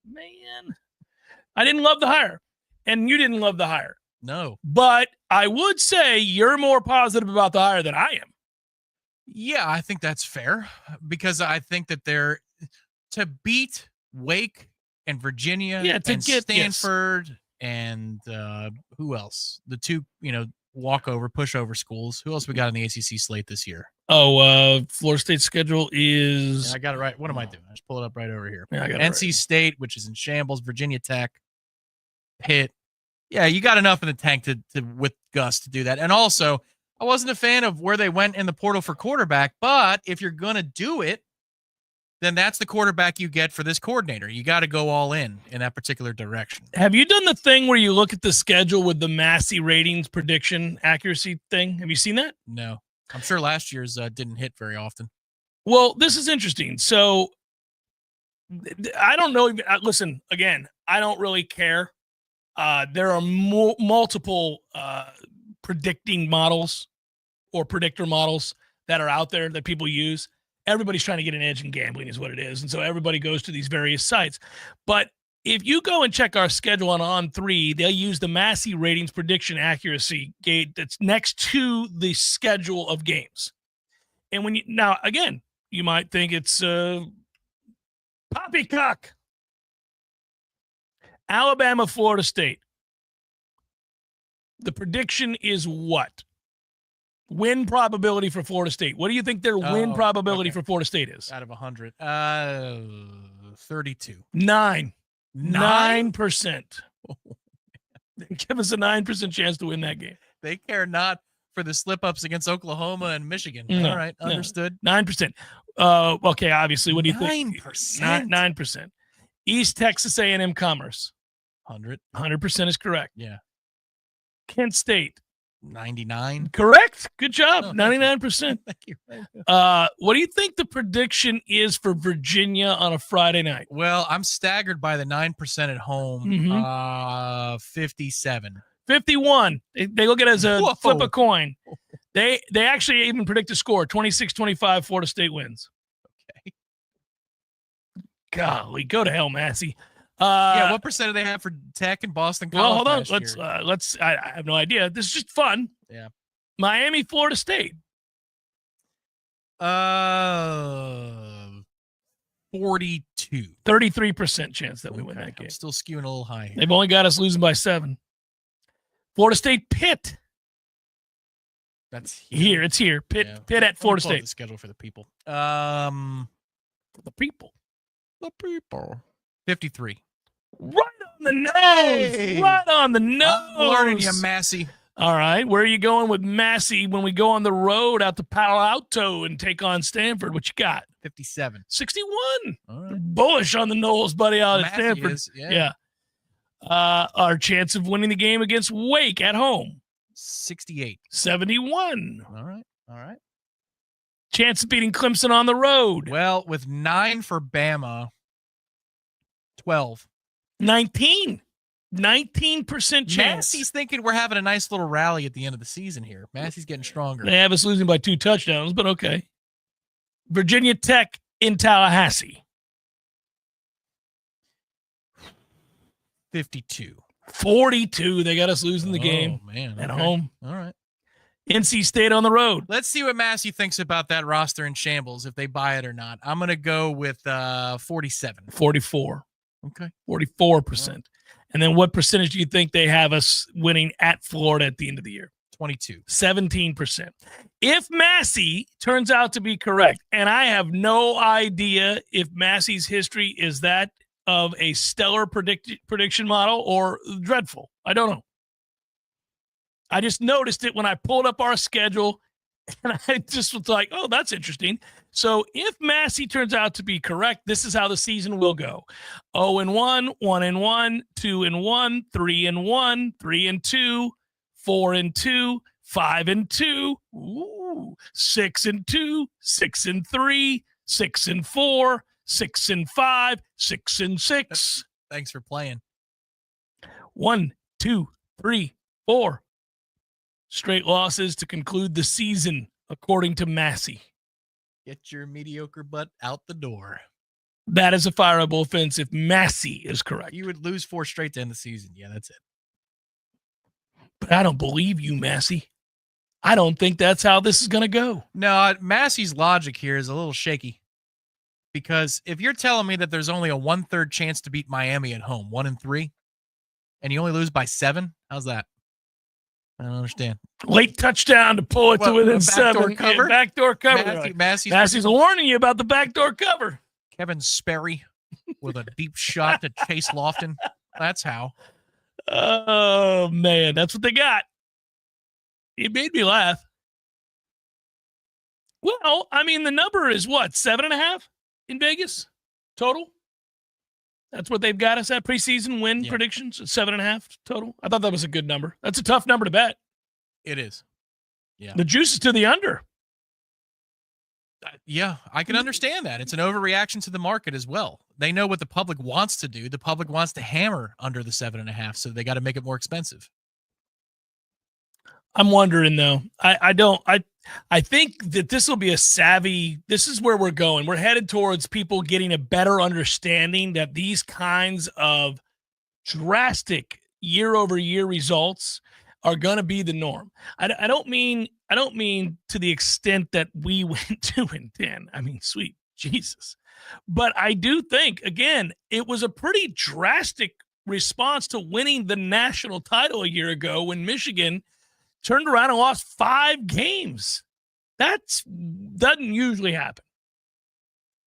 man, I didn't love the hire. And you didn't love the hire. No. But I would say you're more positive about the hire than I am. Yeah, I think that's fair because I think that they're to beat Wake and Virginia and Stanford and who else? The two, pushover schools. Who else we got in the ACC slate this year? Florida State's schedule is... Yeah, I got it right. What am I doing? I just pull it up right over here. Yeah, I got NC State, which is in shambles, Virginia Tech, Pitt. Yeah, you got enough in the tank to with Gus to do that. And also, I wasn't a fan of where they went in the portal for quarterback, but if you're going to do it, then that's the quarterback you get for this coordinator. You got to go all in that particular direction. Have you done the thing where you look at the schedule with the Massey ratings prediction accuracy thing? Have you seen that? No. I'm sure last year's didn't hit very often. Well, this is interesting. So I don't know. Listen, again, I don't really care. There are multiple predicting models or predictor models that are out there that people use. Everybody's trying to get an edge in gambling is what it is. And so everybody goes to these various sites. But if you go and check our schedule on On3, they'll use the Massey ratings prediction accuracy gate that's next to the schedule of games. And now, again, you might think it's poppycock. Alabama, Florida State. The prediction is what? Win probability for Florida State. What do you think their win probability for Florida State is? Out of 100. 32. 9%. Give us a 9% chance to win that game. They care not for the slip-ups against Oklahoma and Michigan. No, all right, understood. 9%. Okay, obviously, what do you think? 9%? 9%. East Texas A&M Commerce. 100. 100% is correct. Yeah. Kent State. 99. Correct. Good job. 99%. Thank you. What do you think the prediction is for Virginia on a Friday night? Well, I'm staggered by the 9% at home. 57. 51. They look at it as a flip a coin. They actually even predict a score. 26-25, Florida State wins. Okay. Golly, go to hell, Massey. What percent do they have for Tech and Boston College? Well, hold on. Let's. I have no idea. This is just fun. Yeah. Miami, Florida State. 42. 33% chance that we win that game. I'm still skewing a little high here. They've only got us losing by 7. Florida State, Pitt. That's here. It's here. Pitt at Florida State. The schedule for the people. The people. 53. Right on the nose. Hey! Right on the nose. I'm learning you, Massey. All right. Where are you going with Massey when we go on the road out to Palo Alto and take on Stanford? What you got? 57. 61. All right. Bullish on the Knowles, buddy, out at Matthew Stanford. is, yeah. Our chance of winning the game against Wake at home. 68. 71. All right. Chance of beating Clemson on the road. Well, with 9 for Bama, 12. 19. 19% chance. Massey's thinking we're having a nice little rally at the end of the season here. Massey's getting stronger. They have us losing by 2 touchdowns, but okay. Virginia Tech in Tallahassee. 52. 42. They got us losing the game man, at okay. home. All right. NC State on the road. Let's see what Massey thinks about that roster in shambles, if they buy it or not. I'm going to go with 47. 44. Okay. 44%. Right. And then what percentage do you think they have us winning at Florida at the end of the year? 22. 17%. If Massey turns out to be correct, and I have no idea if Massey's history is that of a stellar prediction model or dreadful. I don't know. I just noticed it when I pulled up our schedule, and I just was like, oh, that's interesting. So if Massey turns out to be correct, this is how the season will go. 0-1, 1-1, 2-1, 3-1, 3-2, 4-2, 5-2, 6-2, 6-3, 6-4, 6-5, 6-6. Thanks for playing. 1, 2, 3, 4. Straight losses to conclude the season, according to Massey. Get your mediocre butt out the door. That is a fireable offense if Massey is correct. You would lose 4 straight to end the season. Yeah, that's it. But I don't believe you, Massey. I don't think that's how this is going to go. No, Massey's logic here is a little shaky. Because if you're telling me that there's only a 1/3 chance to beat Miami at home, 1-3, and you only lose by 7, how's that? I don't understand. Late touchdown to pull it to within 7. Cover? Yeah, backdoor cover. Massey's warning you about the backdoor cover. Kevin Sperry with a deep shot to Chase Lofton. That's how. Oh, man. That's what they got. It made me laugh. Well, I mean, the number is what? 7.5 in Vegas total? That's what they've got us at preseason win predictions. 7.5 total. I thought that was a good number. That's a tough number to bet. It is. Yeah. The juice is to the under. Yeah, I can understand that. It's an overreaction to the market as well. They know what the public wants to do. The public wants to hammer under the 7.5, so they got to make it more expensive. I'm wondering though. I think that this will be a savvy. This is where we're going. We're headed towards people getting a better understanding that these kinds of drastic year-over-year results are going to be the norm. I don't mean to the extent that we went 2-10. I mean, sweet Jesus. But I do think, again, it was a pretty drastic response to winning the national title a year ago when Michigan turned around and lost 5 games. That doesn't usually happen.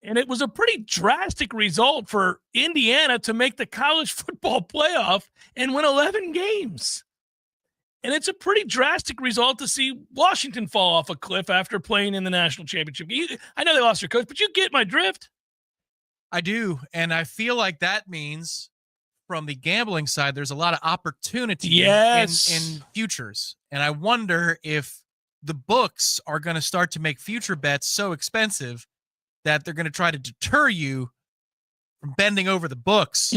And it was a pretty drastic result for Indiana to make the college football playoff and win 11 games. And it's a pretty drastic result to see Washington fall off a cliff after playing in the national championship. I know they lost their coach, but you get my drift. I do. And I feel like that means from the gambling side, there's a lot of opportunity in futures. And I wonder if the books are going to start to make future bets so expensive that they're going to try to deter you from bending over the books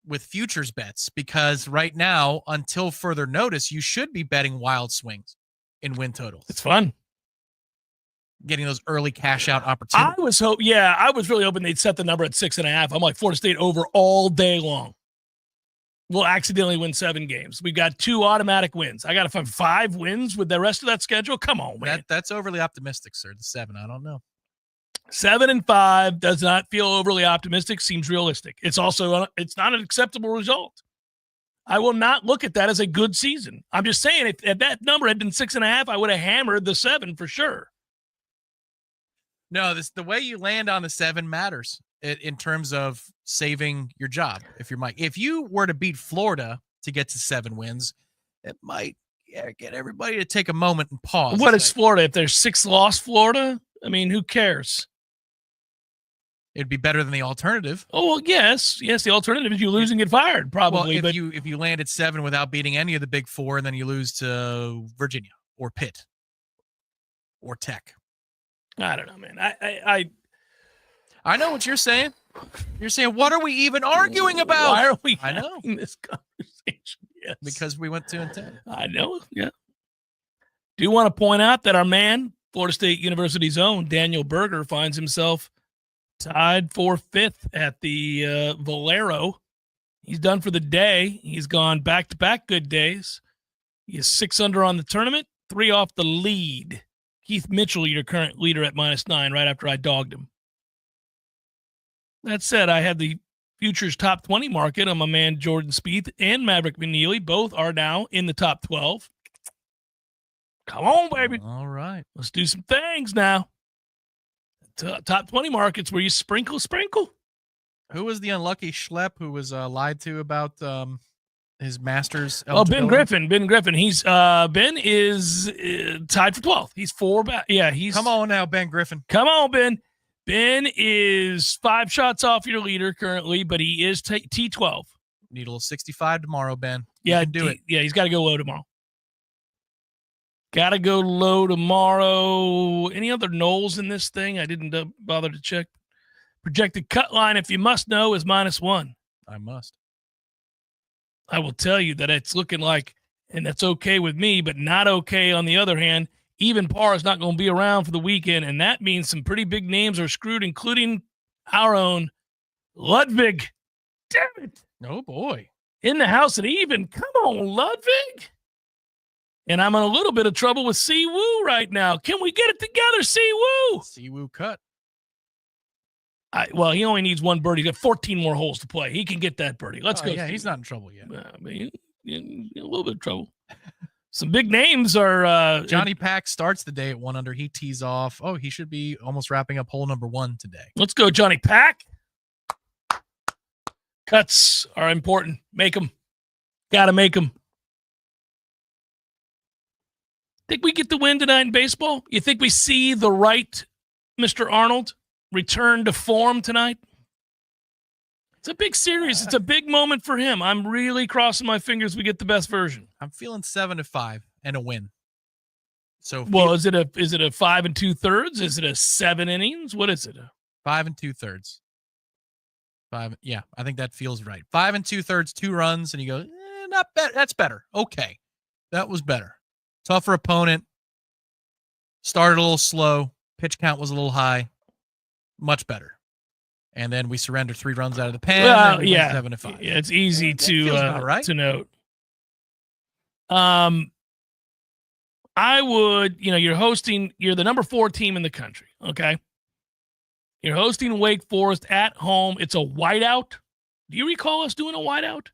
with futures bets. Because right now, until further notice, you should be betting wild swings in win totals. It's fun. Getting those early cash out opportunities. I was really hoping they'd set the number at 6.5. I'm like Florida State over all day long. We'll accidentally win 7 games. We've got 2 automatic wins. I got to find 5 wins with the rest of that schedule. Come on, man. That's overly optimistic, sir. The 7, I don't know. 7-5 does not feel overly optimistic. Seems realistic. It's also it's not an acceptable result. I will not look at that as a good season. I'm just saying, if that number had been 6.5, I would have hammered the 7 for sure. No, the way you land on the 7 matters in terms of saving your job. If you were to beat Florida to get to 7 wins, it might get everybody to take a moment and pause. What is Florida? If there's 6 lost Florida, I mean, who cares? It'd be better than the alternative. Oh, well, yes. The alternative is you lose and get fired, probably. Well, if you land at 7 without beating any of the big 4, and then you lose to Virginia or Pitt or Tech. I don't know, man. I know what you're saying. You're saying, what are we even arguing about? Why are we I know. having this conversation? Yes. Because we went 2-10. I know. Yeah. Do want to point out that our man, Florida State University's own Daniel Berger, finds himself tied for 5th at the Valero. He's done for the day. He's gone back-to-back good days. He is 6 under on the tournament, 3 off the lead. Keith Mitchell, your current leader at -9, right after I dogged him. That said, I had the futures top 20 market on my man Jordan Spieth and Maverick McNeely. Both are now in the top 12. Come on, baby. All right. Let's do some things now. Top 20 markets where you sprinkle. Who was the unlucky schlep who was lied to about his Masters? Oh, Ben Griffin. He's Ben is tied for 12th. He's 4 back. Yeah, he's. Come on now, Ben Griffin. Come on, Ben. Ben is 5 shots off your leader currently, but he is T12. Need a little 65 tomorrow, Ben. Yeah, do it. Yeah, he's got to go low tomorrow. Got to go low tomorrow. Any other Knowles in this thing? I didn't bother to check. Projected cut line, if you must know, is -1. I must. I will tell you that it's looking like, and that's okay with me, but not okay on the other hand. Even par is not going to be around for the weekend, and that means some pretty big names are screwed, including our own Ludwig. Damn it. Oh, boy. In the house at even. Come on, Ludwig. And I'm in a little bit of trouble with Siwoo right now. Can we get it together, Siwoo? Siwoo cut. Well, he only needs 1 birdie. He's got 14 more holes to play. He can get that birdie. Let's go. Yeah, he's not in trouble yet. I mean, in a little bit of trouble. Some big names are Johnny Pack starts the day at 1 under. He tees off. Oh, he should be almost wrapping up hole number 1 today. Let's go, Johnny Pack. Cuts are important. Make them. Got to make them. Think we get the win tonight in baseball? You think we see the right Mr. Arnold return to form tonight? It's a big series. It's a big moment for him. I'm really crossing my fingers we get the best version. I'm feeling 7-5 and a win. So, well, is it a 5 2/3? Is it a 7 innings? What is it? 5 2/3. 5. Yeah, I think that feels right. 5 2/3, 2 runs, and you go, not bad. That's better. Okay, that was better. Tougher opponent. Started a little slow. Pitch count was a little high. Much better. And then we surrendered 3 runs out of the pen. Well, yeah, 7-5. Yeah, it's easy to note. I would, you're the number 4 team in the country. Okay. You're hosting Wake Forest at home. It's a whiteout. Do you recall us doing a whiteout?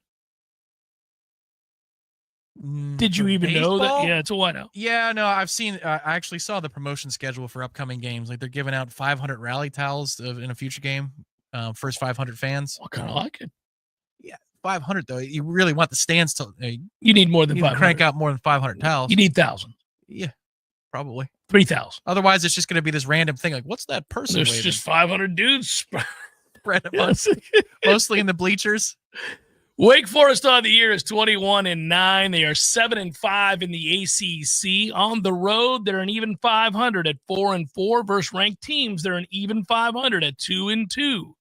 Did you even know that? Yeah, it's a whiteout. Yeah, no, I've seen. I actually saw the promotion schedule for upcoming games. Like they're giving out 500 rally towels in a future game. First 500 fans. I kind of like it. Yeah, 500 though. You really want the stands to. You need more than 500. Crank out more than 500 towels. You need 1,000. Yeah, probably 3,000. Otherwise, it's just going to be this random thing. Like, what's that person? There's waving? just 500 dudes spread amongst, mostly in the bleachers. Wake Forest on the year is 21-9. They are 7-5 in the ACC. On the road, they're an even 500 at 4-4 versus ranked teams. They're an even 500 at 2-2.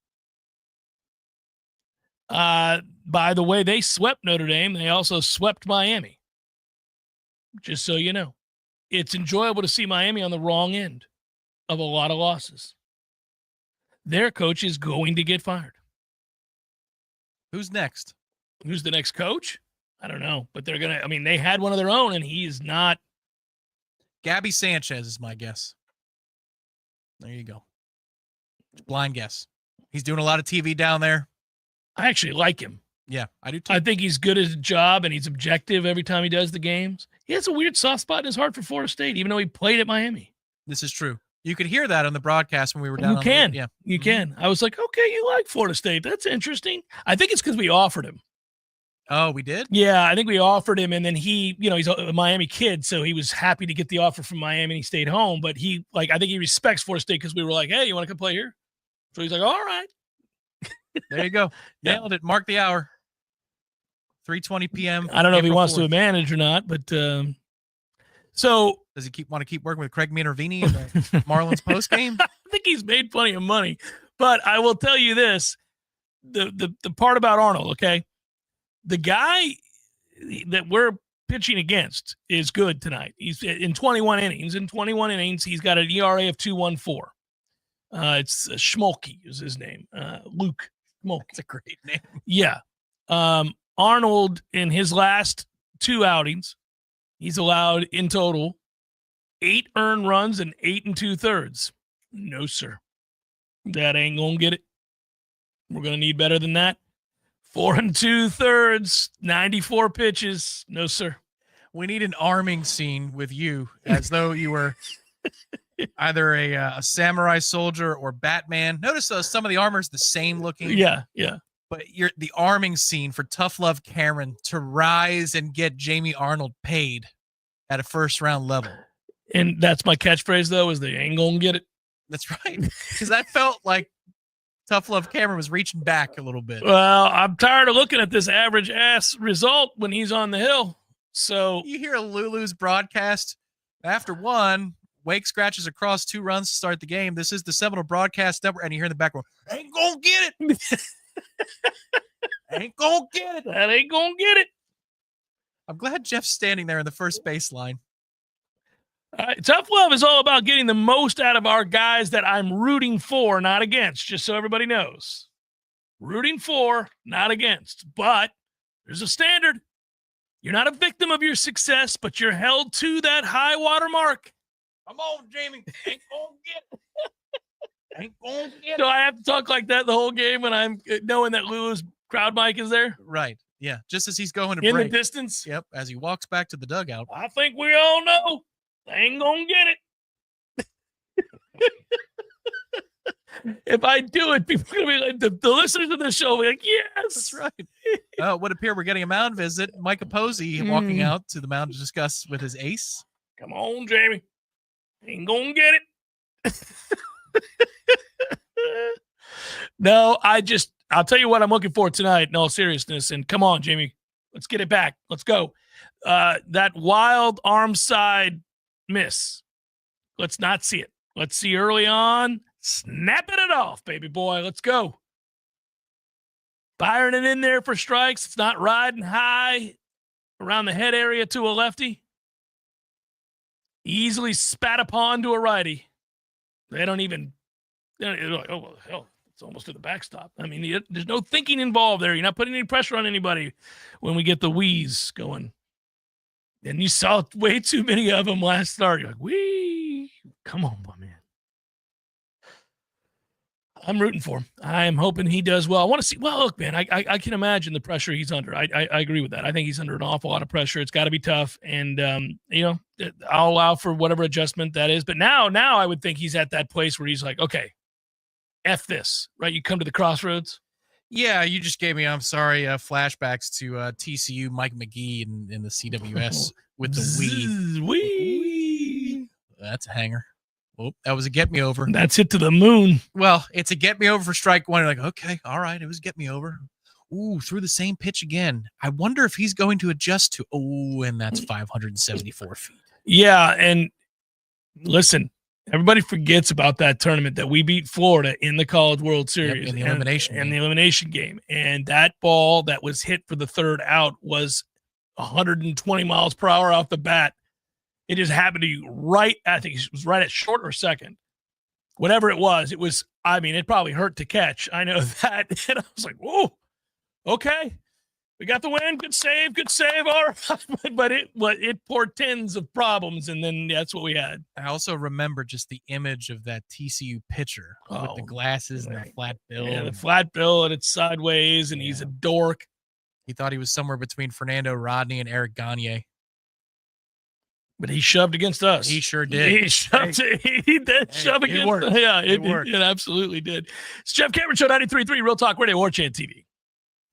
By the way, they swept Notre Dame. They also swept Miami. Just so you know, it's enjoyable to see Miami on the wrong end of a lot of losses. Their coach is going to get fired. Who's next? Who's the next coach? I don't know, but they're going to, they had one of their own and he is not. Gabby Sanchez is my guess. There you go. Blind guess. He's doing a lot of TV down there. I actually like him. Yeah, I do too. I think he's good at his job and he's objective every time he does the games. He has a weird soft spot in his heart for Florida State, even though he played at Miami. This is true. You could hear that on the broadcast when we were down. You can. I was like, okay, you like Florida State. That's interesting. I think it's because we offered him. Oh, we did? Yeah, I think we offered him, and then he, he's a Miami kid, so he was happy to get the offer from Miami and he stayed home. But I think he respects Florida State because we were like, hey, you want to come play here? So he's like, all right. There you go. Nailed it. Mark the hour. 3:20 p.m. I don't know if he April wants 4th. to manage or not, but so does he want to keep working with Craig Minervini in the Marlins post game? I think he's made plenty of money. But I will tell you this: the part about Arnold, okay, the guy that we're pitching against is good tonight. He's in 21 innings. In 21 innings, he's got an ERA of 2.14. It's Schmolke is his name. Luke Schmolke. That's a great name. Yeah. Arnold, in his last 2 outings, he's allowed in total 8 earned runs and 8 2/3. No, sir. That ain't going to get it. We're going to need better than that. 4 2/3, 94 pitches. No, sir. We need an arming scene with you as though you were either a samurai soldier or Batman. Notice some of the armor is the same looking. Yeah. But you're the arming scene for Tough Love Cameron to rise and get Jamie Arnold paid at a first-round level. And that's my catchphrase, though, is they ain't going to get it. That's right. Because that felt like Tough Love Cameron was reaching back a little bit. Well, I'm tired of looking at this average-ass result when he's on the hill. So you hear Lulu's broadcast after 1, Wake scratches across 2 runs to start the game. This is the Seminole Broadcast Network, and you hear in the background, ain't going to get it. Ain't gonna get it. That ain't gonna get it. I'm glad Jeff's standing there in the first baseline. Tough Love is all about getting the most out of our guys that I'm rooting for, not against, just so everybody knows. Rooting for, not against. But there's a standard. You're not a victim of your success, but you're held to that high water mark. Come on, Jamie. Ain't gonna get it. Ain't gonna get it. Do I have to talk like that the whole game when I'm knowing that Lulu's crowd mic is there? Right. Yeah. Just as he's going to in break. The distance. Yep. As he walks back to the dugout. I think we all know they ain't gonna get it. If I do it, people are gonna be like, the listeners of the show will be like, yes, that's right. It would appear we're getting a mound visit. Micah Posey walking out to the mound to discuss with his ace. Come on, Jamie. Ain't gonna get it. No, I'll tell you what I'm looking for tonight in all seriousness. And come on, Jamie, let's get it back. Let's go. That wild arm side miss. Let's not see it. Let's see early on. Snapping it off, baby boy. Let's go. Firing it in there for strikes. It's not riding high around the head area to a lefty. Easily spat upon to a righty. They don't even, oh, well, hell, it's almost to the backstop. I mean, there's no thinking involved there. You're not putting any pressure on anybody when we get the wheeze going. And you saw way too many of them last start. You're like, wee, come on, my man. I'm rooting for him. I'm hoping he does well. I want to see. Well, look, man, I can imagine the pressure he's under. I agree with that. I think he's under an awful lot of pressure. It's got to be tough. And, I'll allow for whatever adjustment that is. But now I would think he's at that place where he's like, okay, F this, right? You come to the crossroads. Yeah, you just gave me, I'm sorry, flashbacks to TCU Mike McGee in the CWS with the wee. That's a hanger. Oh, that was a get me over. That's it to the moon. Well, it's a get me over for strike 1. You're like, okay, all right, it was get me over. Ooh, threw the same pitch again. I wonder if he's going to adjust to, and that's 574 feet. Yeah, and listen, everybody forgets about that tournament that we beat Florida in the College World Series. In the elimination game. And that ball that was hit for the third out was 120 miles per hour off the bat. It just happened to be right, I think it was right at short or second. Whatever it was, it probably hurt to catch. I know that. And I was like, whoa, okay. We got the win. Good save. All right. But it portends of problems, and then that's what we had. I also remember just the image of that TCU pitcher with the glasses and the flat bill. Yeah, the flat bill, and it's sideways, and he's a dork. He thought he was somewhere between Fernando Rodney and Eric Gagne. But he shoved against us. He sure did. He shoved. He did shove against worked. us. Yeah, it worked. It absolutely did. It's Jeff Cameron Show, 93.3 Real Talk Radio, Warchant TV.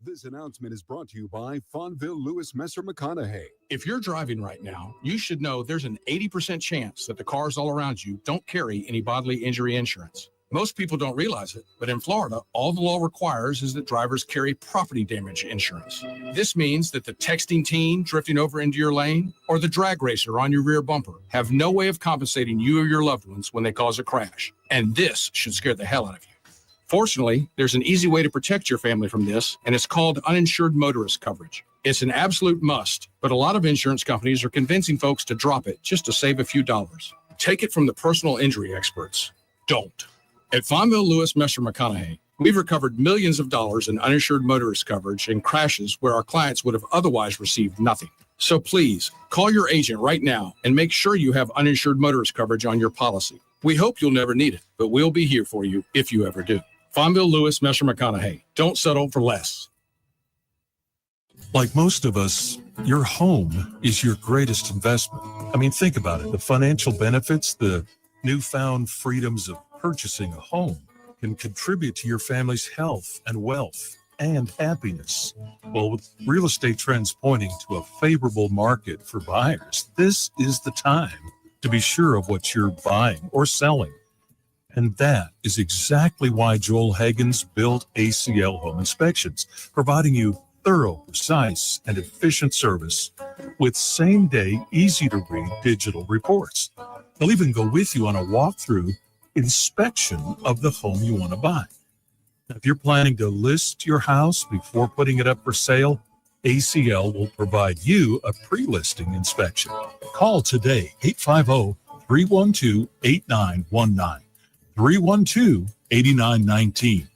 This announcement is brought to you by Fonville Lewis Messer McConaughey. If you're driving right now, you should know there's an 80% chance that the cars all around you don't carry any bodily injury insurance. Most people don't realize it, but in Florida, all the law requires is that drivers carry property damage insurance. This means that the texting teen drifting over into your lane or the drag racer on your rear bumper have no way of compensating you or your loved ones when they cause a crash. And this should scare the hell out of you. Fortunately, there's an easy way to protect your family from this, and it's called uninsured motorist coverage. It's an absolute must, but a lot of insurance companies are convincing folks to drop it just to save a few dollars. Take it from the personal injury experts. Don't. At Fonville, Lewis, Messer, McConaughey, we've recovered millions of dollars in uninsured motorist coverage in crashes where our clients would have otherwise received nothing. So please, call your agent right now and make sure you have uninsured motorist coverage on your policy. We hope you'll never need it, but we'll be here for you if you ever do. Fonville, Lewis, Messer, McConaughey. Don't settle for less. Like most of us, your home is your greatest investment. I mean, think about it. The financial benefits, the newfound freedoms of purchasing a home can contribute to your family's health and wealth and happiness. Well, with real estate trends pointing to a favorable market for buyers, this is the time to be sure of what you're buying or selling. And that is exactly why Joel Hagen's built ACL Home Inspections, providing you thorough, precise, and efficient service with same-day, easy-to-read digital reports. They'll even go with you on a walkthrough inspection of the home you want to buy. Now, if you're planning to list your house before putting it up for sale, ACL will provide you a pre-listing inspection. Call today, 850-312-8919. 312-8919.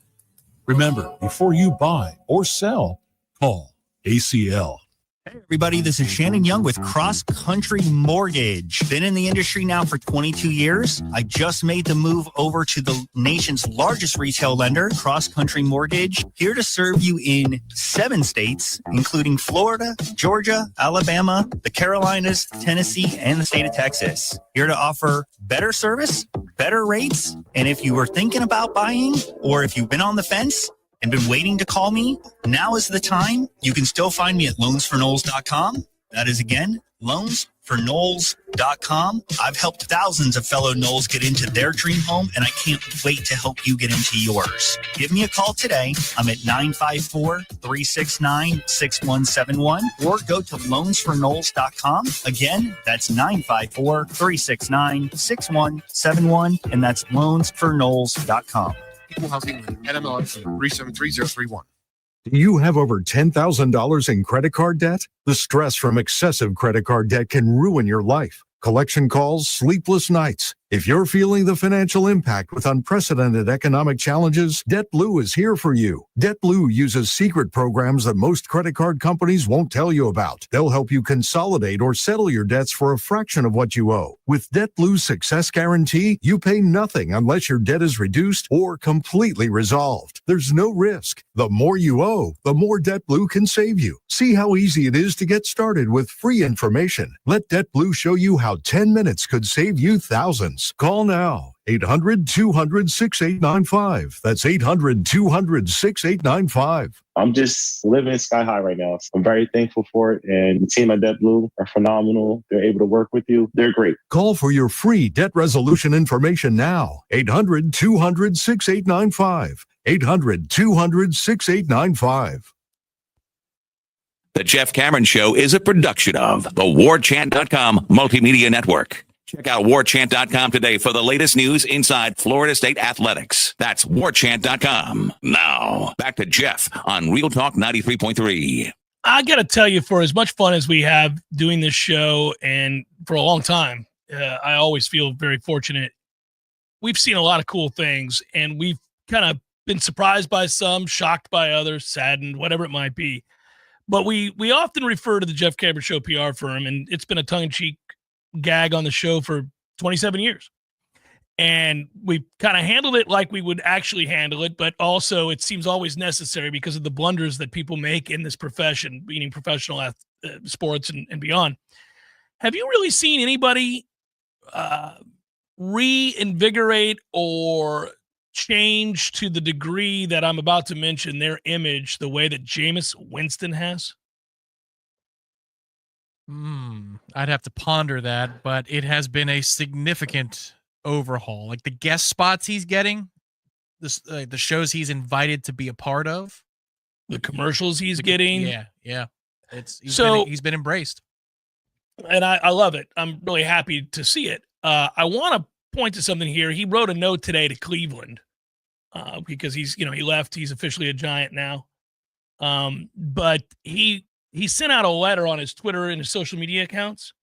Remember, before you buy or sell, call ACL. Hey everybody, this is Shannon Young with Cross Country Mortgage. Been in the industry now for 22 years. I just made the move over to the nation's largest retail lender, Cross Country Mortgage, here to serve you in 7 states, including Florida, Georgia, Alabama, the Carolinas, Tennessee, and the state of Texas. Here to offer better service, better rates, and if you were thinking about buying or if you've been on the fence and been waiting to call me, now is the time. You can still find me at loansforknowles.com. That is, again, loansforknowles.com. I've helped thousands of fellow Knowles get into their dream home, and I can't wait to help you get into yours. Give me a call today. I'm at 954-369-6171, or go to loansforknowles.com. Again, that's 954-369-6171, and that's loansforknowles.com. Equal housing NMLS 373031. Do you have over $10,000 in credit card debt? The stress from excessive credit card debt can ruin your life. Collection calls, sleepless nights. If you're feeling the financial impact with unprecedented economic challenges, DebtBlue is here for you. DebtBlue uses secret programs that most credit card companies won't tell you about. They'll help you consolidate or settle your debts for a fraction of what you owe. With DebtBlue's Success Guarantee, you pay nothing unless your debt is reduced or completely resolved. There's no risk. The more you owe, the more DebtBlue can save you. See how easy it is to get started with free information. Let DebtBlue show you how 10 minutes could save you thousands. Call now. 800-200-6895. That's 800-200-6895. I'm just living sky high right now. So I'm very thankful for it. And the team at DebtBlue are phenomenal. They're able to work with you. They're great. Call for your free debt resolution information now. 800-200-6895. 800-200-6895. The Jeff Cameron Show is a production of the Warchant.com Multimedia Network. Check out Warchant.com today for the latest news inside Florida State athletics. That's Warchant.com. Now, back to Jeff on Real Talk 93.3. I got to tell you, for as much fun as we have doing this show and for a long time, I always feel very fortunate. We've seen a lot of cool things, and we've kind of been surprised by some, shocked by others, saddened, whatever it might be. But we often refer to the Jeff Cameron Show PR firm, and it's been a tongue-in-cheek gag on the show for 27 years. And we kind of handled it like we would actually handle it, but also it seems always necessary because of the blunders that people make in this profession, meaning professional sports and beyond. Have you really seen anybody reinvigorate or change to the degree that I'm about to mention their image the way that Jameis Winston has? I'd have to ponder that, but it has been a significant overhaul. Like the guest spots he's getting the shows he's invited to be a part of, the commercials he's getting. Yeah. He's been embraced. And I love it. I'm really happy to see it. I want to point to something here. He wrote a note today to Cleveland because he left. He's officially a Giant now. But he sent out a letter on his Twitter and his social media accounts.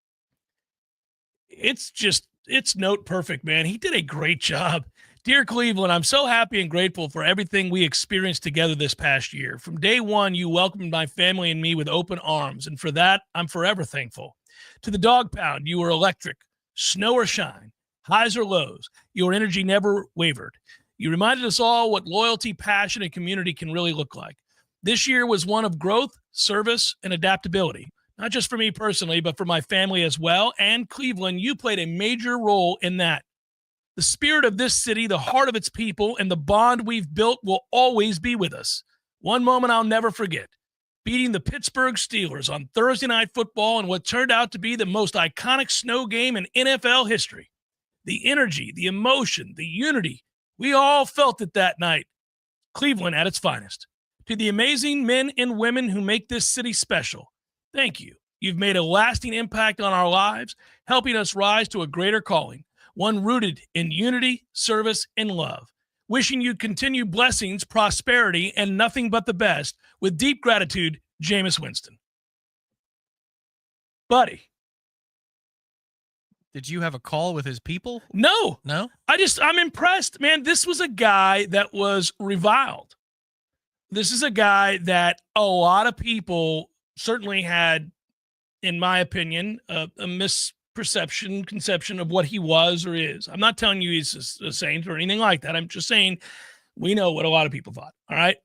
It's note perfect, man. He did a great job. Dear Cleveland, I'm so happy and grateful for everything we experienced together this past year. From day one, you welcomed my family and me with open arms, and for that, I'm forever thankful. To the dog pound, you were electric. Snow or shine, highs or lows, your energy never wavered. You reminded us all what loyalty, passion, and community can really look like. This year was one of growth, service, and adaptability. Not just for me personally, but for my family as well. And Cleveland, you played a major role in that. The spirit of this city, the heart of its people, and the bond we've built will always be with us. One moment I'll never forget. Beating the Pittsburgh Steelers on Thursday Night Football in what turned out to be the most iconic snow game in NFL history. The energy, the emotion, the unity, we all felt it that night. Cleveland at its finest. To the amazing men and women who make this city special, thank you. You've made a lasting impact on our lives, helping us rise to a greater calling, one rooted in unity, service, and love. Wishing you continued blessings, prosperity, and nothing but the best. With deep gratitude, Jameis Winston. Buddy. Did you have a call with his people? No. No? I'm impressed, man. This was a guy that was reviled. This is a guy that a lot of people certainly had, in my opinion, a conception of what he was or is. I'm not telling you he's a saint or anything like that. I'm just saying we know what a lot of people thought, all right?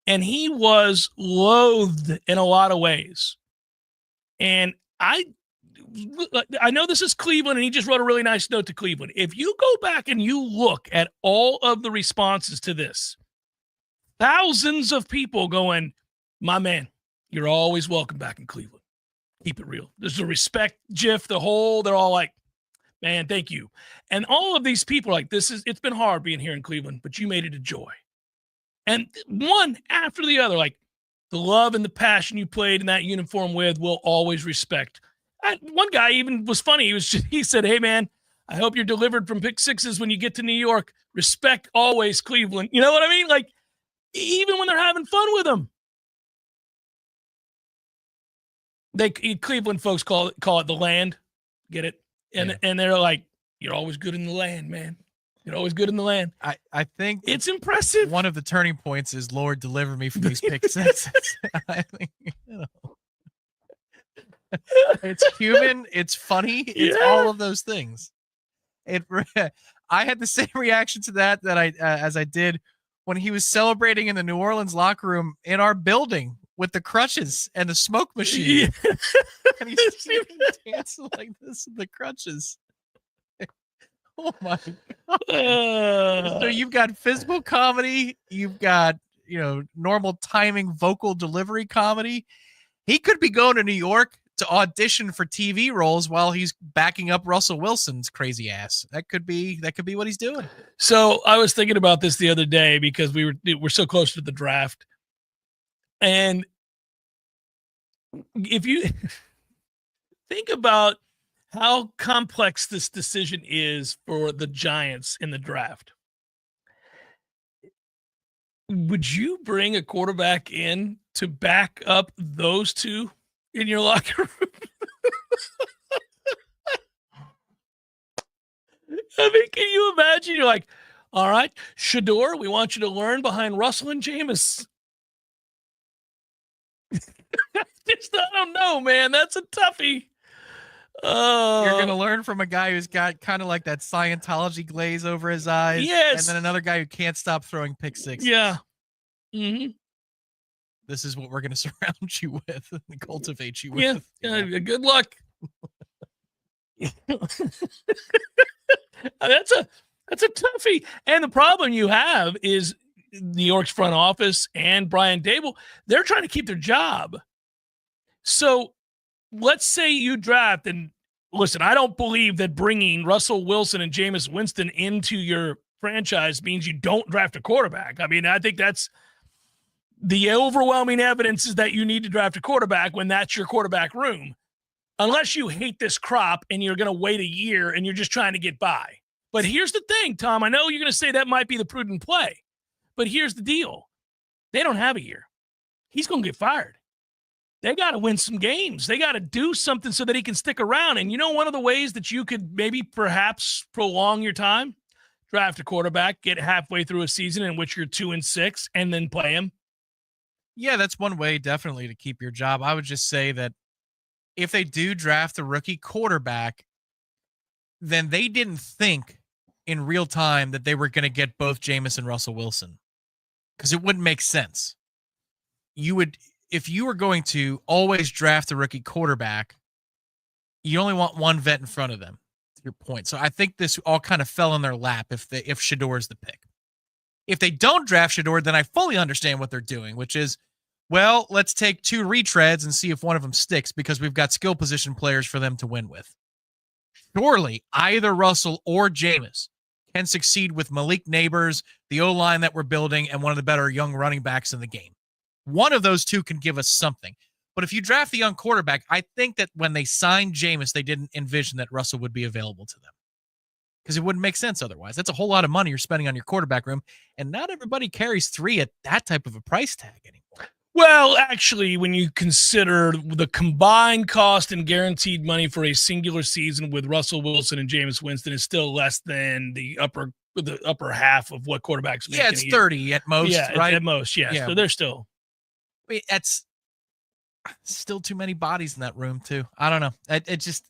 And he was loathed in a lot of ways. And I know this is Cleveland, and he just wrote a really nice note to Cleveland. If you go back and you look at all of the responses to this, thousands of people going, my man, you're always welcome back in Cleveland. Keep it real. There's a respect GIF, they're all like, man, thank you. And all of these people are like, it's been hard being here in Cleveland, but you made it a joy. And one after the other, like the love and the passion you played in that uniform with, will always respect. One guy even was funny. He said, hey man, I hope you're delivered from pick sixes when you get to New York. Respect always, Cleveland. You know what I mean? Like, even when they're having fun with them. Cleveland folks call it the land. Get it? And they're like, you're always good in the land, man. You're always good in the land. I think it's impressive. One of the turning points is, Lord, deliver me from these pick sixes. I think, it's human. It's funny. It's all of those things. I had the same reaction to that as I did when he was celebrating in the New Orleans locker room in our building with the crutches and the smoke machine. Yeah. And he's dancing like this with the crutches. Oh my God. So you've got physical comedy, you've got, normal timing vocal delivery comedy. He could be going to New York to audition for TV roles while he's backing up Russell Wilson's crazy ass. That could be what he's doing. So I was thinking about this the other day because we're so close to the draft. And if you think about how complex this decision is for the Giants in the draft, would you bring a quarterback in to back up those two in your locker room? I mean, can you imagine? You're like, all right, Shador, we want you to learn behind Russell and Jameis. I don't know, man. That's a toughie. You're going to learn from a guy who's got kind of like that Scientology glaze over his eyes. Yes. And then another guy who can't stop throwing pick sixes. Yeah. Mm-hmm. This is what we're going to surround you with and cultivate you with. Yeah. Good luck. That's a toughie. And the problem you have is New York's front office and Brian Dable, they're trying to keep their job. So let's say you draft, and listen, I don't believe that bringing Russell Wilson and Jameis Winston into your franchise means you don't draft a quarterback. I mean, I think that's the overwhelming evidence is that you need to draft a quarterback when that's your quarterback room. Unless you hate this crop and you're going to wait a year and you're just trying to get by. But here's the thing, Tom. I know you're going to say that might be the prudent play. But here's the deal. They don't have a year. He's going to get fired. They got to win some games. They got to do something so that he can stick around. And you know one of the ways that you could maybe perhaps prolong your time? Draft a quarterback, get halfway through a season in which you're 2-6, and then play him. Yeah, that's one way definitely to keep your job. I would just say that if they do draft a rookie quarterback, then they didn't think in real time that they were going to get both Jameis and Russell Wilson, because it wouldn't make sense. If you were going to always draft a rookie quarterback, you only want one vet in front of them, to your point. So I think this all kind of fell in their lap if Shedeur is the pick. If they don't draft Shedeur, then I fully understand what they're doing, which is, well, let's take 2 retreads and see if one of them sticks because we've got skill position players for them to win with. Surely either Russell or Jameis can succeed with Malik Neighbors, the O-line that we're building, and one of the better young running backs in the game. One of those two can give us something. But if you draft the young quarterback, I think that when they signed Jameis, they didn't envision that Russell would be available to them, because it wouldn't make sense otherwise. That's a whole lot of money you're spending on your quarterback room, and not everybody carries 3 at that type of a price tag anymore. Well, actually, when you consider the combined cost and guaranteed money for a singular season with Russell Wilson and Jameis Winston is still less than the upper half of what quarterbacks make. Yeah, it's 30 at most, right? At most, yes. Yeah. So they're still. I mean, that's still too many bodies in that room, too. I don't know. It just,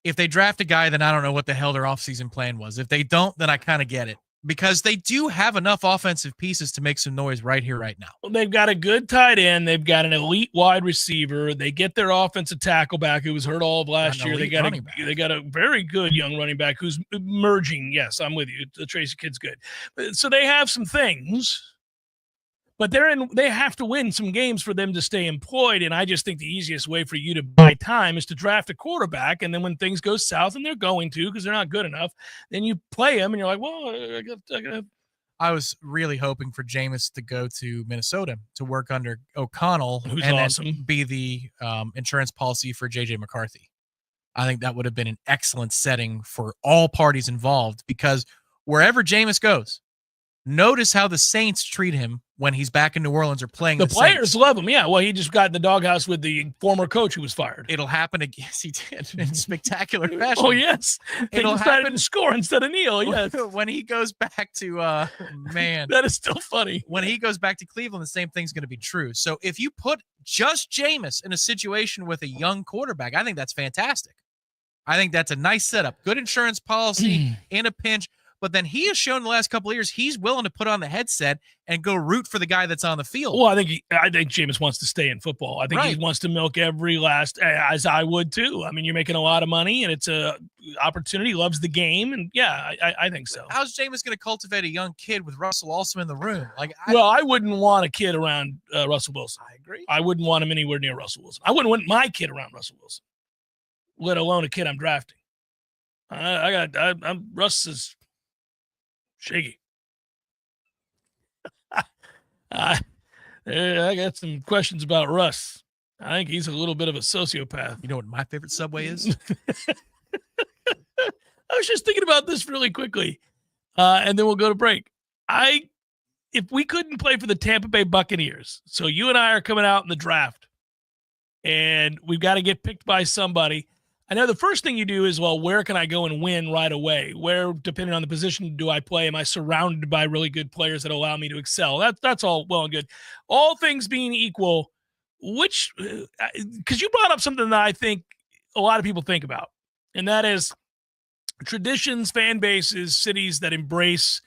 if they draft a guy, then I don't know what the hell their offseason plan was. If they don't, then I kind of get it. Because they do have enough offensive pieces to make some noise right here, right now. Well, they've got a good tight end. They've got an elite wide receiver. They get their offensive tackle back who was hurt all of last year. They got a very good young running back who's emerging. Yes, I'm with you. The Tracy kid's good. So they have some things, but they have to win some games for them to stay employed. And I just think the easiest way for you to buy time is to draft a quarterback. And then when things go south, and they're going to because they're not good enough, then you play them and you're like, well, I was really hoping for Jameis to go to Minnesota to work under O'Connell, who's and awesome, then be the insurance policy for J.J. McCarthy. I think that would have been an excellent setting for all parties involved, because wherever Jameis goes, notice how the Saints treat him when he's back in New Orleans or playing the players Saints. love him. Yeah, well, he just got in the doghouse with the former coach who was fired. It'll happen again. Yes, he did, in spectacular fashion. Oh, yes. It'll happen to score instead of Neal, yes. When he goes back to, man. That is still funny. When he goes back to Cleveland, the same thing's going to be true. So if you put just Jameis in a situation with a young quarterback, I think that's fantastic. I think that's a nice setup. Good insurance policy in a pinch. But then he has shown the last couple of years he's willing to put on the headset and go root for the guy that's on the field. Well, I think Jameis wants to stay in football. I think he wants to milk every last, as I would too. I mean, you're making a lot of money, and it's a opportunity. He loves the game, and yeah, I think so. How's Jameis going to cultivate a young kid with Russell also in the room? I wouldn't want a kid around Russell Wilson. I agree. I wouldn't want him anywhere near Russell Wilson. I wouldn't want my kid around Russell Wilson, let alone a kid I'm drafting. Russ is shaky. I got some questions about Russ. I think he's a little bit of a sociopath. You know what my favorite Subway is? I was just thinking about this really quickly, and then we'll go to break. If we couldn't play for the Tampa Bay Buccaneers, so you and I are coming out in the draft, and we've got to get picked by somebody. I know the first thing you do is, well, where can I go and win right away? Where, depending on the position, do I play? Am I surrounded by really good players that allow me to excel? That's all well and good. All things being equal, because you brought up something that I think a lot of people think about, and that is traditions, fan bases, cities that embrace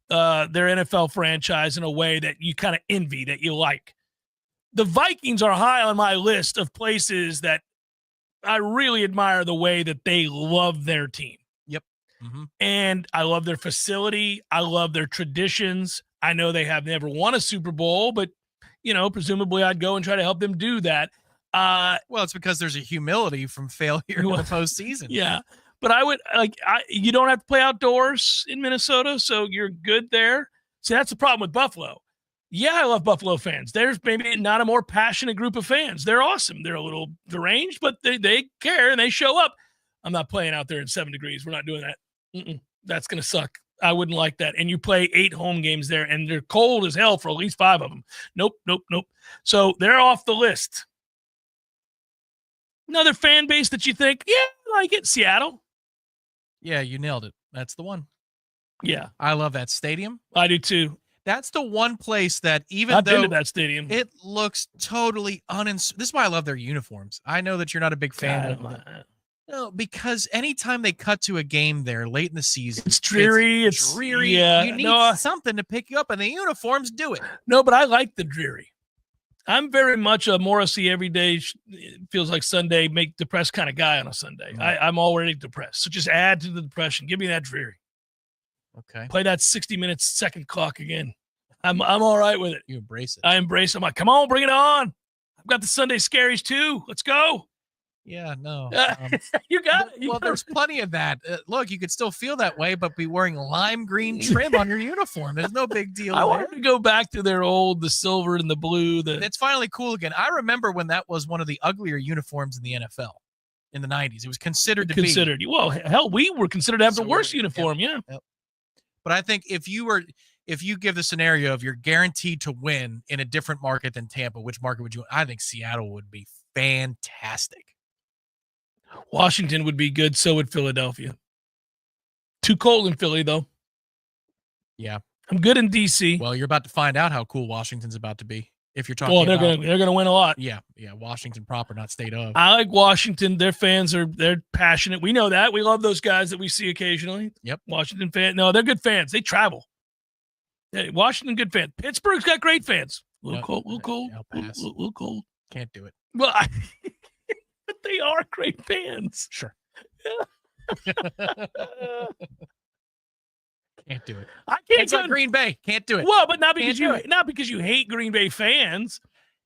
their NFL franchise in a way that you kind of envy, that you like. The Vikings are high on my list of places that I really admire the way that they love their team. Yep. Mm-hmm. And I love their facility. I love their traditions. I know they have never won a Super Bowl, but, presumably I'd go and try to help them do that. Well, it's because there's a humility from failure in the postseason. Yeah. But I would you don't have to play outdoors in Minnesota, so you're good there. See, that's the problem with Buffalo. Yeah, I love Buffalo fans. There's maybe not a more passionate group of fans. They're awesome. They're a little deranged, but they care and they show up. I'm not playing out there in 7 degrees. We're not doing that. That's going to suck. I wouldn't like that. And you play 8 home games there, and they're cold as hell for at least 5 of them. Nope. So they're off the list. Another fan base that you think, yeah, I like it, Seattle. Yeah, you nailed it. That's the one. Yeah. I love that stadium. I do too. That's the one place that even I've though been to that stadium, it looks totally this is why I love their uniforms. I know that you're not a big fan of it. No, because anytime they cut to a game there late in the season, it's dreary. It's dreary. Yeah, you need something to pick you up, and the uniforms do it. No, but I like the dreary. I'm very much a Morrissey every day feels like Sunday, make depressed kind of guy on a Sunday. I'm already depressed. So just add to the depression. Give me that dreary. Okay. Play that 60 minutes second clock again. I'm all right with it. You embrace it. I embrace it. I'm like, come on, bring it on. I've got the Sunday scaries too. Let's go. Yeah, no. You got it. Well, there's plenty of that. Look, you could still feel that way, but be wearing lime green trim on your uniform. There's no big deal. I want to go back to their the silver and the blue. It's finally cool again. I remember when that was one of the uglier uniforms in the NFL in the 90s. It was considered to be. Well, hell, we were considered to have the worst uniform. Yep. But I think if you give the scenario of you're guaranteed to win in a different market than Tampa, which market would you? I think Seattle would be fantastic. Washington would be good. So would Philadelphia. Too cold in Philly, though. Yeah, I'm good in DC. Well, you're about to find out how cool Washington's about to be. If you're talking, well, they're gonna win a lot. Yeah, Washington proper, not state of. I like Washington. Their fans they're passionate. We know that. We love those guys that we see occasionally. Yep. Washington fan. No, they're good fans. They travel. Yeah, Washington, good fan. Pittsburgh's got great fans. A little cold. I'll pass. A little cold. Can't do it. Well, but they are great fans. Sure. Can't do it. I can't. It's like Green Bay. Can't do it. Well, but not because you hate Green Bay fans.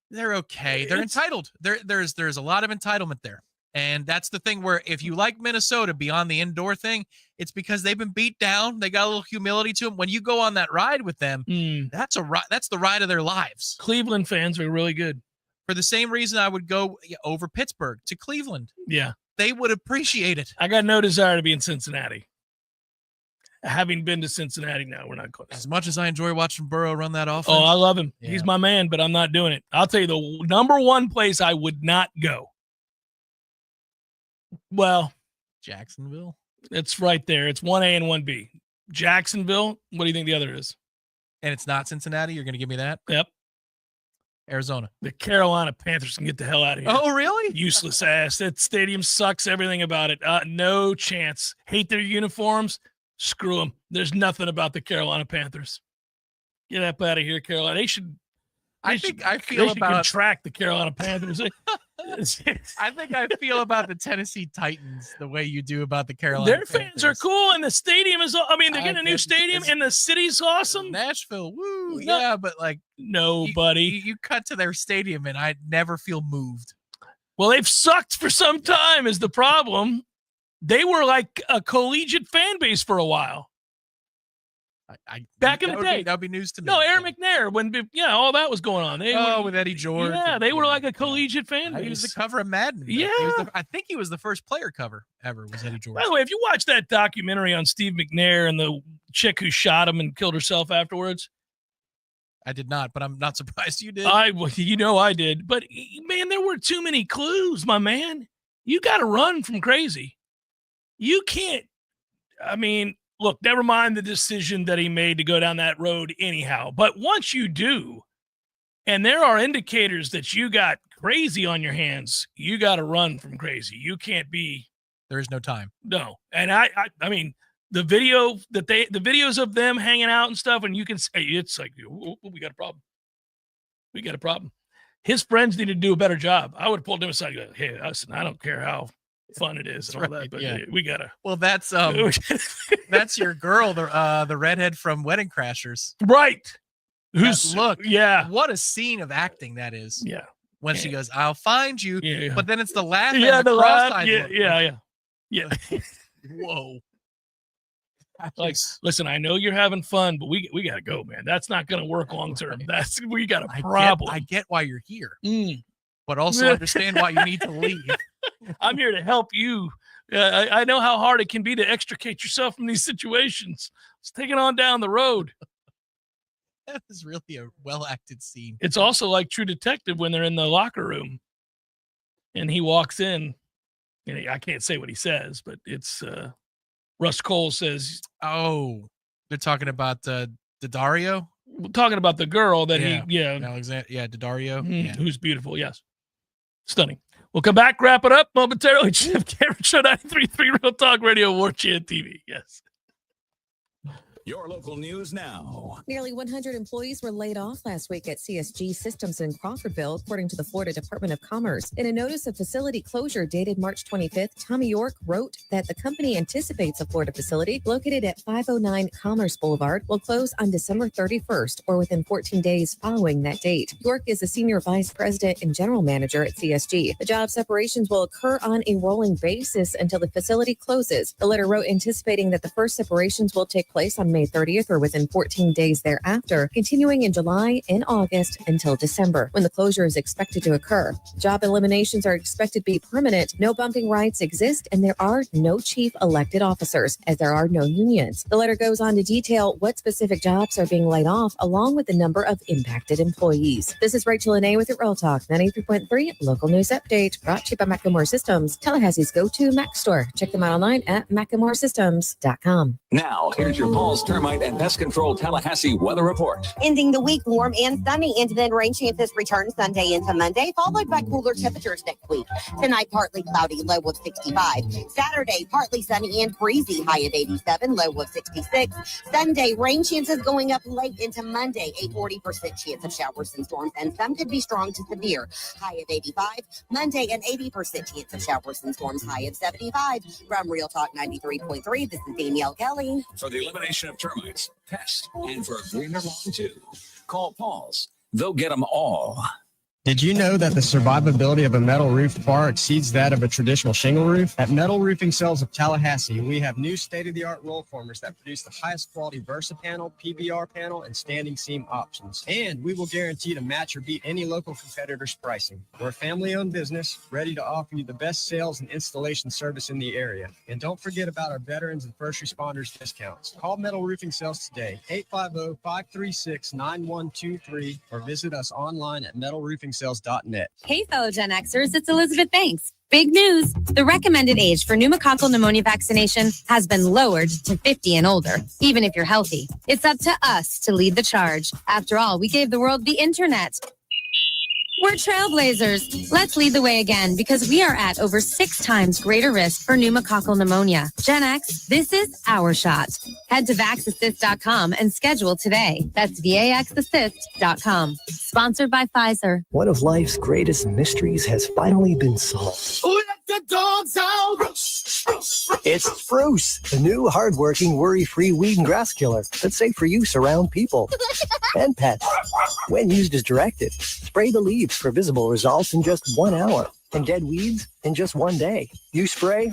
They're okay. They're entitled. There's a lot of entitlement there. And that's the thing where if you like Minnesota beyond the indoor thing, it's because they've been beat down. They got a little humility to them. When you go on that ride with them, that's the ride of their lives. Cleveland fans are really good. For the same reason I would go over Pittsburgh to Cleveland. Yeah. They would appreciate it. I got no desire to be in Cincinnati. Having been to Cincinnati now, we're not going. As much as I enjoy watching Burrow run that offense. Oh, I love him. Yeah. He's my man, but I'm not doing it. I'll tell you the number one place I would not go. Well, Jacksonville. It's right there. It's 1A and 1B. Jacksonville. What do you think the other is? And it's not Cincinnati? You're going to give me that? Yep. Arizona. The Carolina Panthers can get the hell out of here. Oh, really? Useless ass. That stadium sucks. Everything about it. No chance. Hate their uniforms. Screw them. There's nothing about the Carolina Panthers. Get up out of here, Carolina. They should contract the Carolina Panthers. I think I feel about the Tennessee Titans the way you do about the Carolina Their fans are cool, and the stadium is. I mean, they're getting a new stadium, and the city's awesome. Nashville, woo, yeah, but like nobody. You cut to their stadium, and I never feel moved. Well, they've sucked for some time. Is the problem? They were like a collegiate fan base for a while. Back in the day, that would be news to me. No, Aaron McNair, when all that was going on. With Eddie George. Yeah, they were like a collegiate fan base. He was the cover of Madden. Yeah, I think he was the first player cover ever. Was Eddie George? By the way, if you watch that documentary on Steve McNair and the chick who shot him and killed herself afterwards, I did not, but I'm not surprised you did. I did, but man, there were too many clues, my man. You got to run from crazy. You can't. I mean. Look, never mind the decision that he made to go down that road anyhow. But once you do, and there are indicators that you got crazy on your hands, you got to run from crazy. You can't be. There is no time. No. And I mean, the videos of them hanging out and stuff, and you can say, it's like, we got a problem. We got a problem. His friends need to do a better job. I would have pulled him aside and go, hey, listen, I don't care how fun it is and all that, but we gotta. Well, that's that's your girl, the redhead from Wedding Crashers, right? What a scene of acting that is. Yeah, when she goes, "I'll find you," but then it's the laugh. Yeah, the laugh. Yeah. Whoa. Like, listen, I know you're having fun, but we got to go, man. That's not going to work long term. We got a problem. I get why you're here, but also understand why you need to leave. I'm here to help you. I know how hard it can be to extricate yourself from these situations. Let's take it on down the road. That is really a well-acted scene. It's also like True Detective when they're in the locker room and he walks in. And I can't say what he says, but it's Russ Cole says, "Oh, they're talking about Daddario." We're talking about the girl that Alexander, Daddario, who's beautiful. Yes, stunning. We'll come back, wrap it up momentarily. Jeff Cameron Show 93.3 Real Talk Radio, Warchant TV. Yes. Your local news now. Nearly 100 employees were laid off last week at CSG Systems in Crawfordville, according to the Florida Department of Commerce. In a notice of facility closure dated March 25th, Tommy York wrote that the company anticipates a Florida facility located at 509 Commerce Boulevard will close on December 31st or within 14 days following that date. York is a senior vice president and general manager at CSG. The job separations will occur on a rolling basis until the facility closes. The letter wrote anticipating that the first separations will take place on May 30th or within 14 days thereafter, continuing in July and August until December, when the closure is expected to occur. Job eliminations are expected to be permanent. No bumping rights exist, and there are no chief elected officers, as there are no unions. The letter goes on to detail what specific jobs are being laid off, along with the number of impacted employees. This is Rachel Anae with your Real Talk 93.3 Local News Update, brought to you by Macklemore Systems, Tallahassee's go-to Mac store. Check them out online at MacklemoreSystems.com. Now, here's your Paul's Termite and Pest Control Tallahassee weather report. Ending the week warm and sunny, and then rain chances return Sunday into Monday, followed by cooler temperatures next week. Tonight, partly cloudy, low of 65. Saturday, partly sunny and breezy, high of 87, low of 66. Sunday, rain chances going up late into Monday, a 40% chance of showers and storms, and some could be strong to severe, high of 85. Monday, an 80% chance of showers and storms, high of 75. From Real Talk 93.3, this is Danielle Kelly. For the elimination of termites, pests, and for a greener lawn too, call Paul's. They'll get them all. Did you know that the survivability of a metal roof far exceeds that of a traditional shingle roof? At Metal Roofing Sales of Tallahassee, we have new state-of-the-art roll formers that produce the highest quality Versa panel, PBR panel, and standing seam options. And we will guarantee to match or beat any local competitor's pricing. We're a family-owned business, ready to offer you the best sales and installation service in the area. And don't forget about our veterans and first responders discounts. Call Metal Roofing Sales today, 850-536-9123, or visit us online at metalroofing.net. Hey, fellow Gen Xers, it's Elizabeth Banks. Big news. The recommended age for pneumococcal pneumonia vaccination has been lowered to 50 and older, even if you're healthy. It's up to us to lead the charge. After all, we gave the world the internet. We're trailblazers. Let's lead the way again, because we are at over 6 times greater risk for pneumococcal pneumonia. Gen X, this is our shot. Head to vaxassist.com and schedule today. That's vaxassist.com. Sponsored by Pfizer. One of life's greatest mysteries has finally been solved. Who let the dogs out? It's Spruce, the new hardworking, worry-free weed and grass killer that's safe for use around people and pets. When used as directed, spray the leaves for visible results in just 1 hour and dead weeds in just 1 day. You spray,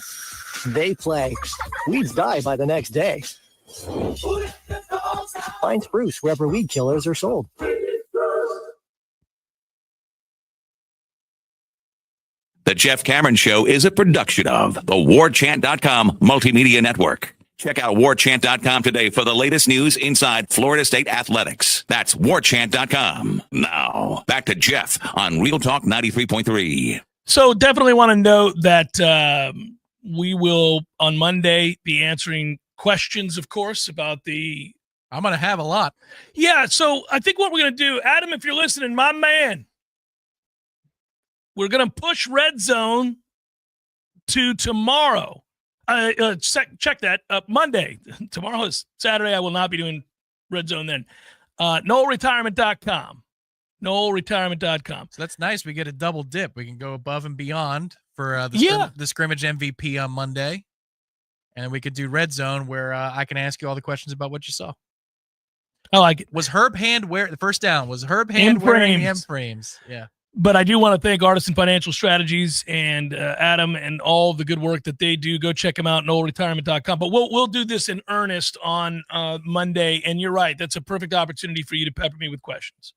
they play. Weeds die by the next day. Find Spruce wherever weed killers are sold. The Jeff Cameron Show is a production of the Warchant.com Multimedia Network. Check out Warchant.com today for the latest news inside Florida State athletics. That's Warchant.com. Now, back to Jeff on Real Talk 93.3. So definitely want to note that we will, on Monday, be answering questions, of course, about the... I'm going to have a lot. Yeah, so I think what we're going to do, Adam, if you're listening, my man, we're going to push Red Zone to tomorrow. Check that. Monday. Tomorrow is Saturday. I will not be doing Red Zone then. NoelRetirement.com. NoelRetirement.com. So that's nice. We get a double dip. We can go above and beyond for the scrimmage MVP on Monday. And then we could do Red Zone where I can ask you all the questions about what you saw. I like it. Was Herb Hand wearing the first down? Was Herb Hand wearing the M frames? Yeah. But I do want to thank Artisan Financial Strategies and Adam and all the good work that they do. Go check them out, noelretirement.com. But we'll do this in earnest on Monday. And you're right. That's a perfect opportunity for you to pepper me with questions.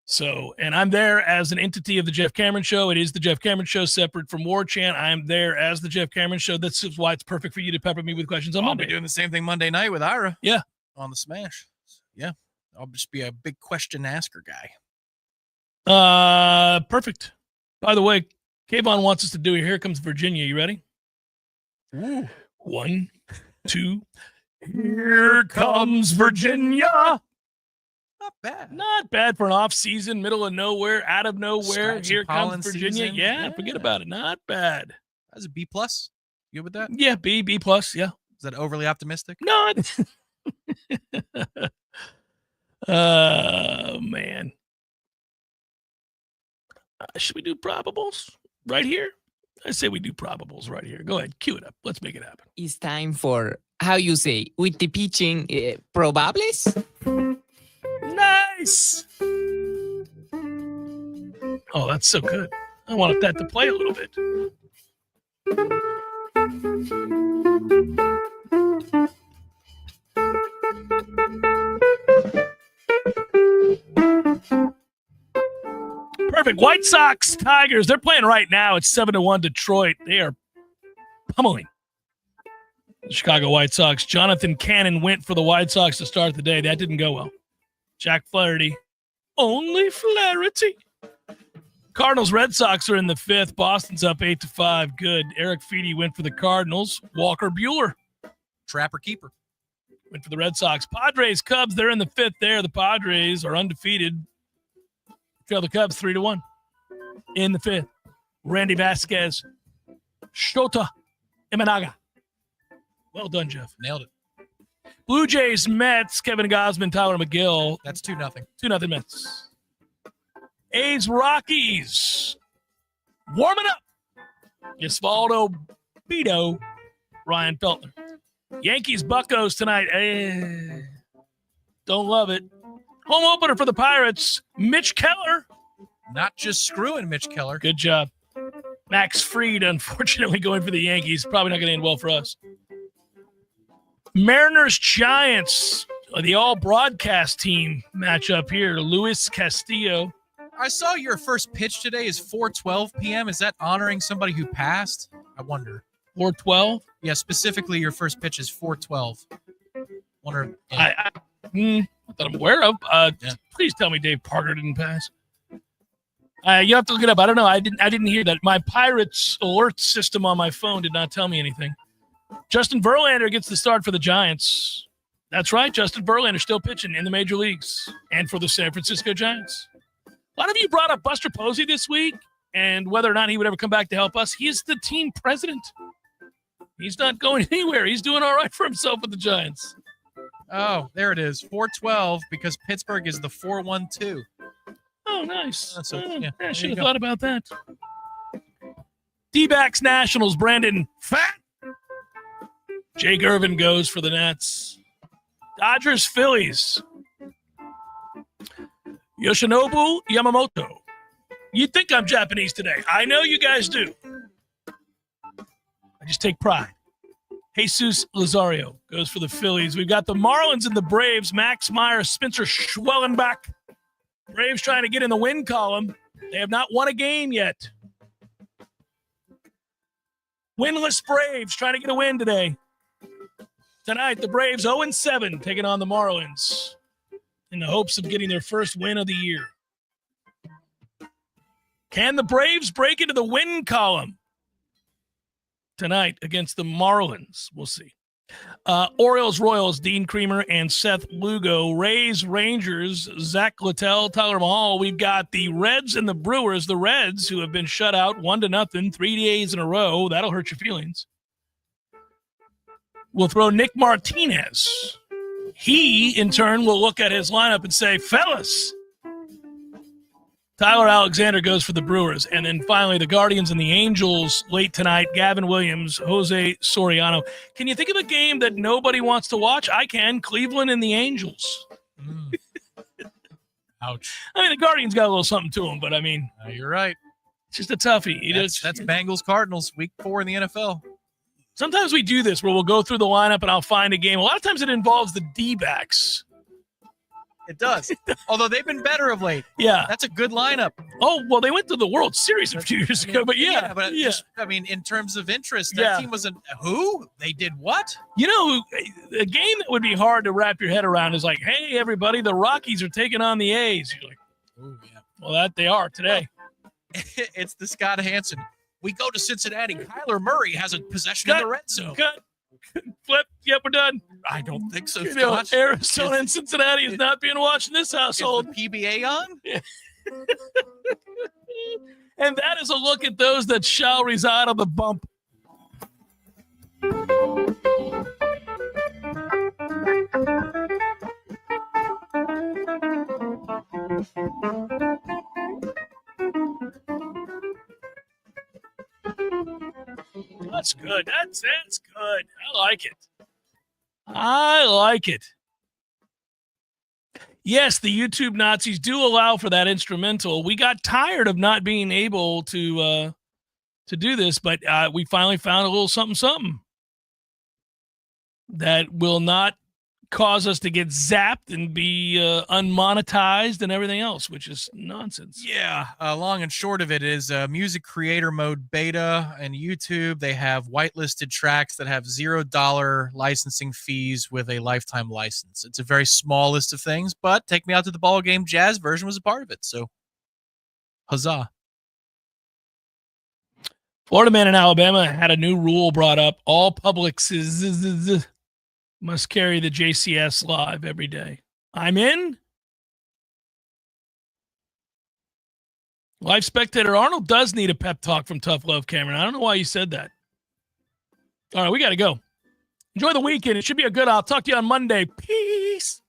So, and I'm there as an entity of the Jeff Cameron Show. It is the Jeff Cameron Show, separate from Warchant. I'm there as the Jeff Cameron Show. That's why it's perfect for you to pepper me with questions on Monday. I'll be doing the same thing Monday night with Ira. Yeah. On the Smash. Yeah. I'll just be a big question asker guy. Perfect. By the way, Kayvon wants us to do Here Comes Virginia. You ready? Ooh. 1, 2. Here comes Virginia. Not bad. Not bad for an off season, middle of nowhere, out of nowhere. Scratchy Here pollen comes Virginia. season. Yeah, forget about it. Not bad. That's a B+. You good with that? Yeah, B+. Yeah. Is that overly optimistic? No. Oh man. Should we do probables right here? I say we do probables right here. Go ahead, cue it up. Let's make it happen. It's time for, how you say, with the pitching, probables? Nice. Oh, that's so good. I wanted that to play a little bit. Perfect. White Sox, Tigers. They're playing right now. It's 7-1 Detroit. They are pummeling the Chicago White Sox. Jonathan Cannon went for the White Sox to start the day. That didn't go well. Jack Flaherty. Only Flaherty. Cardinals, Red Sox are in the 5th. Boston's up 8-5. Good. Eric Feedy went for the Cardinals. Walker Buehler. Trapper keeper. Went for the Red Sox. Padres, Cubs, they're in the 5th there. The Padres are undefeated. Trail the Cubs 3-1 in the 5th. Randy Vasquez, Shota Imanaga. Well done, Jeff. Nailed it. Blue Jays, Mets, Kevin Gausman, Tyler McGill. That's 2-0. 2-0 Mets. A's, Rockies. Warming up. Osvaldo Beto, Ryan Feltner. Yankees, Buccos tonight. Don't love it. Home opener for the Pirates, Mitch Keller. Not just screwing Mitch Keller. Good job. Max Fried, unfortunately, going for the Yankees. Probably not going to end well for us. Mariners, Giants, the all-broadcast team matchup here. Luis Castillo. I saw your first pitch today is 4:12 p.m. Is that honoring somebody who passed? I wonder. 4:12? Yeah, specifically your first pitch is 4:12. Wonder. Yeah. That I'm aware of. Please tell me Dave Parker didn't pass. You have to look it up. I don't know. I didn't hear that. My Pirates alert system on my phone did not tell me anything. Justin Verlander gets the start for the Giants. That's right. Justin Verlander still pitching in the major leagues and for the San Francisco Giants. A lot of you brought up Buster Posey this week and whether or not he would ever come back to help us. He's the team president. He's not going anywhere. He's doing all right for himself with the Giants. Oh, there it is. 4:12 because Pittsburgh is the 4-1-2. Oh, nice. I should have go. thought about that. D-backs Nationals, Brandon Fat. Jake Irvin goes for the Nats. Dodgers, Phillies. Yoshinobu Yamamoto. You think I'm Japanese today. I know you guys do. I just take pride. Jesus Lazario goes for the Phillies. We've got the Marlins and the Braves. Max Meyer, Spencer Schwellenbach. Braves trying to get in the win column. They have not won a game yet. Winless Braves trying to get a win today. Tonight, the Braves 0-7 taking on the Marlins in the hopes of getting their first win of the year. Can the Braves break into the win column tonight against the Marlins? We'll see. Orioles, Royals, Dean Creamer and Seth Lugo. Rays, Rangers, Zach Littell, Tyler Mahal. We've got the Reds and the Brewers. The Reds, who have been shut out 1-0 3 days in a row. That'll hurt your feelings. We'll throw Nick Martinez. He, in turn, will look at his lineup and say, fellas. Tyler Alexander goes for the Brewers. And then finally, the Guardians and the Angels late tonight. Gavin Williams, Jose Soriano. Can you think of a game that nobody wants to watch? I can. Cleveland and the Angels. Ouch. I mean, the Guardians got a little something to them, but I mean, You're right. it's just a toughie. That's Bengals Cardinals week 4 in the NFL. Sometimes we do this where we'll go through the lineup and I'll find a game. A lot of times it involves the D-backs. It does. Although they've been better of late. Yeah. That's a good lineup. Oh, well, they went to the World Series a few years ago, but yeah. Just, I mean, in terms of interest, that team was who? They did what? You know, a game that would be hard to wrap your head around is like, hey, everybody, the Rockies are taking on the A's. You're like, ooh, yeah. Well, that they are today. It's the Scott Hansen. We go to Cincinnati. Kyler Murray has a possession in the red zone. Cut. Flip. Yep, we're done. I don't think so, You know, Scott. Arizona and Cincinnati is not being watched in this household. Is the PBA on? Yeah. And that is a look at those that shall reside on the bump. That's good. That's good. I like it. I like it. Yes, the YouTube Nazis do allow for that instrumental. We got tired of not being able to do this, but we finally found a little something that will not cause us to get zapped and be unmonetized and everything else, which is nonsense. Yeah, long and short of it is music creator mode beta and YouTube. They have whitelisted tracks that have $0 licensing fees with a lifetime license. It's a very small list of things, but Take Me Out to the Ball Game Jazz version was a part of it. So, huzzah. Florida man in Alabama had a new rule brought up. All Publixes must carry the JCS live every day. I'm in. Live spectator Arnold does need a pep talk from Tough Love, Cameron. I don't know why you said that. All right, we got to go. Enjoy the weekend. It should be a good. I'll talk to you on Monday. Peace.